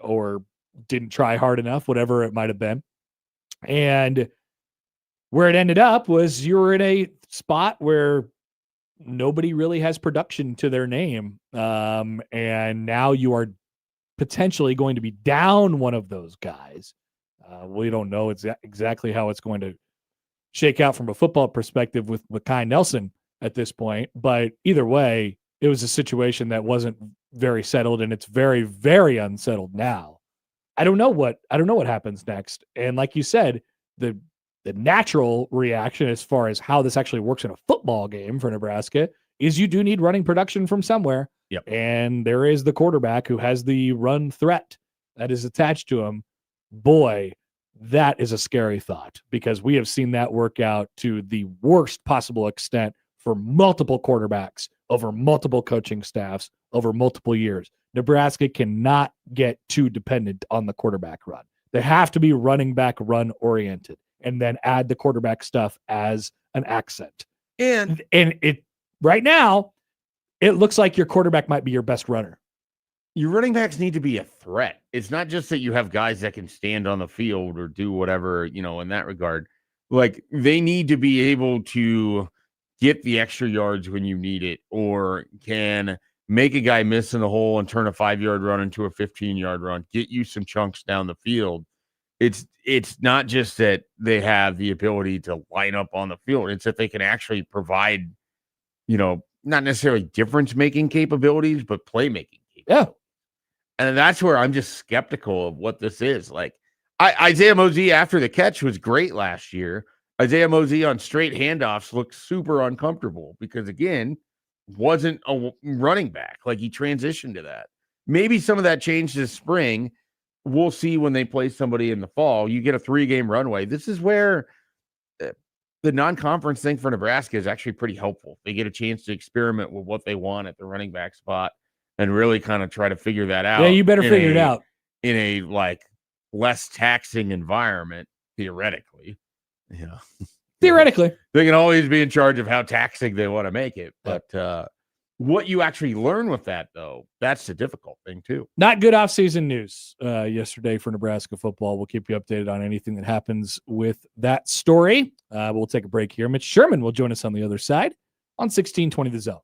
or didn't try hard enough, whatever it might have been. And where it ended up was you were in a spot where nobody really has production to their name. And now you are potentially going to be down one of those guys. We don't know exactly how it's going to shake out from a football perspective with Kai Nelson at this point. But either way, it was a situation that wasn't very settled, and it's very, very unsettled now. I don't know what happens next. And like you said, the natural reaction as far as how this actually works in a football game for Nebraska is you do need running production from somewhere. Yep. And there is the quarterback who has the run threat that is attached to him. Boy, that is a scary thought, because we have seen that work out to the worst possible extent for multiple quarterbacks over multiple coaching staffs over multiple years. Nebraska cannot get too dependent on the quarterback run. They have to be running back run oriented, and then add the quarterback stuff as an accent. And it right now, it looks like your quarterback might be your best runner. Your running backs need to be a threat. It's not just that you have guys that can stand on the field or do whatever, in that regard. Like, they need to be able to get the extra yards when you need it, or can make a guy miss in the hole and turn a 5-yard run into a 15-yard run, get you some chunks down the field. It's not just that they have the ability to line up on the field. It's that they can actually provide, not necessarily difference-making capabilities, but playmaking capabilities. Yeah. And that's where I'm just skeptical of what this is. Like, Isaiah Mosey after the catch was great last year. Isaiah Mosey on straight handoffs looked super uncomfortable because, again, wasn't a running back. Like, he transitioned to that. Maybe some of that changed this spring. We'll see when they play somebody in the fall. You get a 3-game runway. This is where the non-conference thing for Nebraska is actually pretty helpful. They get a chance to experiment with what they want at the running back spot and really kind of try to figure that out. Yeah, you better figure it out in a like less taxing environment, theoretically. Yeah. Theoretically. They can always be in charge of how taxing they want to make it. But what you actually learn with that, though, that's the difficult thing, too. Not good offseason news yesterday for Nebraska football. We'll keep you updated on anything that happens with that story. We'll take a break here. Mitch Sherman will join us on the other side on 1620 The Zone.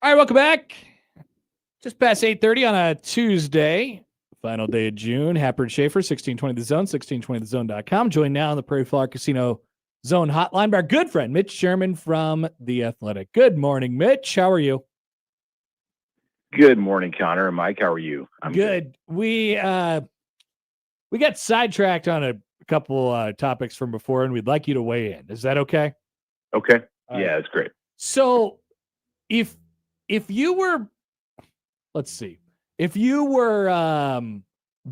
All right, welcome back. Just past 8:30 on a Tuesday, final day of June. Happer and Schaefer, 1620 The Zone, 1620thezone.com. Joined now on the Prairie Flower Casino Zone hotline by our good friend, Mitch Sherman from The Athletic. Good morning, Mitch. How are you? Good morning, Connor and Mike. How are you? I'm good. We got sidetracked on a couple topics from before, and we'd like you to weigh in. Is that okay? Okay. All yeah, right. That's great. So if you were, let's see, if you were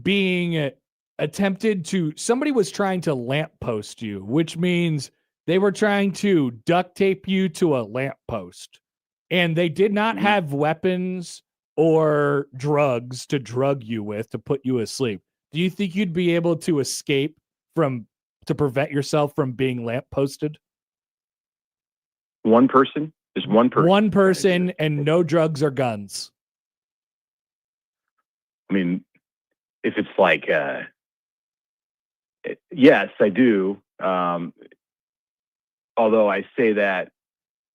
being attempted to, somebody was trying to lamppost you, which means they were trying to duct tape you to a lamppost, and they did not have weapons or drugs to drug you with to put you asleep. Do you think you'd be able to escape to prevent yourself from being lampposted? One person? Just one person? One person and no drugs or guns. I mean, if it's like, yes, I do. Although I say that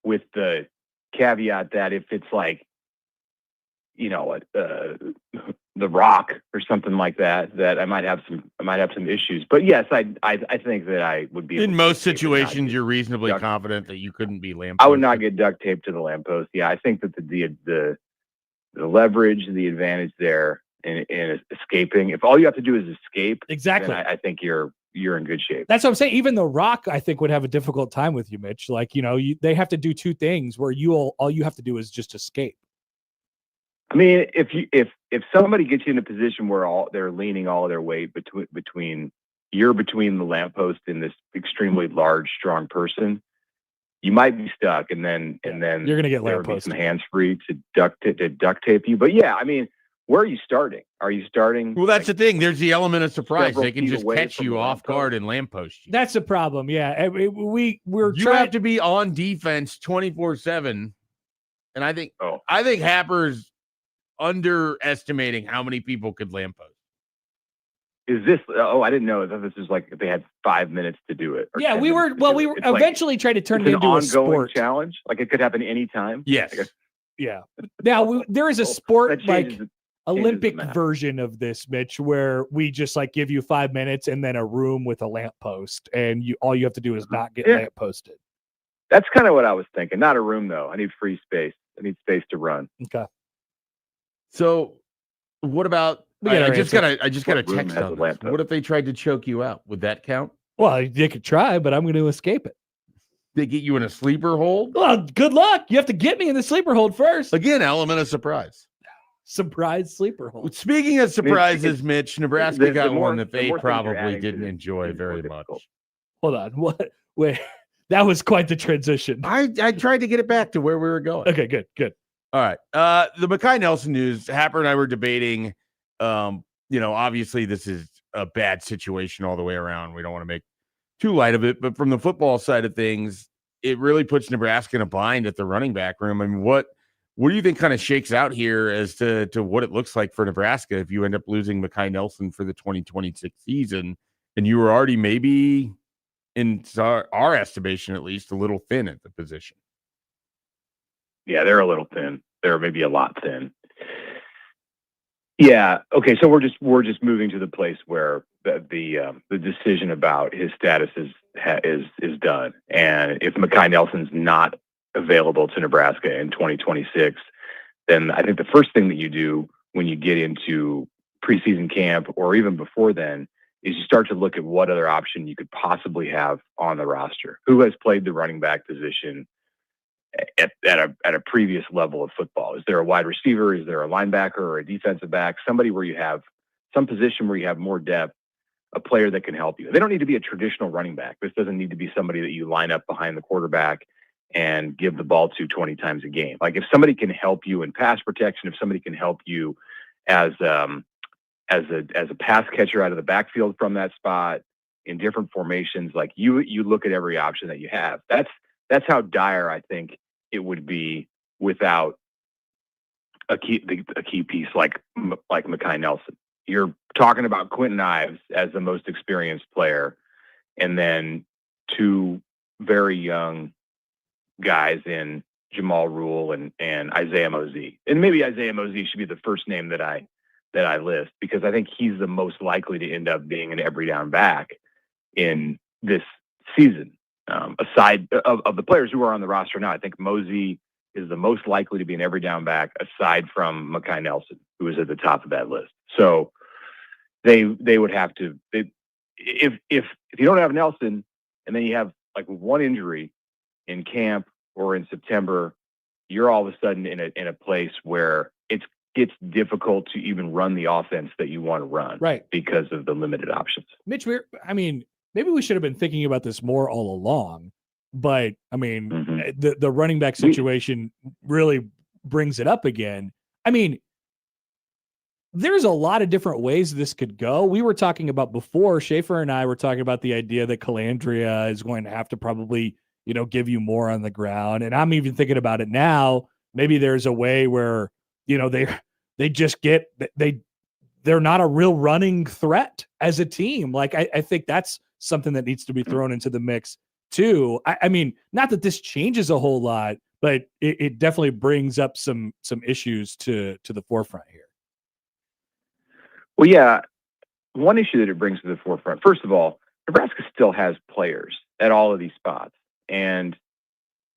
with the caveat that if it's like, The Rock or something like that, that I might have some issues. But yes, I think that I would be. In most situations, you're reasonably confident that you couldn't be lampposted. I would not get duct taped to the lamppost. Yeah, I think that the leverage, the advantage there in escaping. If all you have to do is escape, exactly, then I think you're in good shape. That's what I'm saying. Even The Rock, I think, would have a difficult time with you, Mitch. Like, they have to do two things where all you have to do is just escape. I mean, if somebody gets you in a position where they're leaning all of their weight between the lamppost and this extremely large, strong person, you might be stuck, and then you're gonna get lampposted. Some hands free to duct tape you. But yeah, I mean, where are you starting? Are you starting? Well, that's the thing. There's the element of surprise. They can just catch you off guard and lamppost you. That's the problem. Yeah, we're you have to be on defense 24/7, and I think Happer's underestimating how many people could lamppost. Is this? Oh, I didn't know that this is like if they had 5 minutes to do it. Yeah, we were eventually trying to turn it into a sport challenge. Like it could happen anytime. Yes. Yeah. Now there is a sport like Olympic version of this, Mitch, where we just like give you 5 minutes and then a room with a lamppost, and all you have to do is not get lampposted. That's kind of what I was thinking. Not a room though. I need free space. I need space to run. Okay. So, what about? I just got a text on this. What if they tried to choke you out? Would that count? Well, they could try, but I'm going to escape it. They get you in a sleeper hold? Well, good luck. You have to get me in the sleeper hold first. Again, element of surprise. Surprise sleeper hold. Speaking of surprises, Mitch, Nebraska got one that they probably didn't enjoy very much. Hold on. What? Wait. That was quite the transition. I tried to get it back to where we were going. Okay, good. All right. The Mekhi Nelson news, Happer and I were debating, obviously this is a bad situation all the way around. We don't want to make too light of it, but from the football side of things, it really puts Nebraska in a bind at the running back room. I mean, what do you think kind of shakes out here as to what it looks like for Nebraska if you end up losing Mekhi Nelson for the 2026 season, and you were already maybe, in our estimation at least, a little thin at the position? Yeah, they're a little thin. They're maybe a lot thin. Yeah. Okay. So we're just moving to the place where the decision about his status is done. And if Mekhi Nelson's not available to Nebraska in 2026, then I think the first thing that you do when you get into preseason camp or even before then is you start to look at what other option you could possibly have on the roster. Who has played the running back position at a previous level of football? Is there a wide receiver? Is there a linebacker or a defensive back? Somebody where you have some position where you have more depth, a player that can help you. They don't need to be a traditional running back. This doesn't need to be somebody that you line up behind the quarterback and give the ball to 20 times a game. Like if somebody can help you in pass protection, if somebody can help you as a pass catcher out of the backfield from that spot in different formations, like you look at every option that you have. That's how dire I think it would be without a key piece like Mekhi Nelson. You're talking about Quentin Ives as the most experienced player, and then two very young guys in Jamal Rule and Isaiah Mosey. And maybe Isaiah Mosey should be the first name that I list, because I think he's the most likely to end up being an every down back in this season. Aside of the players who are on the roster now, I think Mosey is the most likely to be an every down back, aside from Mekhi Nelson, who is at the top of that list. So they would have to, if you don't have Nelson and then you have like one injury in camp or in September, you're all of a sudden in a place where it's difficult to even run the offense that you want to run, right? Because of the limited options. Mitch, maybe we should have been thinking about this more all along, but the running back situation really brings it up again. There's a lot of different ways this could go. We were talking about before, Schaefer and I were talking about the idea that Calandria is going to have to probably, give you more on the ground. And I'm even thinking about it now. Maybe there's a way where, they just they're not a real running threat as a team. Like, I think that's something that needs to be thrown into the mix too. Not that this changes a whole lot, but it definitely brings up some issues to the forefront here. Well, yeah, one issue that it brings to the forefront, first of all, Nebraska still has players at all of these spots. And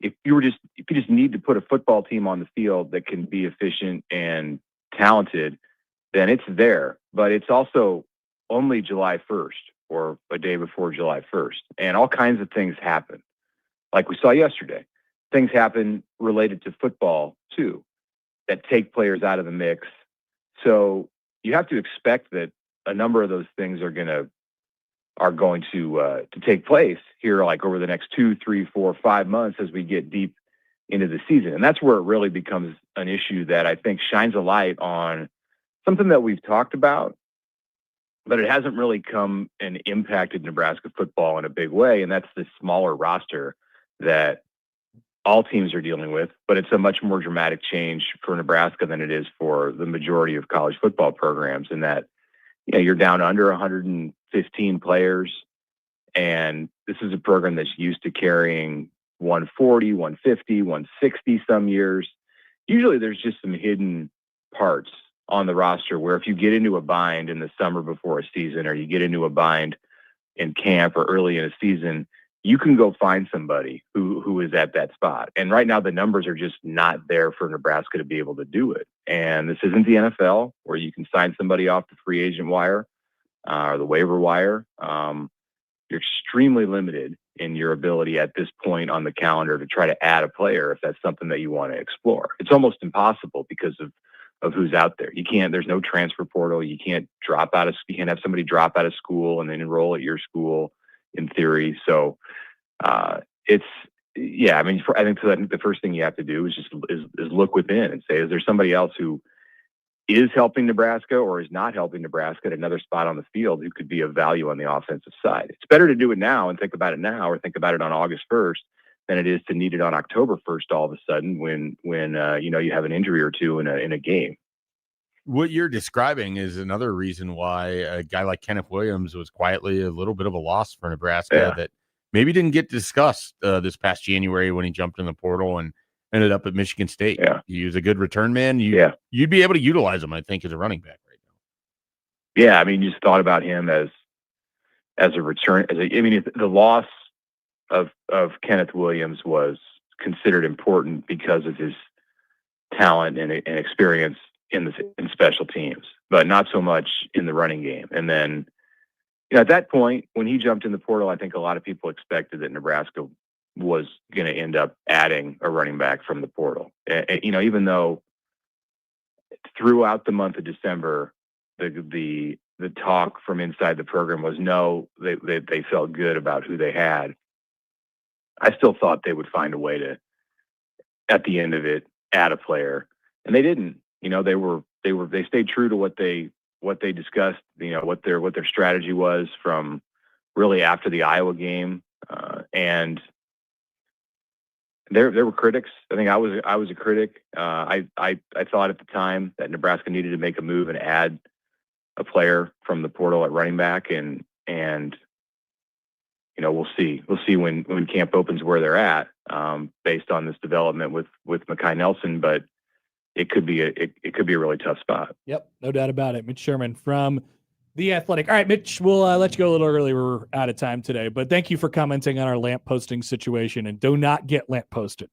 if you just need to put a football team on the field that can be efficient and talented, then it's there. But it's also only July 1st or a day before July 1st. And all kinds of things happen. Like we saw yesterday, things happen related to football too, that take players out of the mix. So you have to expect that a number of those things are going to take place here, like over the next 2, 3, 4, 5 months as we get deep into the season. And that's where it really becomes an issue that I think shines a light on something that we've talked about, but it hasn't really come and impacted Nebraska football in a big way. And that's the smaller roster that all teams are dealing with, but it's a much more dramatic change for Nebraska than it is for the majority of college football programs, in that, you're down under 115 players. And this is a program that's used to carrying 140, 150, 160 some years. Usually there's just some hidden parts on the roster where if you get into a bind in the summer before a season, or you get into a bind in camp or early in a season, you can go find somebody who is at that spot. And right now the numbers are just not there for Nebraska to be able to do it. And this isn't the NFL where you can sign somebody off the free agent wire or the waiver wire. You're extremely limited in your ability at this point on the calendar to try to add a player if that's something that you want to explore. It's almost impossible because of who's out there. There's no transfer portal. You can't have somebody drop out of school and then enroll at your school in theory. So I think the first thing you have to do is look within and say, is there somebody else who is helping Nebraska or is not helping Nebraska at another spot on the field who could be of value on the offensive side? It's better to do it now and think about it now, or think about it on August 1st, than it is to need it on October 1st all of a sudden when you have an injury or two in a game. What you're describing is another reason why a guy like Kenneth Williams was quietly a little bit of a loss for Nebraska that maybe didn't get discussed this past January when he jumped in the portal and ended up at Michigan State. Yeah. He was a good return man. You'd be able to utilize him, I think, as a running back right now. Yeah, you just thought about him as a return. The loss of Kenneth Williams was considered important because of his talent and experience in special teams, but not so much in the running game. And then, at that point, when he jumped in the portal, I think a lot of people expected that Nebraska was going to end up adding a running back from the portal. Even though throughout the month of December, the talk from inside the program was they felt good about who they had. I still thought they would find a way to, at the end of it, add a player, and they didn't. They stayed true to what they discussed. What their strategy was from really after the Iowa game, and there were critics. I think I was a critic. I thought at the time that Nebraska needed to make a move and add a player from the portal at running back, and we'll see. We'll see when camp opens where they're at, based on this development with Makai Nelson. But it could be a really tough spot. Yep, no doubt about it. Mitch Sherman from The Athletic. All right, Mitch, we'll let you go a little early. We're out of time today, but thank you for commenting on our lamp posting situation, and do not get lamp posted.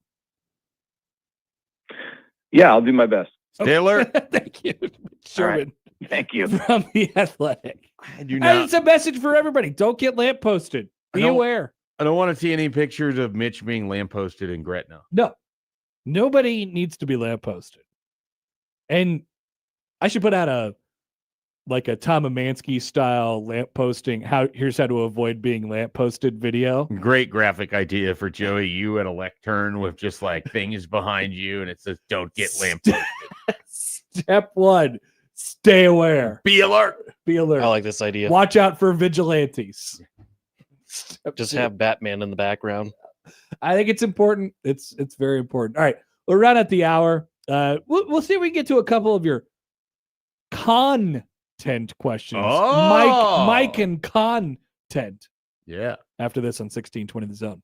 Yeah, I'll do my best. Stay alert. Thank you, Mitch Sherman. Right. Thank you. From The Athletic. I do not. It's a message for everybody. Don't get lamp posted. Be aware. I don't want to see any pictures of Mitch being lampposted in Gretna. No, nobody needs to be lampposted. And I should put out a Tom Amansky style lamp posting. Here's how to avoid being lamp posted video. Great graphic idea for Joey. You at a lectern with just like things behind you, and it says "Don't get lamp posted." Step 1: stay aware. Be alert. Be alert. I like this idea. Watch out for vigilantes. Just have Batman in the background. I think it's important. It's very important. All right, we're right at the hour. We'll see if we can get to a couple of your content questions. Mike and content. Yeah. After this on 1620 The Zone.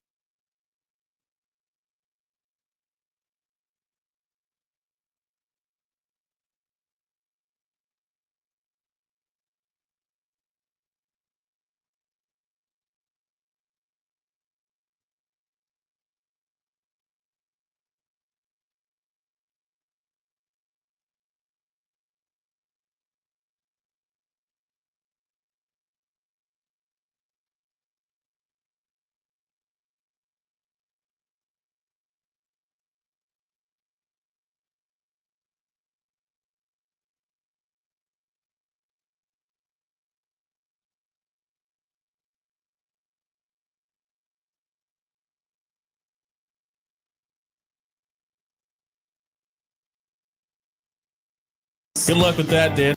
Good luck with that, Dan.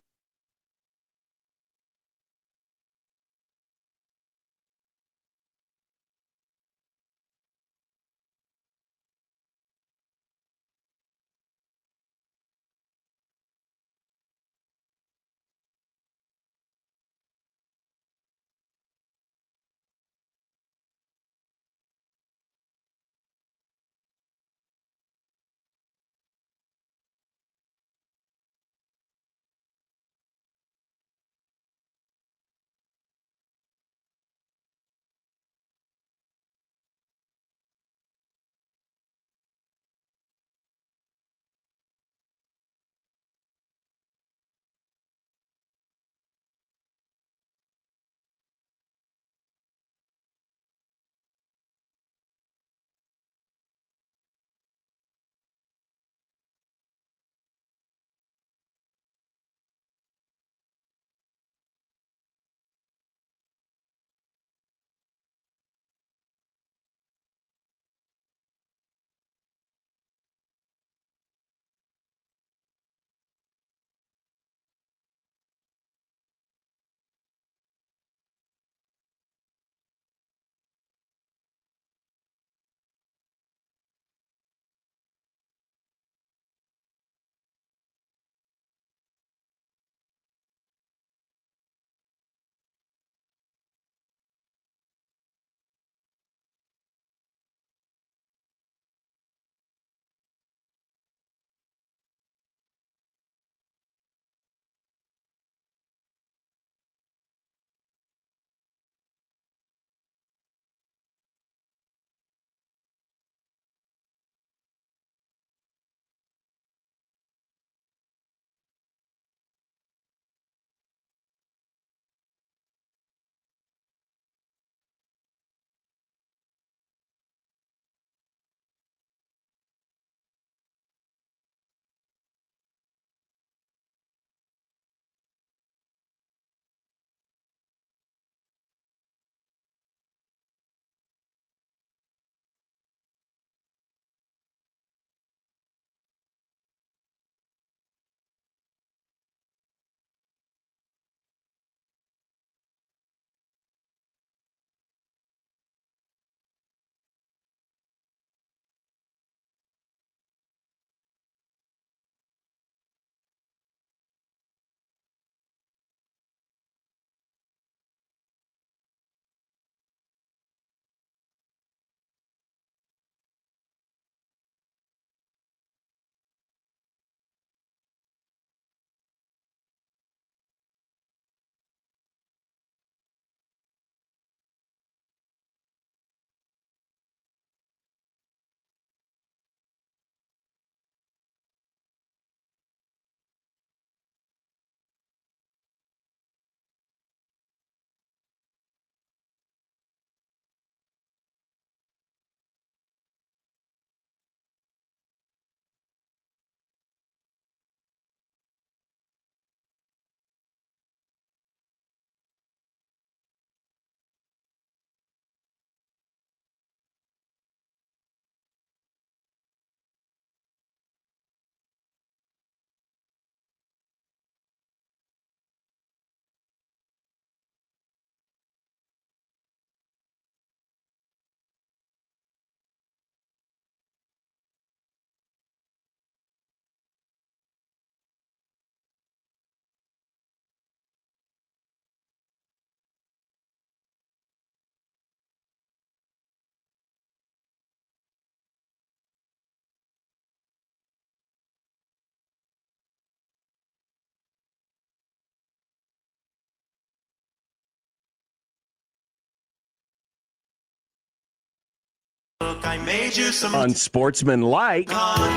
Look, I made you some unsportsmanlike content.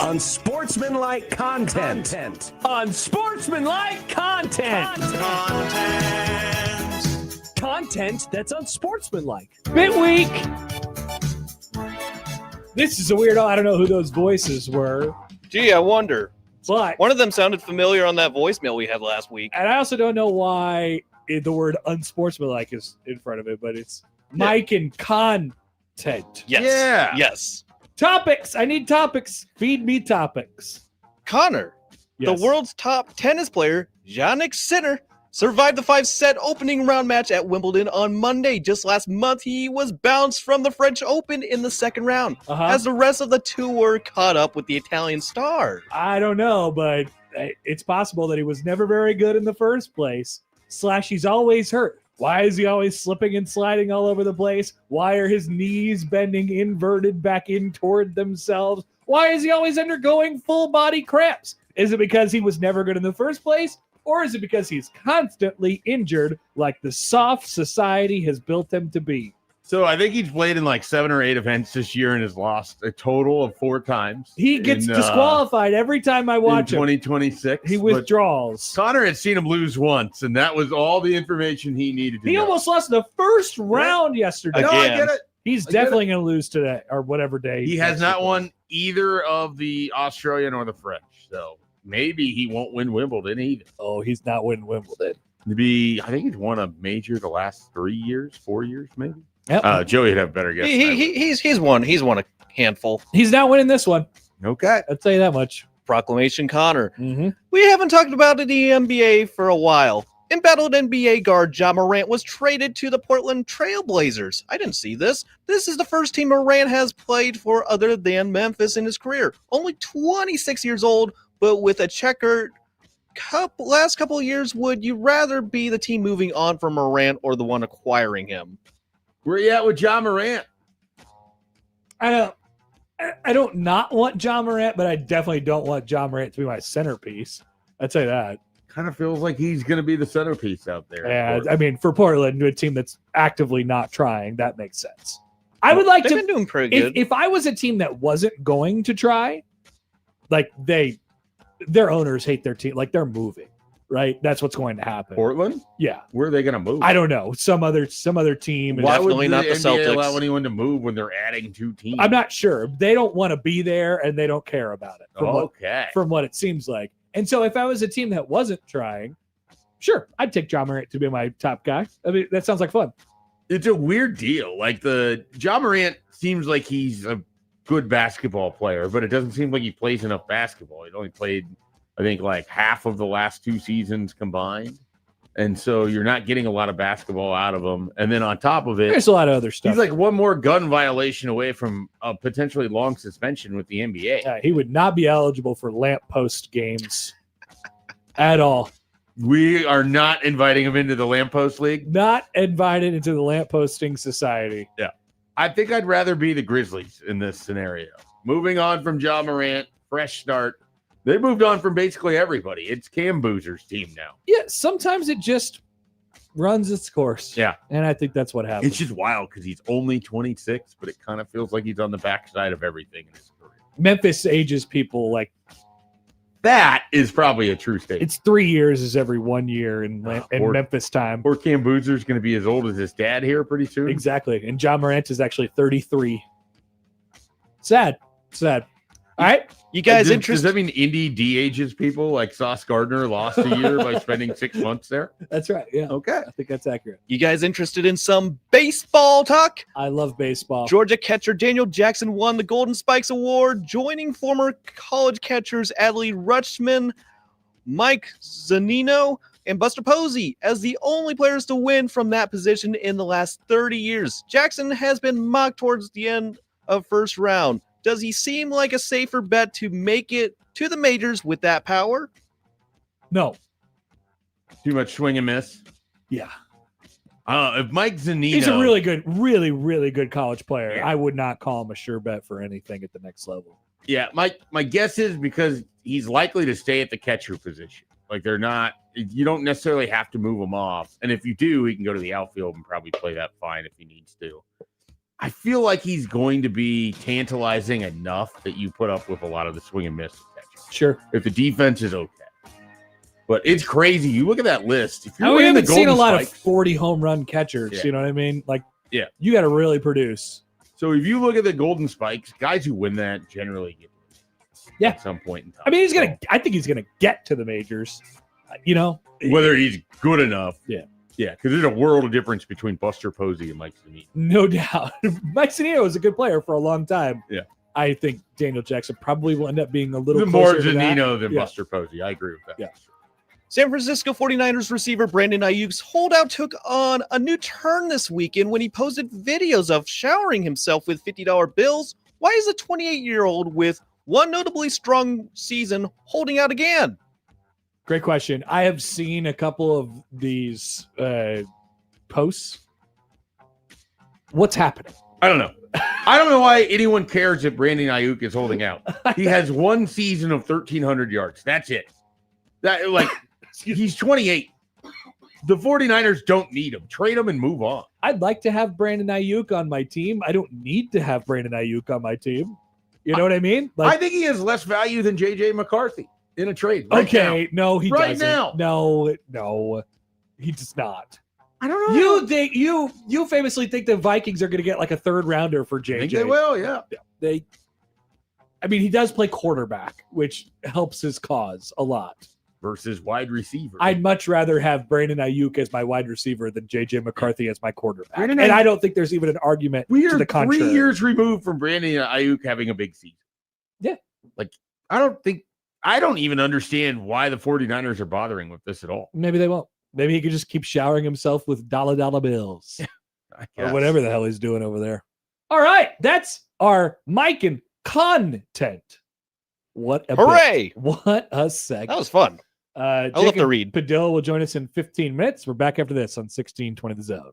Unsportsmanlike content. Unsportsmanlike content. Content that's unsportsmanlike. Bit week. This is a weirdo. I don't know who those voices were. Gee, I wonder. But one of them sounded familiar on that voicemail we had last week. And I also don't know why the word unsportsmanlike is in front of it, but it's Mike and content. Yes. Yeah. Yes. Topics. I need topics. Feed me topics. Connor, Yes. the world's top tennis player, Jannik Sinner, survived the 5-set opening round match at Wimbledon on Monday. Just last month, he was bounced from the French Open in the second round, as the rest of the tour caught up with the Italian star. I don't know, but it's possible that he was never very good in the first place. / he's always hurt. Why is he always slipping and sliding all over the place? Why are his knees bending inverted back in toward themselves? Why is he always undergoing full body cramps? Is it because he was never good in the first place? Or is it because he's constantly injured like the soft society has built him to be? So I think he's played in like 7 or 8 events this year and has lost a total of 4 times. He gets disqualified every time I watch him. 2026. He withdraws. Connor had seen him lose once, and that was all the information he needed to know. He almost lost the first round yesterday. No, I get it. He's definitely going to lose today or whatever day. He has not won either of the Australian or the French, so maybe he won't win Wimbledon either. Oh, he's not winning Wimbledon. I think he's won a major the last 3 years, 4 years, maybe. Yep. Joey would have better guess. He's won a handful. He's not winning this one. Okay, I'll tell you that much. Proclamation Connor. Mm-hmm. We haven't talked about the NBA for a while. Embattled NBA guard Ja Morant was traded to the Portland Trail Blazers. I didn't see this. This is the first team Morant has played for other than Memphis in his career. Only 26 years old, but with a checkered last couple of years. Would you rather be the team moving on from Morant or the one acquiring him? Where you at with Ja Morant? I don't not want Ja Morant, but I definitely don't want Ja Morant to be my centerpiece. I'd say that. Kind of feels like he's going to be the centerpiece out there. And I mean, for Portland, a team that's actively not trying, that makes sense. I would like They've been doing pretty good. If I was a team that wasn't going to try, like their owners hate their team, like they're moving, right? That's what's going to happen. Portland? Yeah. Where are they going to move? I don't know. Some other team. Why would not the NBA Celtics allow anyone to move when they're adding 2 teams? I'm not sure. They don't want to be there and they don't care about it. From what it seems like. And so if I was a team that wasn't trying, sure, I'd take Ja Morant to be my top guy. I mean, that sounds like fun. It's a weird deal. Like Ja Morant seems like he's a good basketball player, but it doesn't seem like he plays enough basketball. He only played, I think, like half of the last 2 seasons combined. And so you're not getting a lot of basketball out of him. And then on top of it, there's a lot of other stuff. He's like one more gun violation away from a potentially long suspension with the NBA. He would not be eligible for lamppost games at all. We are not inviting him into the lamppost league. Not invited into the lampposting society. Yeah. I think I'd rather be the Grizzlies in this scenario. Moving on from Ja Morant, fresh start. They moved on from basically everybody. It's Cam Boozer's team now. Yeah, sometimes it just runs its course. Yeah. And I think that's what happens. It's just wild because he's only 26, but it kind of feels like he's on the backside of everything in his career. Memphis ages people like that is probably a true statement. It's 3 years is every 1 year in Memphis time. Poor Cam Boozer's going to be as old as his dad here pretty soon. Exactly. And Ja Morant is actually 33. Sad. All right. You guys interested? Does that mean Indy de-ages people like Sauce Gardner lost a year by spending 6 months there? That's right. Yeah. Okay. I think that's accurate. You guys interested in some baseball talk? I love baseball. Georgia catcher Daniel Jackson won the Golden Spikes Award, joining former college catchers Adley Rutschman, Mike Zunino, and Buster Posey as the only players to win from that position in the last 30 years. Jackson has been mocked towards the end of first round. Does he seem like a safer bet to make it to the majors with that power? No. Too much swing and miss? Yeah. If Mike Zunino... He's a really good, really good college player. Yeah. I would not call him a sure bet for anything at the next level. Yeah, my guess is because he's likely to stay at the catcher position. Like they're not... You don't necessarily have to move him off. And if you do, he can go to the outfield and probably play that fine if he needs to. I feel like he's going to be tantalizing enough that you put up with a lot of the swing and miss catching. Sure. If the defense is okay. But it's crazy. You look at that list. If we haven't seen a lot of 40 home run catchers. Yeah. You know what I mean? Like, yeah, you got to really produce. So if you look at the Golden Spikes, guys who win that generally get at some point in time. I mean, I think he's gonna get to the majors. Whether he's good enough. Yeah. Yeah, because there's a world of difference between Buster Posey and Mike Zunino. No doubt. Mike Zunino was a good player for a long time. Yeah. I think Daniel Jackson probably will end up being a little more closer to Zunino that. than Buster Posey. I agree with that. Yeah. San Francisco 49ers receiver Brandon Ayuk's holdout took on a new turn this weekend when he posted videos of showering himself with $50 bills. Why is a 28-year-old with one notably strong season holding out again? Great question. I have seen a couple of these posts. What's happening? I don't know. I don't know why anyone cares that Brandon Ayuk is holding out. He has one season of 1,300 yards. That's it. He's 28. The 49ers don't need him. Trade him and move on. I'd like to have Brandon Ayuk on my team. I don't need to have Brandon Ayuk on my team. You know what I mean? I think he has less value than J.J. McCarthy in a trade. No, he right doesn't. now. No, he does not. I don't know. You famously think the Vikings are going to get like a third rounder for JJ. I think they will, yeah. He does play quarterback, which helps his cause a lot. Versus wide receiver. I'd much rather have Brandon Ayuk as my wide receiver than JJ McCarthy as my quarterback. And I don't think there's even an argument to the contrary. 3 years removed from Brandon Ayuk having a big season. Yeah. I don't even understand why the 49ers are bothering with this at all. Maybe they won't. Maybe he could just keep showering himself with dollar bills or whatever the hell he's doing over there. All right. That's our Mike and content. Hooray! What a segment. That was fun. I love to read. Padilla will join us in 15 minutes. We're back after this on 1620 The Zone.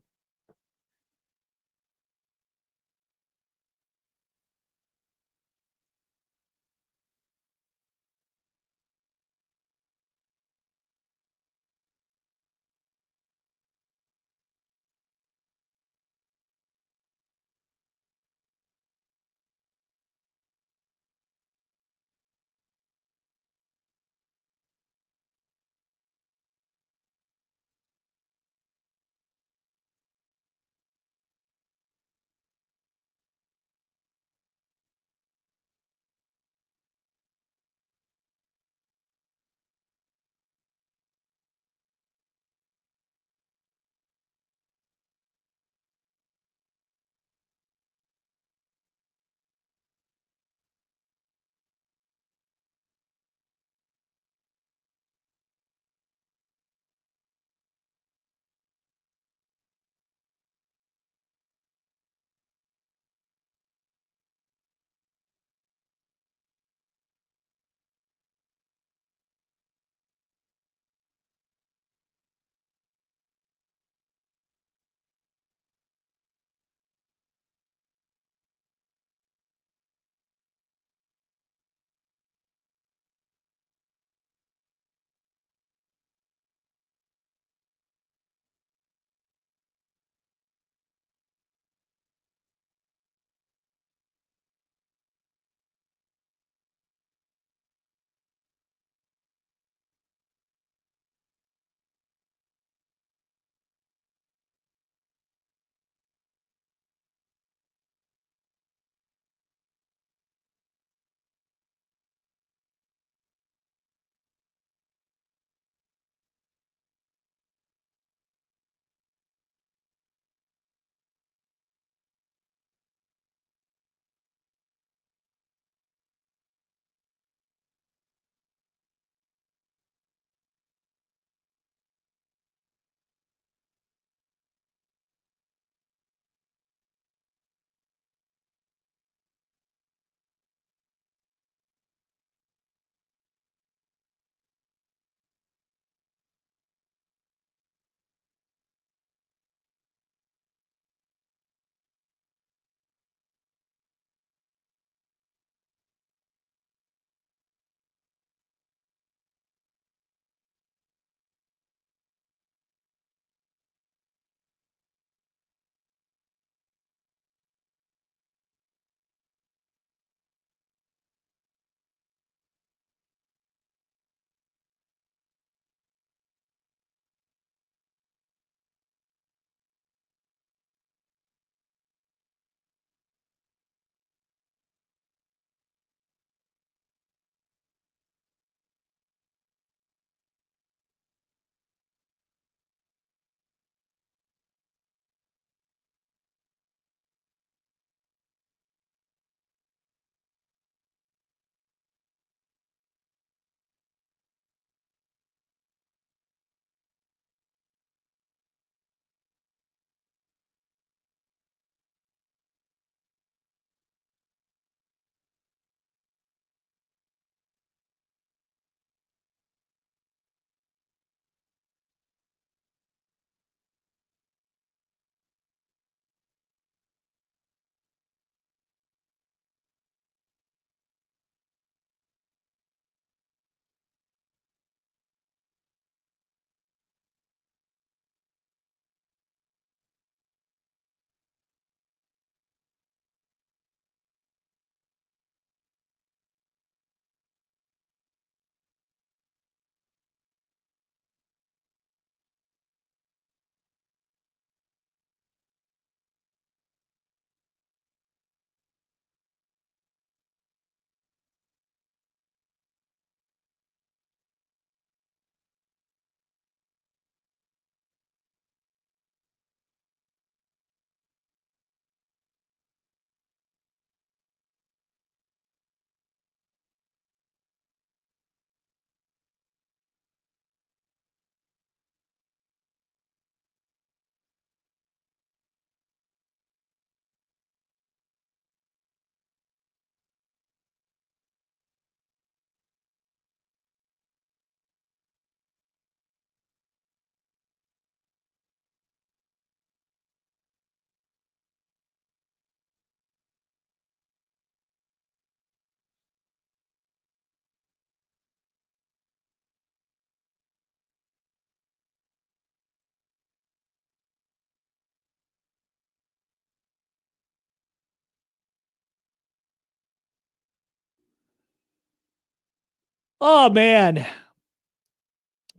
Oh, man.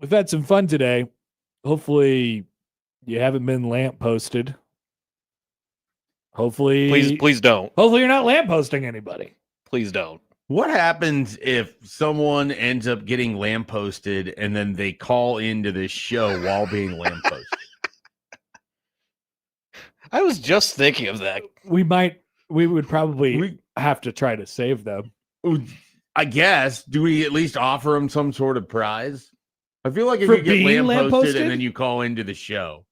We've had some fun today. Hopefully you haven't been lampposted. Hopefully. Please don't. Hopefully you're not lampposting anybody. Please don't. What happens if someone ends up getting lampposted and then they call into this show while being lampposted? I was just thinking of that. We would probably have to try to save them. I guess. Do we at least offer them some sort of prize? I feel like if you get lampposted and then you call into the show.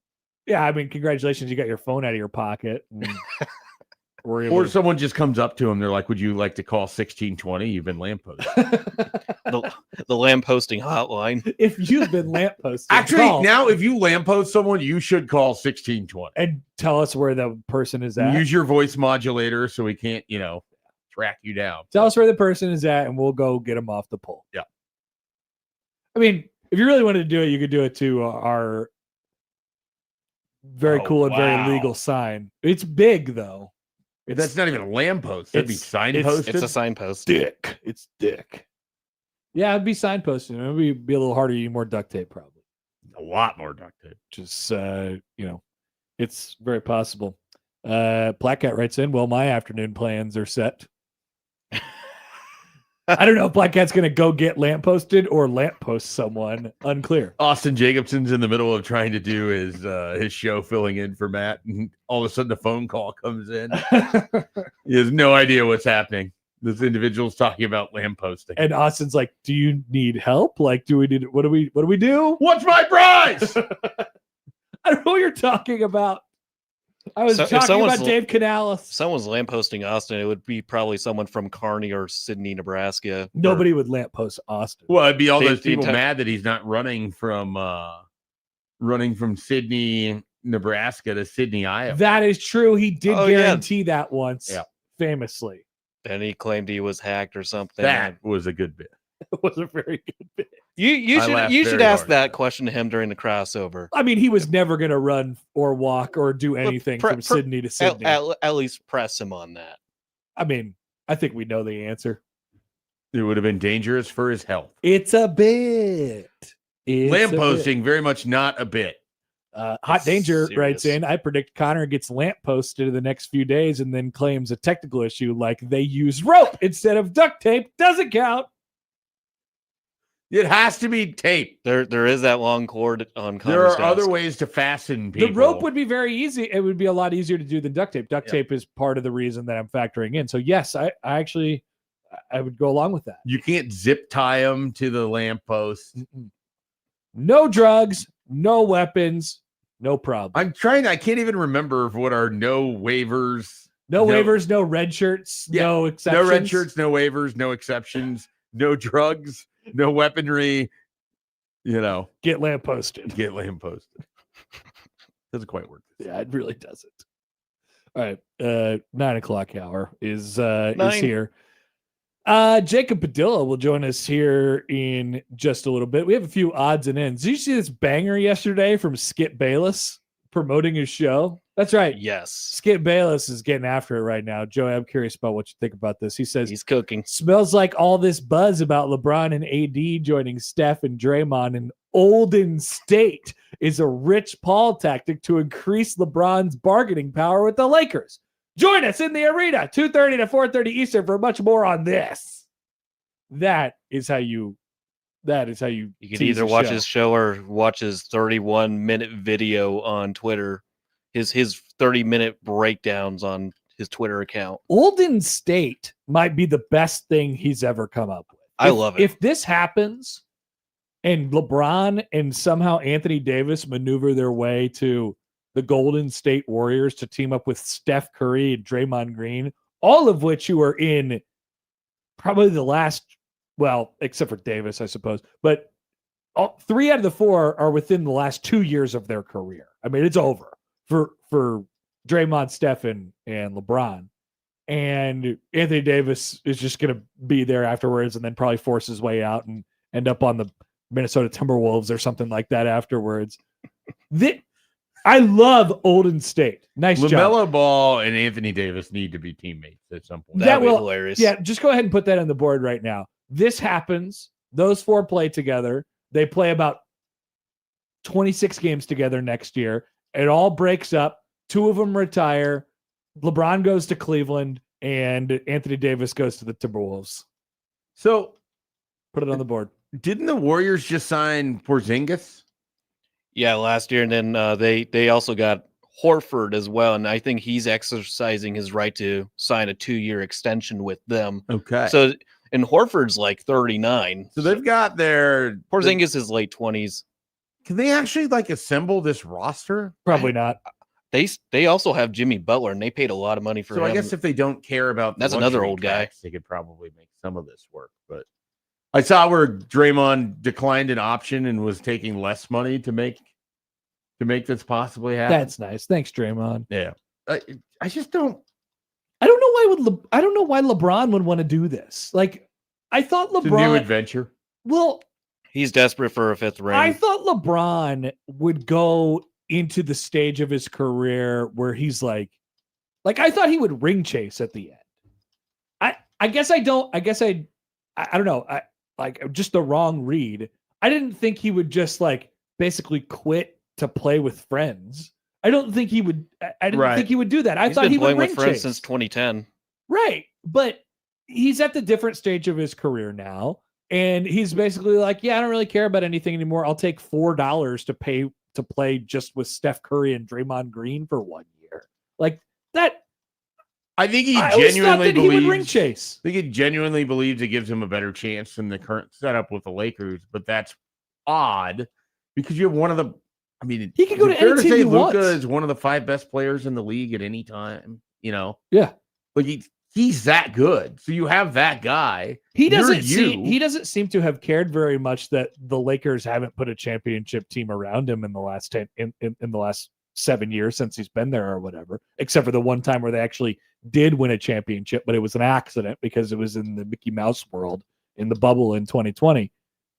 Yeah, I mean, congratulations, you got your phone out of your pocket. Or someone just comes up to them. They're like, would you like to call 1620? You've been lampposted. the lampposting hotline. If you've been lampposted. Actually, now if you lamppost someone, you should call 1620. And tell us where the person is at. Use your voice modulator so we can't, track you down. Tell us where the person is at and we'll go get them off the pole. Yeah. I mean, if you really wanted to do it, you could do it to our very cool and very legal sign. It's big, though. That's not even a lamppost. That'd be signposted. It's a signpost. Dick. It's dick. Yeah, it'd be signposted. It would be a little harder. You need more duct tape, probably. A lot more duct tape. Just, it's very possible. Black Cat writes in, well, my afternoon plans are set. I don't know if Black Cat's going to go get lampposted or lamppost someone. Unclear. Austin Jacobson's in the middle of trying to do his show, filling in for Matt, and all of a sudden the phone call comes in. He has no idea what's happening. This individual's talking about lampposting. And Austin's like, do you need help? Like, what do we do? What's my prize? I don't know what you're talking about. I was talking about Dave Canales. If someone's lampposting Austin, it would be probably someone from Kearney or Sydney, Nebraska. Nobody would lamppost Austin. Well, it'd be all those people mad that he's not running from Sydney, Nebraska to Sydney, Iowa. That is true. He did guarantee that once, famously. And he claimed he was hacked or something. That was a good bit. It was a very good bit. You should ask that question to him during the crossover. I mean, he was never going to run or walk or do anything from Sydney to Sydney. At least press him on that. I mean, I think we know the answer. It would have been dangerous for his health. It's a bit. Lampposting, very much not a bit. Hot Danger writes in, I predict Connor gets lampposted in the next few days and then claims a technical issue like they used rope instead of duct tape. Doesn't count. It has to be tape. There is that long cord on Connor's There are desk. other ways to fasten people. The rope would be very easy. It would be a lot easier to do than duct tape. Duct tape is part of the reason that I'm factoring in. So yes, I would go along with that. You can't zip tie them to the lamppost. No drugs, no weapons, no problem. I can't even remember what our no waivers. No waivers, no red shirts, no exceptions. No red shirts, no waivers, no exceptions, no drugs. No weaponry, Get lampposted. Get lampposted. Doesn't quite work. Yeah, it really doesn't. All right. 9:00 hour is here. Jacob Padilla will join us here in just a little bit. We have a few odds and ends. Did you see this banger yesterday from Skip Bayless promoting his show? That's right. Yes. Skip Bayless is getting after it right now. Joey, I'm curious about what you think about this. He says he's cooking. Smells like all this buzz about LeBron and AD joining Steph and Draymond in Olden State is a Rich Paul tactic to increase LeBron's bargaining power with the Lakers. Join us in the arena, 2:30 to 4:30 Eastern for much more on this. That is how you can either watch his show or watch his 31-minute video on Twitter. His 30-minute breakdowns on his Twitter account. Olden State might be the best thing he's ever come up with. I love it. If this happens and LeBron and somehow Anthony Davis maneuver their way to the Golden State Warriors to team up with Steph Curry and Draymond Green, all of which who are in probably the last, well, except for Davis, I suppose, but 3 out of the 4 are within the last 2 years of their career. I mean, it's over for Draymond, Steph, and LeBron. And Anthony Davis is just going to be there afterwards and then probably force his way out and end up on the Minnesota Timberwolves or something like that afterwards. I love Olden State. Nice job. LaMelo Ball and Anthony Davis need to be teammates at some point. That would be hilarious. Yeah, just go ahead and put that on the board right now. This happens. Those four play together. They play about 26 games together next year. It all breaks up. 2 of them retire. LeBron goes to Cleveland, and Anthony Davis goes to the Timberwolves. So put it on the board. Didn't the Warriors just sign Porzingis? Yeah, last year, and then they also got Horford as well, and I think he's exercising his right to sign a 2-year extension with them. Okay. So, and Horford's like 39. So they've got their Porzingis is late 20s. Can they actually like assemble this roster? Probably not. They also have Jimmy Butler, and they paid a lot of money for him. So I guess if they don't care about that's another old guy, they could probably make some of this work. But I saw where Draymond declined an option and was taking less money to make this possibly happen. That's nice. Thanks, Draymond. Yeah, I just don't. I don't know I don't know why LeBron would want to do this. Like, I thought LeBron it's a new adventure. Well, he's desperate for a 5th ring. I thought LeBron would go into the stage of his career where he's like I thought he would ring chase at the end. I guess I don't know. I like just the wrong read. I didn't think he would just like basically quit to play with friends. I don't think he would. I didn't think he would do that. I thought he would ring with friends chase since 2010. Right, but he's at the different stage of his career now, and he's basically like, yeah, I don't really care about anything anymore. I'll take $4 to play just with Steph Curry and Draymond Green for 1 year. Like that. I think he genuinely believes he would ring chase. I think he genuinely believes it gives him a better chance than the current setup with the Lakers, but that's odd because you have one of the. I mean, he could go to any team he wants. Luka is one of the 5 best players in the league at any time. You know, yeah, like he's that good. So you have that guy. He doesn't seem to have cared very much that the Lakers haven't put a championship team around him in the last in the last 7 years since he's been there or whatever, except for the one time where they actually did win a championship, but it was an accident because it was in the Mickey Mouse world in the bubble in 2020.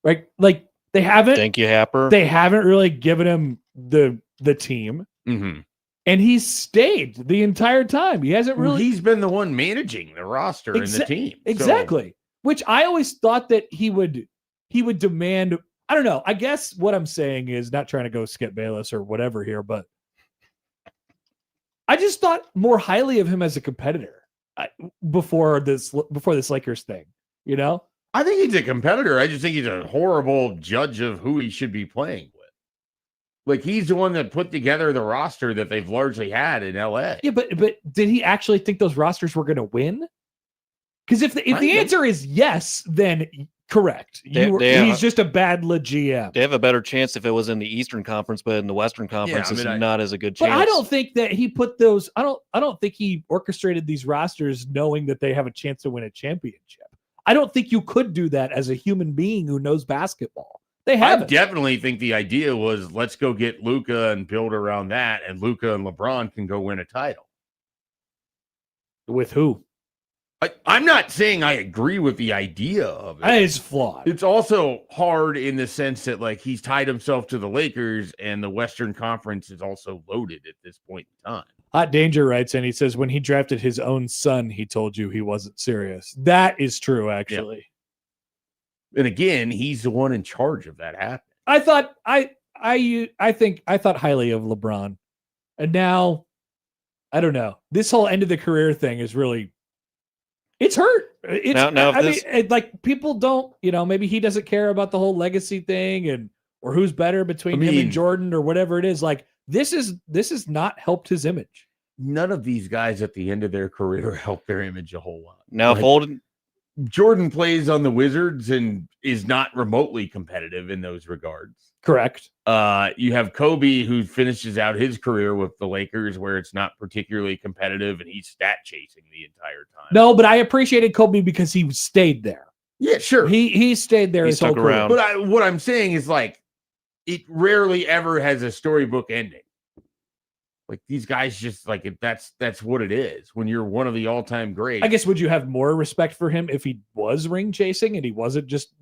Right? Like they haven't. Thank you, Happer. They haven't really given him the team. Mm-hmm. And he's stayed the entire time. He hasn't really. He's been the one managing the roster and the team. Exactly. So. Which I always thought that he would demand. I don't know. I guess what I'm saying is not trying to go Skip Bayless or whatever here, but I just thought more highly of him as a competitor before this Lakers thing. You know, I think he's a competitor. I just think he's a horrible judge of who he should be playing with. Like he's the one that put together the roster that they've largely had in LA. Yeah, but did he actually think those rosters were going to win? Because if the answer is yes, then correct. He's just a bad GM. They have a better chance if it was in the Eastern Conference, but in the Western Conference, it's not as a good chance. But I don't think that he put those. I don't think he orchestrated these rosters knowing that they have a chance to win a championship. I don't think you could do that as a human being who knows basketball. They have. I definitely think the idea was let's go get Luka and build around that, and Luka and LeBron can go win a title. With who? I'm not saying I agree with the idea of it. It's flawed. It's also hard in the sense that like he's tied himself to the Lakers, and the Western Conference is also loaded at this point in time. Hot Danger writes in, he says, when he drafted his own son, he told you he wasn't serious. That is true, actually. Yep. And again, he's the one in charge of that happening. I thought highly of LeBron. And now, I don't know. This whole end of the career thing is really, it's hurt. Like people don't, maybe he doesn't care about the whole legacy thing or who's better between him and Jordan or whatever it is. Like this has not helped his image. None of these guys at the end of their career help their image a whole lot. Now, if Jordan plays on the Wizards and is not remotely competitive in those regards. Correct. You have Kobe, who finishes out his career with the Lakers, where it's not particularly competitive, and he's stat chasing the entire time. No, but I appreciated Kobe because he stayed there. Yeah, sure. He stayed there his whole career. But what I'm saying is, like, it rarely ever has a storybook ending. Like these guys just like that's what it is when you're one of the all-time greats. I guess would you have more respect for him if he was ring chasing and he wasn't just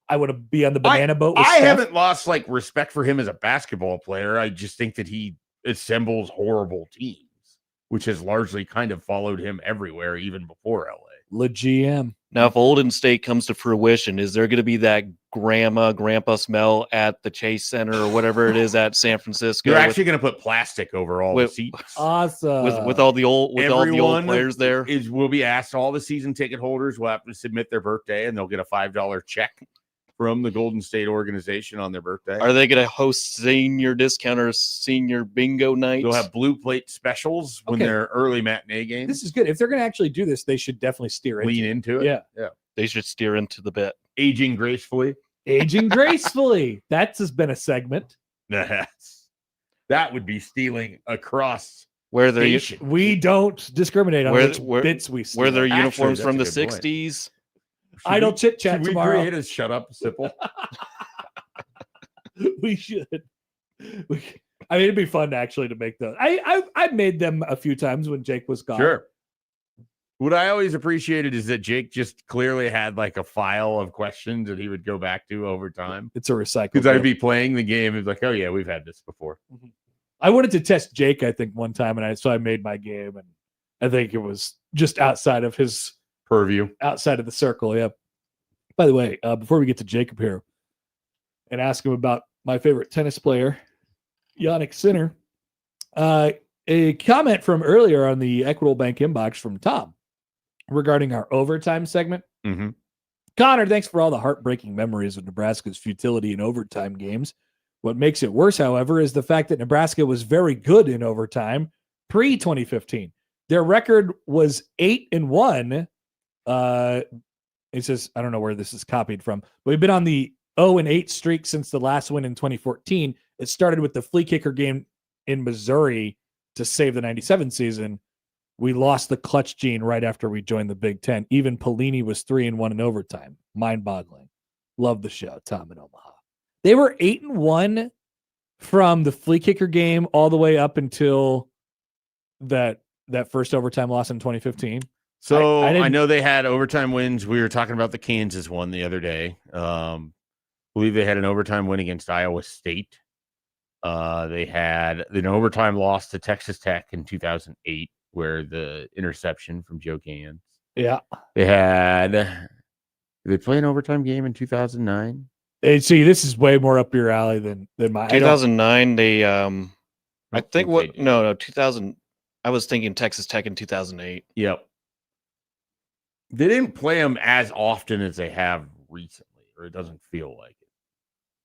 I would be on the banana boat with I Steph? haven't lost like respect for him as a basketball player. I just think that he assembles horrible teams, which has largely kind of followed him everywhere, even before LA. GM. Now, if Golden State comes to fruition, is there going to be that grandpa smell at the Chase Center or whatever it is at San Francisco. They're actually going to put plastic over all the seats. Awesome. With all the old players there. Will be asked, all the season ticket holders will have to submit their birthday, and they'll get a $5 check from the Golden State organization on their birthday. Are they going to host senior discount or senior bingo nights? They'll have blue plate specials when they're early matinee games. This is good. If they're going to actually do this, they should definitely lean into it. Yeah. They should steer into the bet. Aging gracefully. Aging gracefully. That's been a segment. That would be stealing across where we don't discriminate on which bits we steal. Where their uniforms from the 60s. Idle chit chat tomorrow. We create a shut up Sipple? We should. I mean, it'd be fun actually to make those. I made them a few times when Jake was gone. Sure. What I always appreciated is that Jake just clearly had like a file of questions that he would go back to over time. It's a recycle. Because I'd be playing the game. It's like, oh yeah, we've had this before. Mm-hmm. I wanted to test Jake, I think, one time, and so I made my game, and I think it was just outside of his purview, outside of the circle. Yeah. By the way, before we get to Jacob here and ask him about my favorite tennis player, Yannick Sinner, a comment from earlier on the Equitable Bank inbox from Tom regarding our overtime segment. Mm-hmm. Connor, thanks for all the heartbreaking memories of Nebraska's futility in overtime games. What makes it worse, however, is the fact that Nebraska was very good in overtime pre-2015. Their record was 8-1. It says, I don't know where this is copied from, but we've been on the 0-8 streak since the last win in 2014. It started with the flea kicker game in Missouri to save the 97 season. We lost the clutch gene right after we joined the Big Ten. Even Pelini was 3-1 in overtime. Mind-boggling. Love the show, Tom in Omaha. They were 8-1 from the flea kicker game all the way up until that first overtime loss in 2015. So I know they had overtime wins. We were talking about the Kansas one the other day. Believe they had an overtime win against Iowa State. They had an overtime loss to Texas Tech in 2008, where the interception from Joe Gans. Yeah. Did they play an overtime game in 2009? See, this is way more up your alley than my 2009. They I think what no 2000. I was thinking Texas Tech in 2008. Yep. They didn't play them as often as they have recently, or it doesn't feel like it.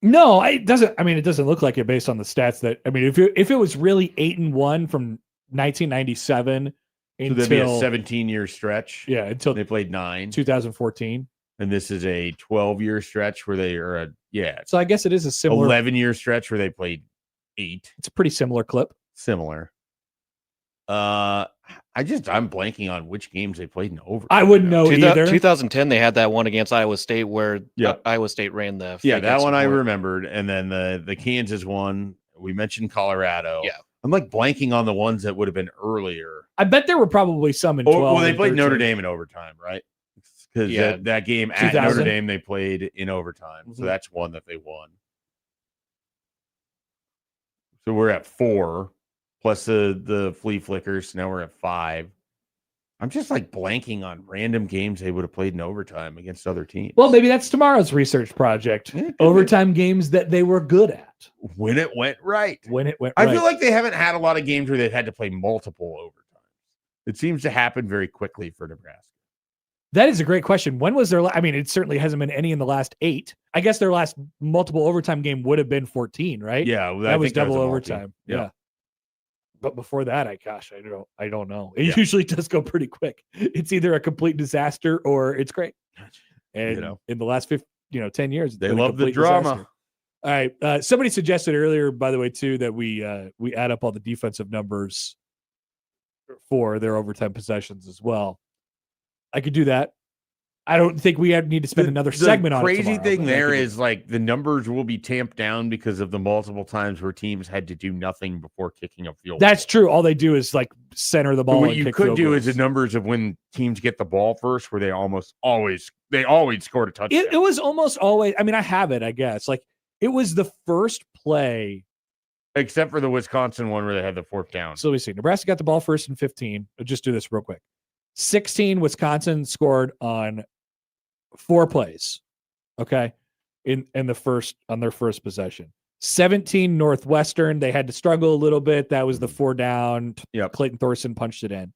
No, it doesn't. I mean, it doesn't look like it based on the stats that. I mean, if it was really 8-1 from 1997 until that'd be a 17-year stretch. Yeah, until they played 9, 2014. And this is a 12-year stretch where they are So I guess it is a similar 11-year stretch where they played 8. It's a pretty similar clip. Similar. I'm blanking on which games they played in overtime. I wouldn't know either. 2010, they had that one against Iowa State where Iowa State ran the. Yeah, that one I remembered. And then the Kansas one, we mentioned Colorado. Yeah. I'm like blanking on the ones that would have been earlier. I bet there were probably some in 12. Well, they played Notre Dame in overtime, right? Because that game at Notre Dame, they played in overtime. Mm-hmm. So that's one that they won. So we're at 4. Plus the flea flickers. Now we're at 5. I'm just like blanking on random games they would have played in overtime against other teams. Well, maybe that's tomorrow's research project. Overtime games that they were good at. When it went right. I feel like they haven't had a lot of games where they've had to play multiple overtimes. It seems to happen very quickly for Nebraska. That is a great question. When was their I mean, it certainly hasn't been any in the last 8. I guess their last multiple overtime game would have been 14, right? Yeah. That was double overtime. Yeah. But before that, I don't know. It usually does go pretty quick. It's either a complete disaster or it's great. And in the last 10 years, they love the drama. Disaster. All right. Somebody suggested earlier, by the way, too, that we add up all the defensive numbers for their overtime possessions as well. I could do that. I don't think we need to spend another segment on it. The crazy thing there is like the numbers will be tamped down because of the multiple times where teams had to do nothing before kicking a field goal. That's true. All they do is like center the ball. But what you could do is the numbers of when teams get the ball first, where they always scored a touchdown. It was almost always. I mean, I have it. I guess like it was the first play, except for the Wisconsin one where they had the 4th down. So we see Nebraska got the ball first in 15. I'll just do this real quick. 16, Wisconsin scored on 4 plays. Okay. in their first possession. 17 Northwestern. They had to struggle a little bit. That was the 4 down. Yep. Clayton Thorson punched it in.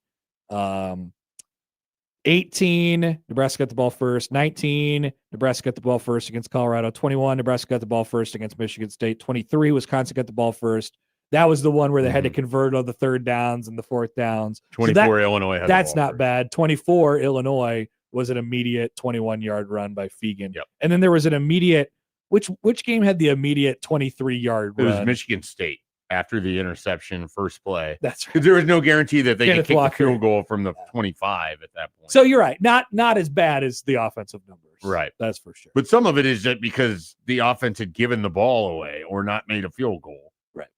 18, Nebraska got the ball first. 19, Nebraska got the ball first against Colorado. 21, Nebraska got the ball first against Michigan State. 23, Wisconsin got the ball first. That was the one where they had to convert on the 3rd downs and the 4th downs. 24, Illinois had that's the ball not first. bad. 24, Illinois was an immediate 21-yard run by Fegan. Yep. And then there was an immediate, which game had the immediate 23-yard run? It was Michigan State after the interception, first play. That's right. Because there was no guarantee that they Kenneth could kick Walker. the field goal from the 25 at that point. So you're right. Not as bad as the offensive numbers. Right. That's for sure. But some of it is that because the offense had given the ball away or not made a field goal. Right.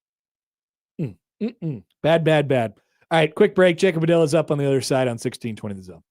Bad. All right, quick break. Jacob Adilla's up on the other side on 1620 The Zone.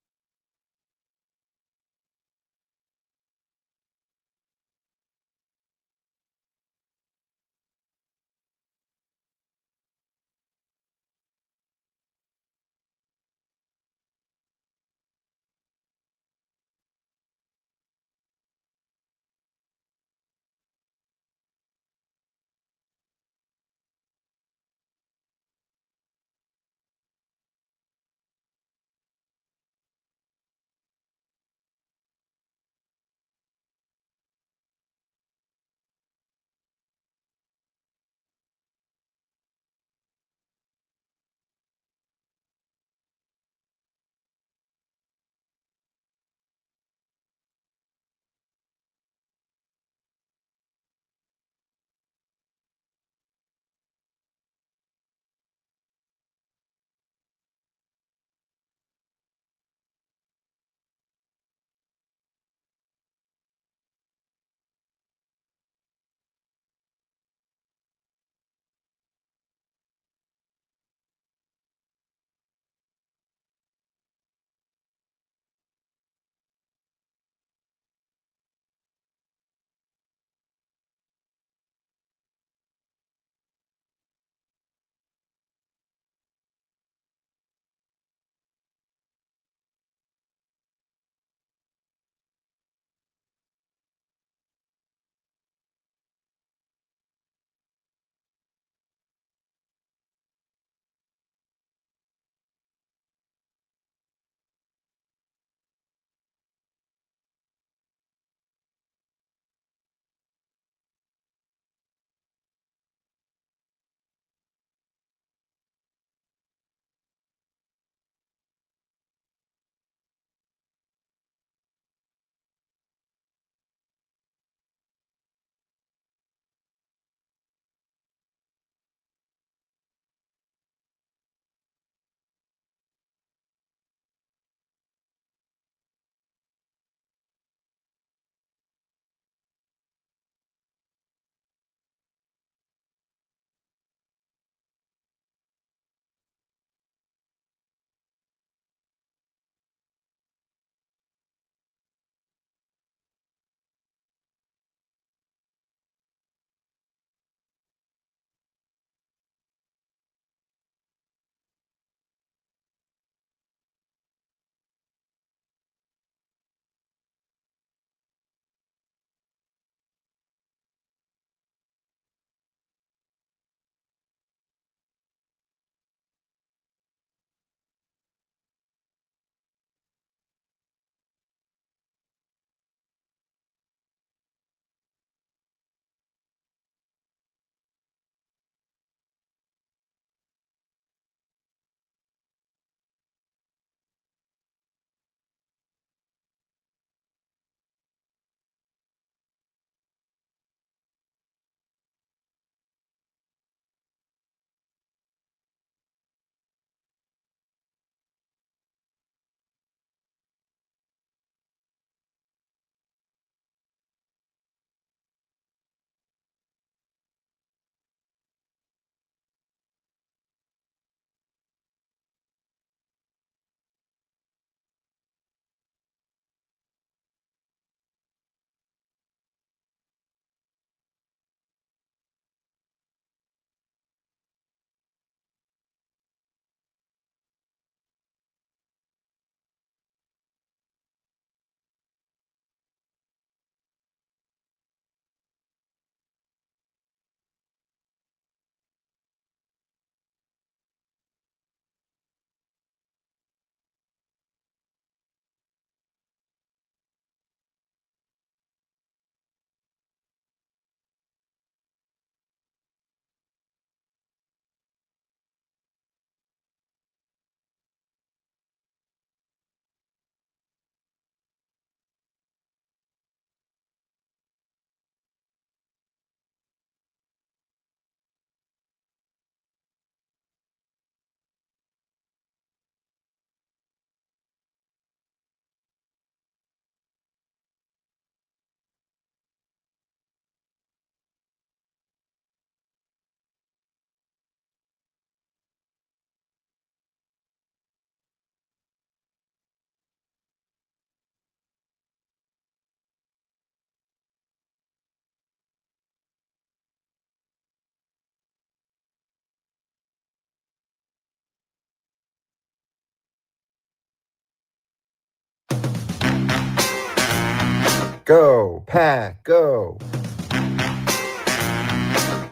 Go, Pack, go.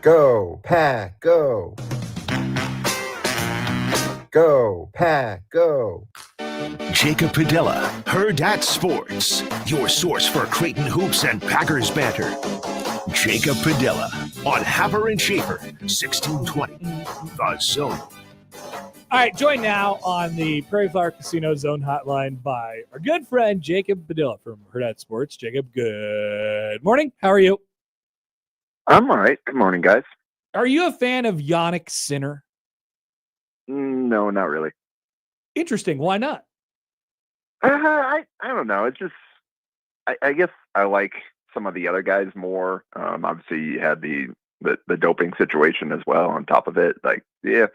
Go, Pack, go. Go, Pack, go. Jacob Padilla, Herd at Sports, your source for Creighton hoops and Packers banter. Jacob Padilla on Happer and Schaefer, 1620, The Zone. All right, joined now on the Prairie Flower Casino Zone Hotline by our good friend Jacob Padilla from Herd at Sports. Jacob, good morning. How are you? I'm all right. Good morning, guys. Are you a fan of Yannick Sinner? No, not really. Interesting. Why not? I don't know. It's just I guess I like some of the other guys more. Obviously, you had the doping situation as well on top of it. Like, yeah.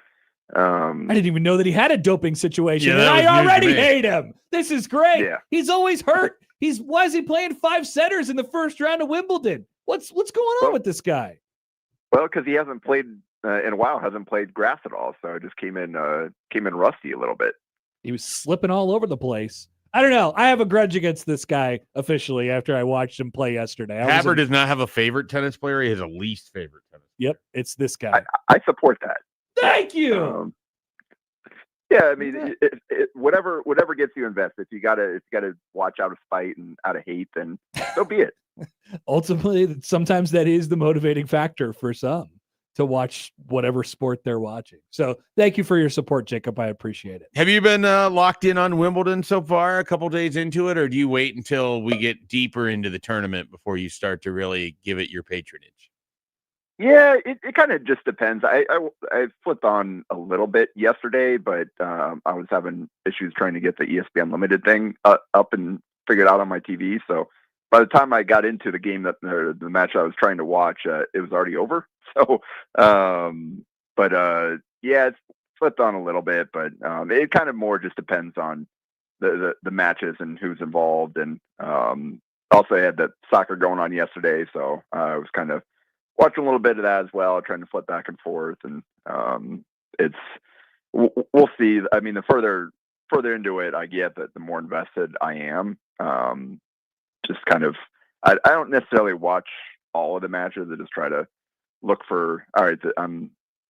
I didn't even know that he had a doping situation. Yeah, and I already hate him. This is great. Yeah. He's always hurt. Why is he playing 5 setters in the first round of Wimbledon? What's going on with this guy? Well, because he hasn't played in a while, hasn't played grass at all, so it just came in rusty a little bit. He was slipping all over the place. I don't know. I have a grudge against this guy officially after I watched him play yesterday. Happer does not have a favorite tennis player. He has a least favorite tennis player. Yep, it's this guy. I support that. Thank you. Yeah, I mean, whatever gets you invested. If you gotta watch out of spite and out of hate, then so be it. Ultimately, sometimes that is the motivating factor for some to watch whatever sport they're watching. So thank you for your support, Jacob. I appreciate it. Have you been locked in on Wimbledon so far, a couple days into it, or do you wait until we get deeper into the tournament before you start to really give it your patronage? Yeah, it kind of just depends. I flipped on a little bit yesterday, but I was having issues trying to get the ESPN Limited thing up and figured out on my TV. So by the time I got into the game the match I was trying to watch, it was already over. So, yeah, it's flipped on a little bit, but it kind of more just depends on the matches and who's involved. And also I had the soccer going on yesterday, so I was kind of watching a little bit of that as well, trying to flip back and forth. And we'll see. I mean, the further into it I get, the more invested I am. Just kind of, I don't necessarily watch all of the matches. I just try to look for, all right,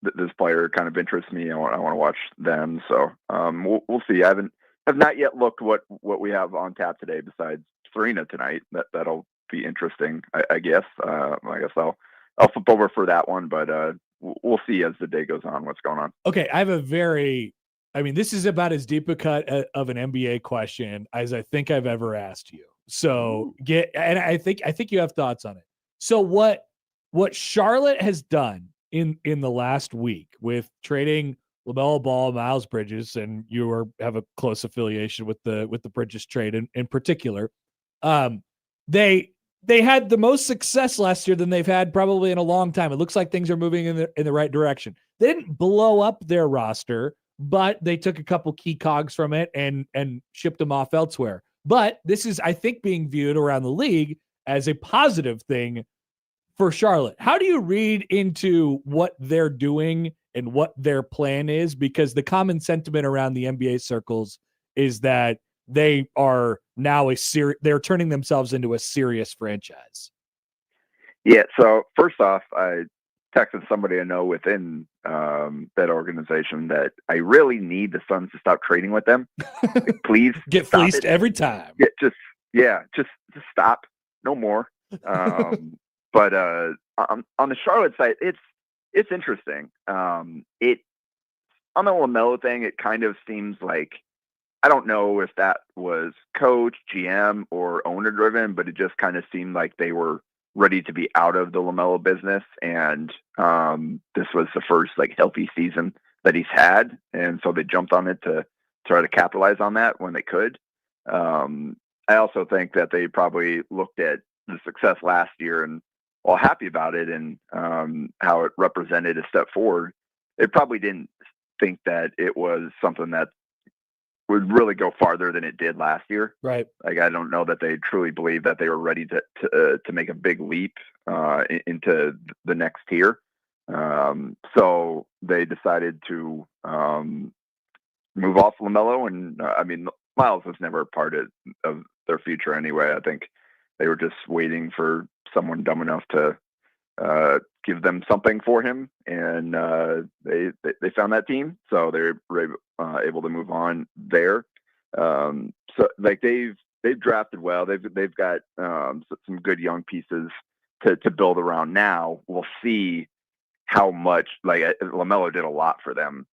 this player kind of interests me. I want to watch them. So we'll see. I have not yet looked what we have on tap today besides Serena tonight. That'll be interesting. I guess. I guess I'll flip over for that one, but we'll see as the day goes on what's going on. Okay, I have this is about as deep a cut of an NBA question as I think I've ever asked you. So and I think you have thoughts on it. So what Charlotte has done in the last week with trading LaMelo Ball, Miles Bridges, and you have a close affiliation with the Bridges trade in particular, they had the most success last year than they've had probably in a long time. It looks like things are moving in the right direction. They didn't blow up their roster, but they took a couple key cogs from it and shipped them off elsewhere. But this is, I think, being viewed around the league as a positive thing for Charlotte. How do you read into what they're doing and what their plan is? Because the common sentiment around the NBA circles is that they are now they're turning themselves into a serious franchise. Yeah. So first off, I texted somebody I know within that organization that I really need the Suns to stop trading with them. Like, please get fleeced every time. Just stop. No more. But on the Charlotte side, it's interesting. On the LaMelo thing, it kind of seems like, I don't know if that was coach, GM, or owner driven, but it just kind of seemed like they were ready to be out of the LaMelo business. And this was the first healthy season that he's had. And so they jumped on it to try to capitalize on that when they could. I also think that they probably looked at the success last year and, while happy about it and how it represented a step forward, they probably didn't think that it was something that would really go farther than it did last year. Right. Like, I don't know that they truly believe that they were ready to make a big leap into the next tier. So they decided to move off LaMelo. And I mean, Miles was never a part of their future anyway. I think they were just waiting for someone dumb enough to give them something for him, and they found that team, so they were able to move on there. So like they've drafted well. They've got some good young pieces to build around. Now we'll see how much, like LaMelo did a lot for them.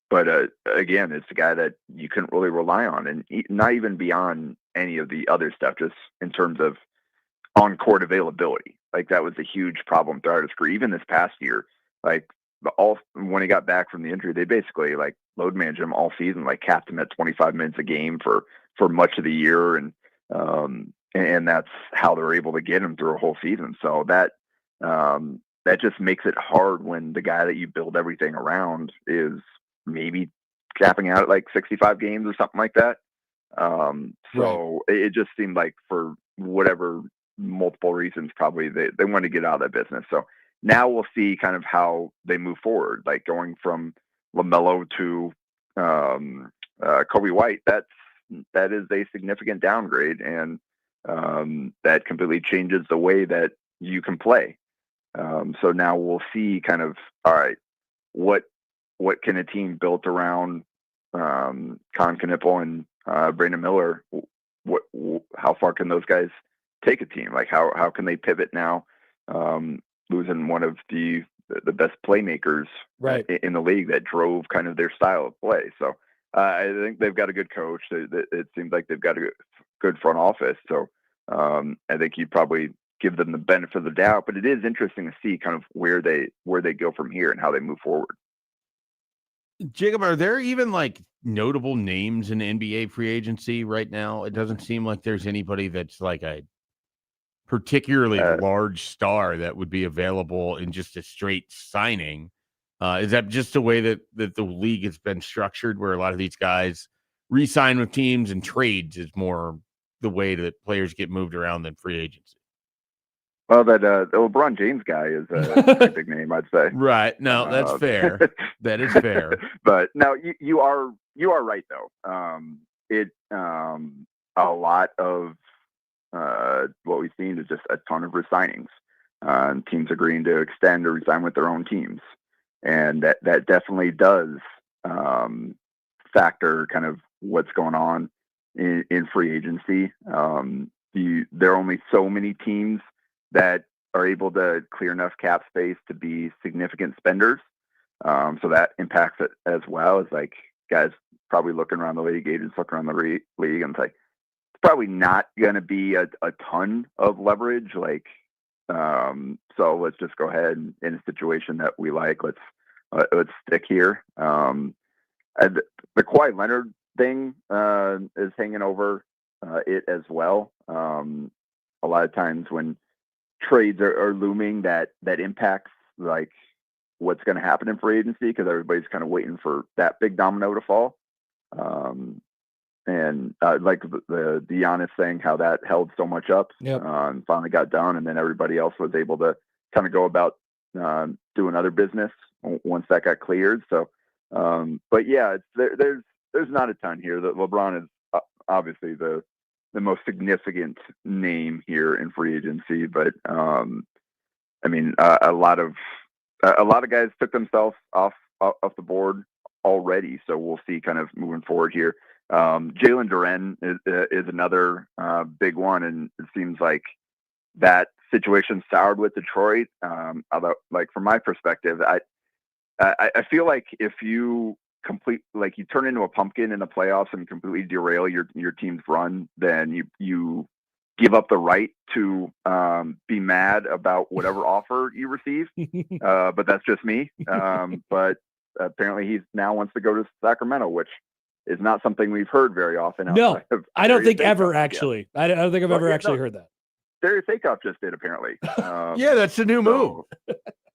But again, it's a guy that you couldn't really rely on, and not even beyond any of the other stuff, just in terms of on-court availability. Like that was a huge problem throughout his career. Even this past year, like when he got back from the injury, they basically like load managed him all season, like capped him at 25 minutes a game for much of the year, and that's how they're able to get him through a whole season. So that just makes it hard when the guy that you build everything around is maybe capping out at like 65 games or something like that. So it just seemed like, for whatever multiple reasons, probably they want to get out of that business. So now we'll see kind of how they move forward, like going from LaMelo to Kobe White. That is a significant downgrade, and that completely changes the way that you can play. So now we'll see kind of, all right, what can a team built around Con Knippel and Brandon Miller, how far can those guys take a team? Like how can they pivot now, losing one of the best playmakers in the league that drove kind of their style of play? So I think they've got a good coach. It seems like they've got a good front office. So I think you'd probably give them the benefit of the doubt, but it is interesting to see kind of where they go from here and how they move forward. Jacob, are there even like notable names in NBA free agency right now? It doesn't seem like there's anybody that's like a particularly large star that would be available in just a straight signing. Is that just the way that the league has been structured, where a lot of these guys re-sign with teams and trades is more the way that players get moved around than free agency? Well, the LeBron James guy is a pretty big name, I'd say. Right. No, that's fair. That is fair. But no, you are right though. A lot of what we've seen is just a ton of resignings, teams agreeing to extend or resign with their own teams, and that definitely does factor kind of what's going on in free agency. There are only so many teams that are able to clear enough cap space to be significant spenders. So that impacts it as well. As like guys probably looking around the league, agents looking around the league, and it's like, it's probably not going to be a ton of leverage. Like, so let's just go ahead and, in a situation that we like, let's stick here. The Kawhi Leonard thing is hanging over it as well. A lot of times when trades are looming, that impacts like what's going to happen in free agency, because everybody's kind of waiting for that big domino to fall. And like the Giannis thing, how that held so much up, and finally got done, and then everybody else was able to kind of go about doing other business once that got cleared. So, but yeah, there's not a ton here. That LeBron is obviously the most significant name here in free agency, but I mean, a lot of guys took themselves off the board already, so we'll see kind of moving forward here. Jalen Duren is another big one, and it seems like that situation soured with Detroit. Although, like from my perspective, I feel like if you you turn into a pumpkin in the playoffs and completely derail your team's run, then you give up the right to be mad about whatever offer you receive. But that's just me. But apparently he now wants to go to Sacramento, which is not something we've heard very often. No, I don't think ever actually. I don't think I've ever actually heard that. Darius Aikoff just did, apparently. Yeah, that's a new move.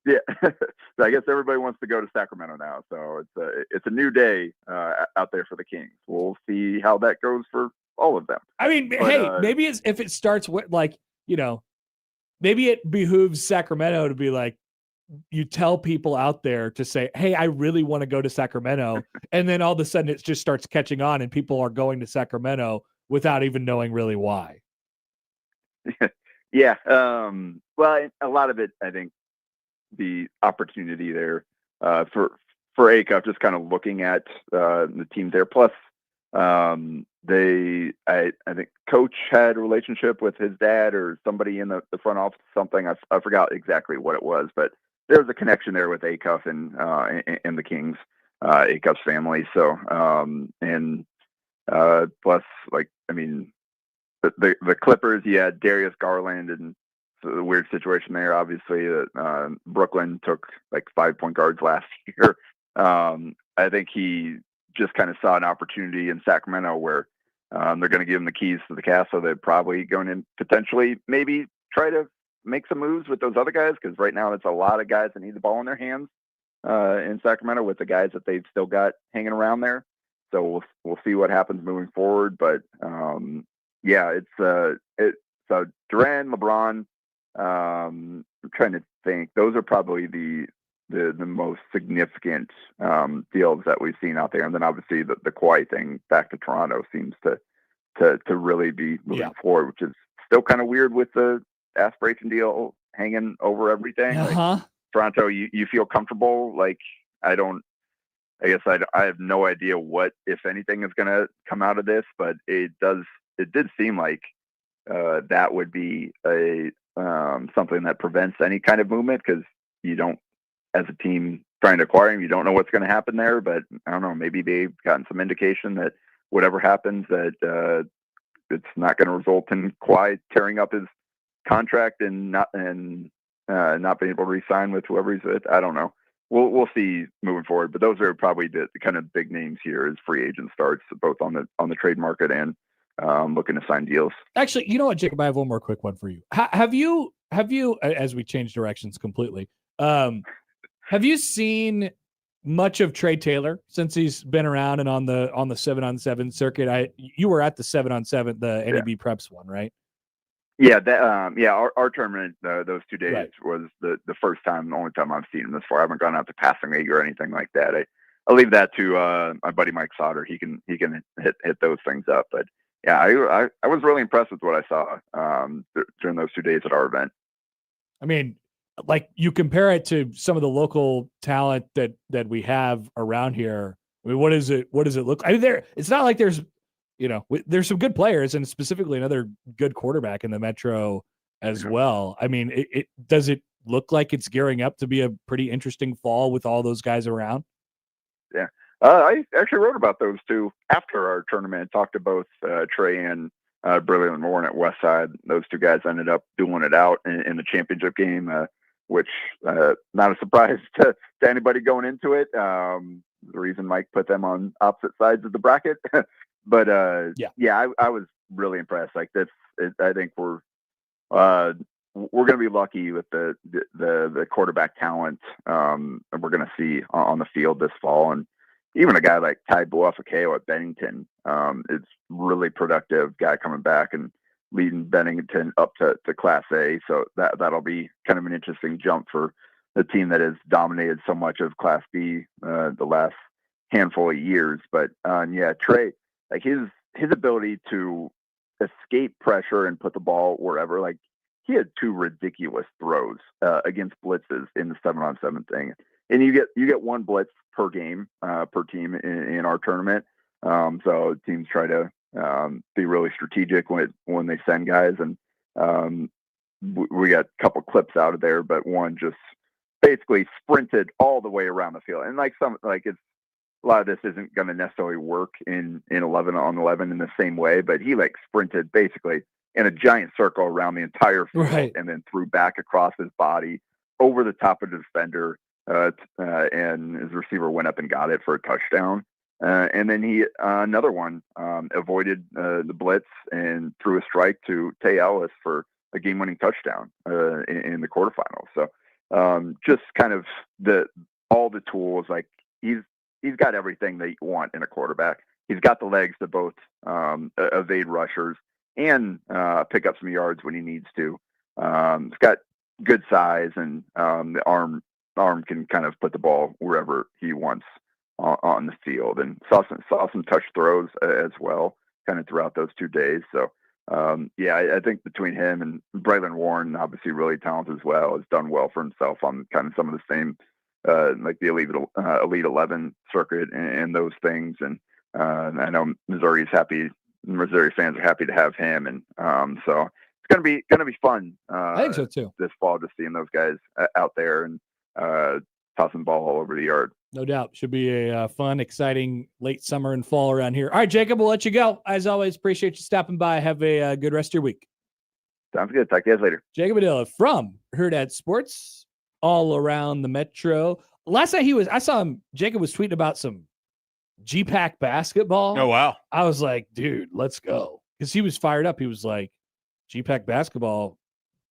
Yeah, so I guess everybody wants to go to Sacramento now. So it's a new day out there for the Kings. We'll see how that goes for all of them. I mean, maybe if it starts with maybe it behooves Sacramento to be like, you tell people out there to say, hey, I really want to go to Sacramento. And then all of a sudden it just starts catching on and people are going to Sacramento without even knowing really why. Yeah. Well, a lot of it, I think, the opportunity there for Acuff, just kind of looking at the team there. Plus, I think coach had a relationship with his dad or somebody in the front office. Something I forgot exactly what it was, but there was a connection there with Acuff and the Kings, Acuff's family. So plus, like, I mean, the Clippers, you had Darius Garland, and so the weird situation there. Obviously, Brooklyn took like 5 point guards last year. I think he just kind of saw an opportunity in Sacramento where they're going to give him the keys to the castle. They're probably going to potentially maybe try to make some moves with those other guys, because right now it's a lot of guys that need the ball in their hands in Sacramento with the guys that they've still got hanging around there. So we'll see what happens moving forward. But yeah, it's so Durant, LeBron. I'm trying to think. Those are probably the most significant deals that we've seen out there. And then obviously the Kawhi thing back to Toronto seems to really be moving forward, which is still kind of weird with the aspiration deal hanging over everything. Like, Toronto, you feel comfortable? Like, I guess I have no idea what, if anything, is going to come out of this, but it did seem like that would be a something that prevents any kind of movement, because you don't, as a team trying to acquire him, you don't know what's going to happen there. But I don't know, maybe they've gotten some indication that whatever happens, that it's not going to result in Kawhi tearing up his contract and not being able to re-sign with whoever he's with. I don't know. We'll see moving forward. But those are probably the kind of big names here as free agent starts, both on the trade market and looking to sign deals. Actually, you know what, Jacob? I have one more quick one for you. Have you, as we change directions completely, have you seen much of Trey Taylor since he's been around and on the 7-on-7 circuit? You were at the 7-on-7, the NAB Preps one, right? Yeah, our tournament those 2 days was the first time, the only time I've seen him this far. I haven't gone out to passing league or anything like that. I'll leave that to my buddy Mike Sauter. He can hit those things up. But yeah, I was really impressed with what I saw during those 2 days at our event. I mean, like, you compare it to some of the local talent that we have around here. I mean, what does it look? I mean, it's not like there's there's some good players, and specifically another good quarterback in the Metro as well. I mean, does it look like it's gearing up to be a pretty interesting fall with all those guys around? Yeah. I actually wrote about those two after our tournament. Talked to both Trey and Brilliant Warren at Westside. Those two guys ended up dueling it out in the championship game, which not a surprise to anybody going into it. The reason Mike put them on opposite sides of the bracket. But I was really impressed. Like, I think we're going to be lucky with the quarterback talent we're going to see on the field this fall. And even a guy like Ty Buafakeo at Bennington is really productive guy coming back and leading Bennington up to Class A. So that'll be kind of an interesting jump for the team that has dominated so much of Class B the last handful of years. But Trey, like, his ability to escape pressure and put the ball wherever, like, he had 2 ridiculous throws against blitzes in the 7-on-7 thing. And you get 1 blitz per game, per team in our tournament. So teams try to be really strategic when they send guys. And we got a couple clips out of there, but one just basically sprinted all the way around the field. And it's, a lot of this isn't going to necessarily work in 11-on-11 in the same way, but he like sprinted basically in a giant circle around the entire field and then threw back across his body over the top of the defender. And his receiver went up and got it for a touchdown. And then he, another one, avoided the blitz and threw a strike to Tay Ellis for a game-winning touchdown in the quarterfinals. So just kind of all the tools, like he's got everything that you want in a quarterback. He's got the legs to both evade rushers and pick up some yards when he needs to. He's got good size, and the arm can kind of put the ball wherever he wants on the field. And saw some touch throws as well, kind of throughout those 2 days. So I think between him and Braylon Warren, obviously really talented as well, has done well for himself on kind of some of the same, like the Elite 11 circuit and those things. And I know Missouri fans are happy to have him, and so it's gonna be fun. I think so too. This fall, just seeing those guys out there and tossing ball all over the yard. No doubt. Should be a fun, exciting late summer and fall around here. All right, Jacob, we'll let you go. As always, appreciate you stopping by. Have a good rest of your week. Sounds good. Talk to you guys later. Jacob Padilla from Herd at Sports, all around the metro. Last night I saw him, Jacob was tweeting about some G-Pack basketball. Oh, wow. I was like, dude, let's go. Because he was fired up. He was like, G-Pack basketball,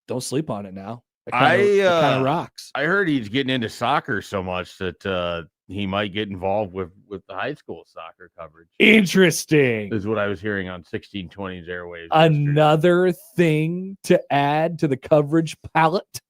don't sleep on it now. It kind of rocks. I heard he's getting into soccer so much that he might get involved with the high school soccer coverage. Interesting. Is what I was hearing on 1620's airwaves. Another thing to add to the coverage palette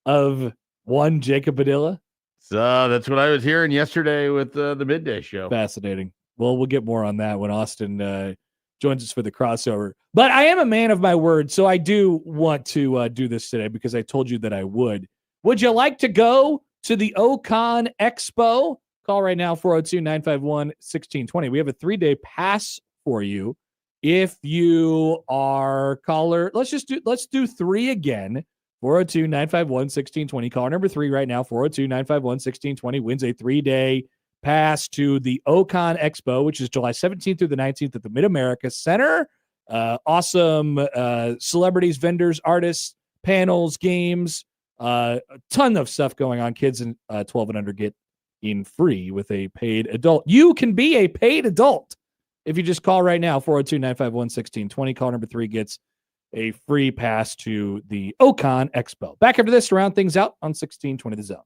of one Jacob Padilla. So that's what I was hearing yesterday with the midday show. Fascinating. Well, we'll get more on that when Austin joins us for the crossover. But I am a man of my word, so I do want to do this today because I told you that I would. Would you like to go to the Ocon Expo? Call right now, 402-951-1620. We have a 3-day pass for you. If you are caller, let's do 3 again. 402-951-1620. Caller number 3 right now, 402-951-1620 wins a 3-day pass to the Ocon Expo, which is July 17th through the 19th at the Mid-America Center. Awesome celebrities, vendors, artists, panels, games, a ton of stuff going on. Kids and 12 and under get in free with a paid adult. You can be a paid adult if you just call right now, 402-951-1620. Call number 3 gets a free pass to the Ocon Expo. Back after this to round things out on 1620 The Zone.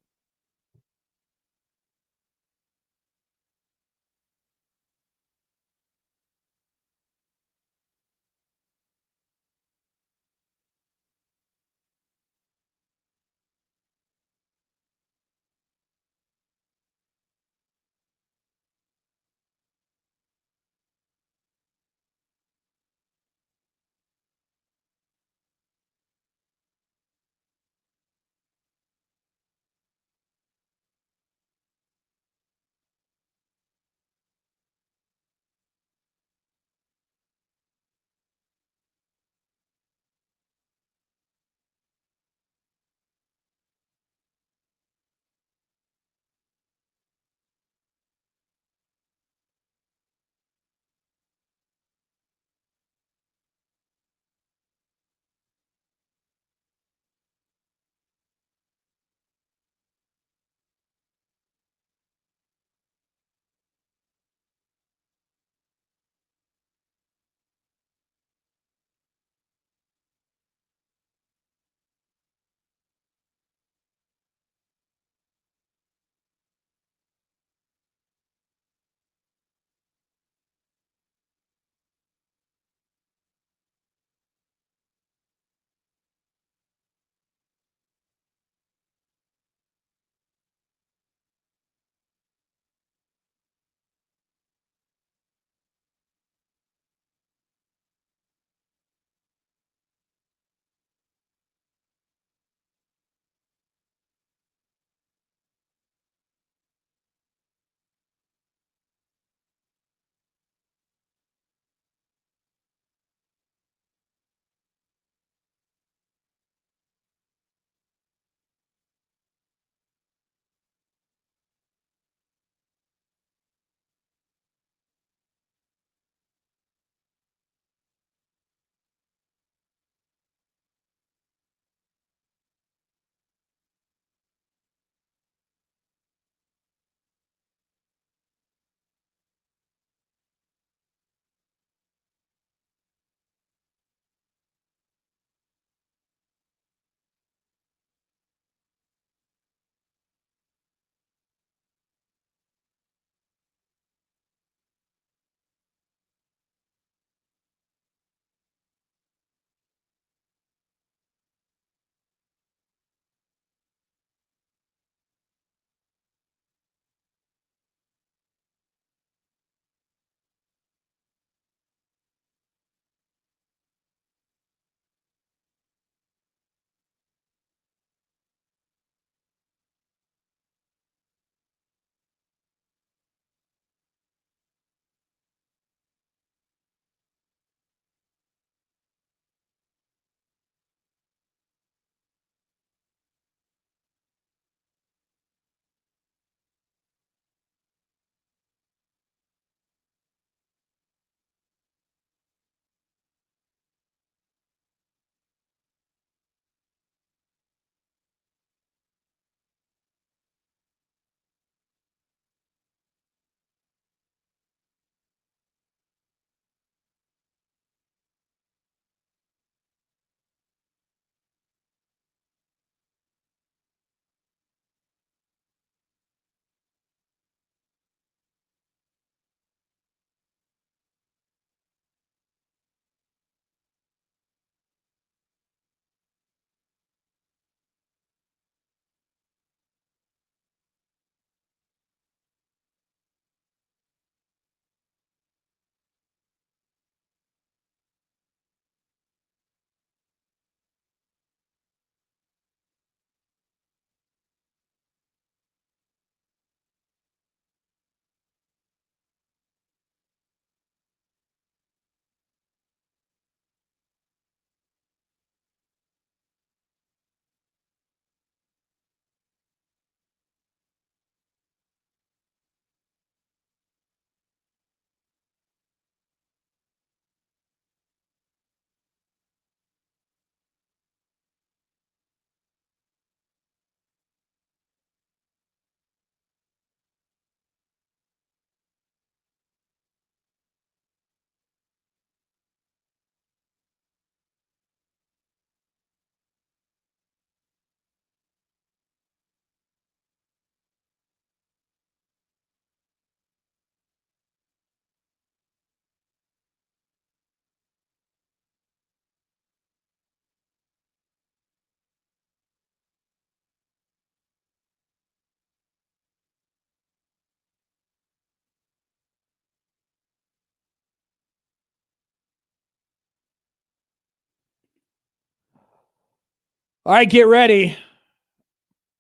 All right, get ready.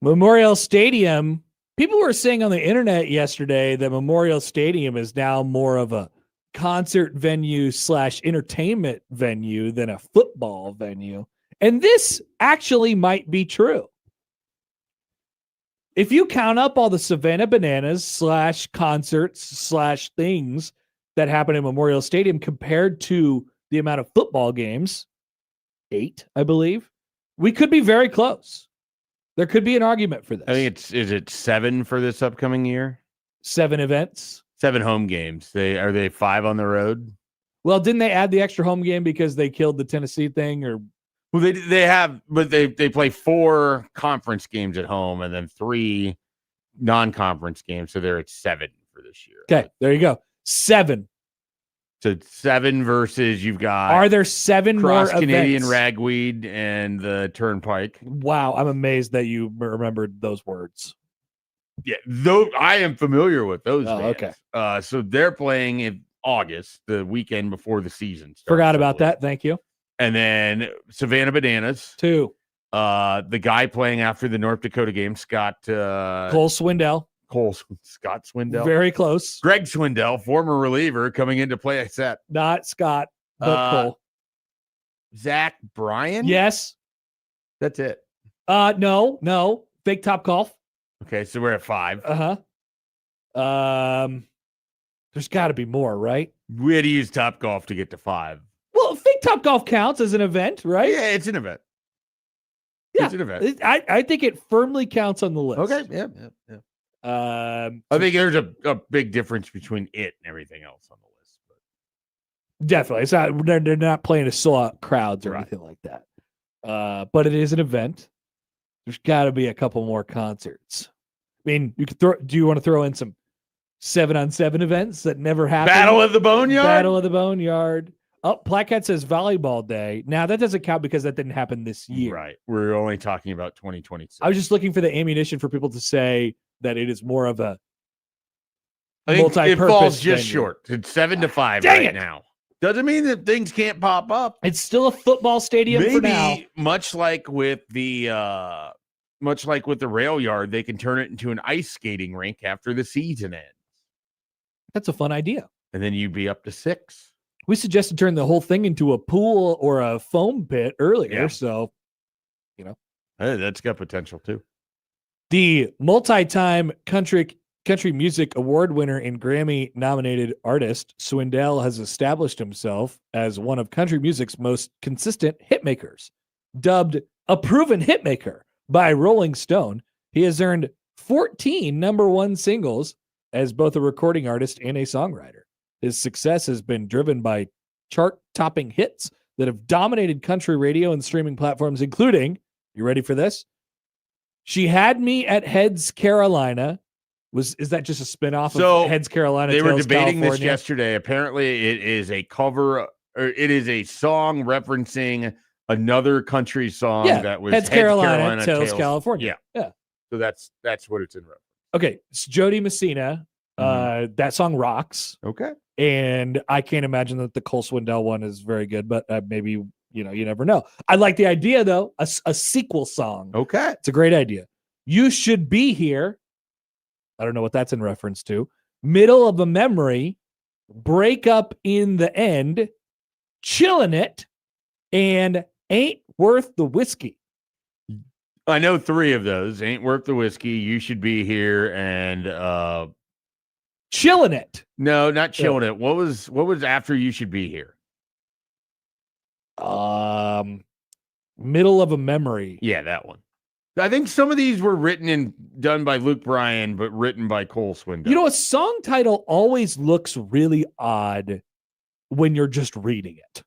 Memorial Stadium. People were saying on the internet yesterday that Memorial Stadium is now more of a concert venue / entertainment venue than a football venue. And this actually might be true. If you count up all the Savannah Bananas / concerts / things that happen in Memorial Stadium compared to the amount of football games, 8, I believe, we could be very close. There could be an argument for this. I think is it 7 for this upcoming year? 7 events, 7 home games. Are they 5 on the road? Well, didn't they add the extra home game because they killed the Tennessee thing? Or well, they have, but they play 4 conference games at home and then 3 non-conference games. So they're at 7 for this year. Okay, there you go. 7. So 7 versus you've got. Are there 7 more Canadian events? Ragweed and the Turnpike? Wow, I'm amazed that you remembered those words. Yeah, though I am familiar with those. Oh, bands. Okay. So they're playing in August, the weekend before the season starts. Forgot about that. Thank you. And then Savannah Bananas. 2. The guy playing after the North Dakota game, Scott Cole Swindell. Scott Swindell. Very close. Greg Swindell, former reliever, coming in to play a set. Not Scott, but Cole. Zach Bryan? Yes. That's it. No. Fake Top Golf. Okay, so we're at 5. There's got to be more, right? We had to use Top Golf to get to 5. Well, Fake Top Golf counts as an event, right? Yeah, it's an event. Yeah, it's an event. I think it firmly counts on the list. Okay, yeah. I think there's a big difference between it and everything else on the list. But. Definitely. It's not, they're not playing to sell out crowds or anything like that. But it is an event. There's got to be a couple more concerts. I mean, you could do you want to throw in some 7-on-7 events that never happened? Battle of the Boneyard. Oh, Plaquette says volleyball day. Now that doesn't count because that didn't happen this year. Right. We're only talking about 2026. I was just looking for the ammunition for people to say that it is more of a I think multi-purpose it falls just venue. short. It's 7-5 Dang right it. now. Doesn't mean that things can't pop up. It's still a football stadium for now. Much like with the rail yard, they can turn it into an ice skating rink after the season ends. That's a fun idea. And then you'd be up to 6. We suggested turn the whole thing into a pool or a foam pit earlier. Yeah. So, Hey, that's got potential too. The multi-time country music award winner and Grammy-nominated artist Swindell has established himself as one of country music's most consistent hitmakers. Dubbed a proven hitmaker by Rolling Stone, he has earned 14 number 1 singles as both a recording artist and a songwriter. His success has been driven by chart-topping hits that have dominated country radio and streaming platforms, including, you ready for this? She Had Me at Heads Carolina. Is that just a spinoff of Heads Carolina? They Tales were debating California? this yesterday. Apparently, it is a cover, or it is a song referencing another country song that was Heads Carolina, Tales California. Yeah. So that's what it's in reference. Okay, it's Jody Messina. That song rocks. Okay. And I can't imagine that the Cole Swindell one is very good, but maybe, you never know. I like the idea, though, a sequel song. Okay. It's a great idea. You Should Be Here. I don't know what that's in reference to. Middle of a Memory, Break Up in the End, Chillin' It, and Ain't Worth the Whiskey. I know 3 of those. Ain't Worth the Whiskey, You Should Be Here, and Chillin' It. No, not Chillin' It. What was after You Should Be Here? Middle of a Memory. Yeah, that one. I think some of these were written and done by Luke Bryan, but written by Cole Swindell. A song title always looks really odd when you're just reading it.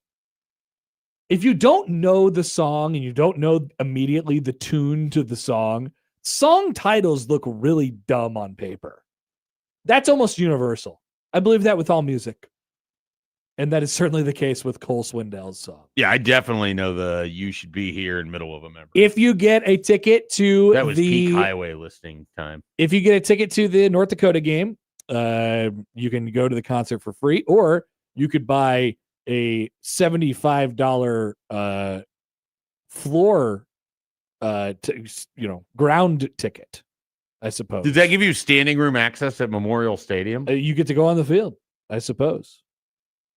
If you don't know the song and you don't know immediately the tune to the song titles look really dumb on paper. That's almost universal. I believe that with all music. And that is certainly the case with Cole Swindell's song. Yeah, I definitely know the You Should Be Here in Middle of a Memory. If you get a ticket to that was peak highway listing time. If you get a ticket to the North Dakota game, you can go to the concert for free, or you could buy a $75 floor ground ticket, I suppose. Does that give you standing room access at Memorial Stadium? You get to go on the field, I suppose.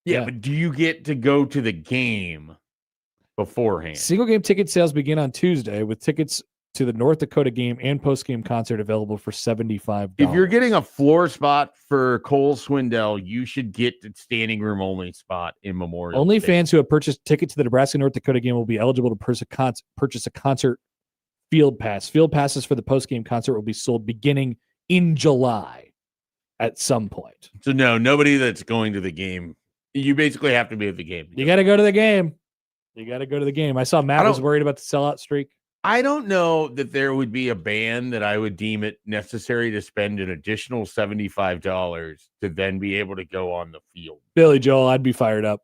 Yeah, but do you get to go to the game beforehand? Single game ticket sales begin on Tuesday with tickets to the North Dakota game and post-game concert available for $75. If you're getting a floor spot for Cole Swindell, you should get the standing room only spot in Memorial. Only Stadium. fans who have purchased tickets to the Nebraska-North Dakota game will be eligible to purchase a concert field pass. Field passes for the post-game concert will be sold beginning in July at some point. So no, nobody that's going to the game. You basically have to be at the game. You got to go to the game. I saw Matt was worried about the sellout streak. I don't know that there would be a band that I would deem it necessary to spend an additional $75 to then be able to go on the field. Billy Joel, I'd be fired up.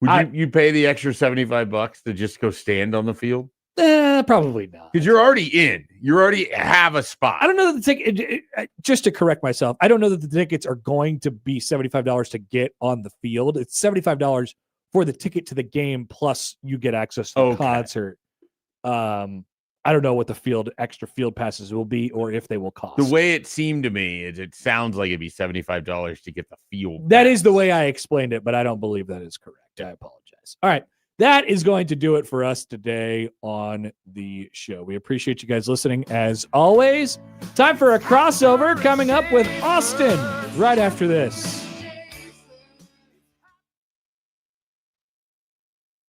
Would you pay the extra $75 to just go stand on the field? Probably not. Because you're already in. You already have a spot. I don't know that the ticket, just to correct myself, I don't know that the tickets are going to be $75 to get on the field. It's $75 for the ticket to the game, plus you get access to the concert. I don't know what the extra field passes will be or if they will cost. The way it seemed to me is it sounds like it'd be $75 to get the field. That is the way I explained it, but I don't believe that is correct. I apologize. All right. That is going to do it for us today on the show. We appreciate you guys listening as always. Time for a crossover coming up with Austin right after this.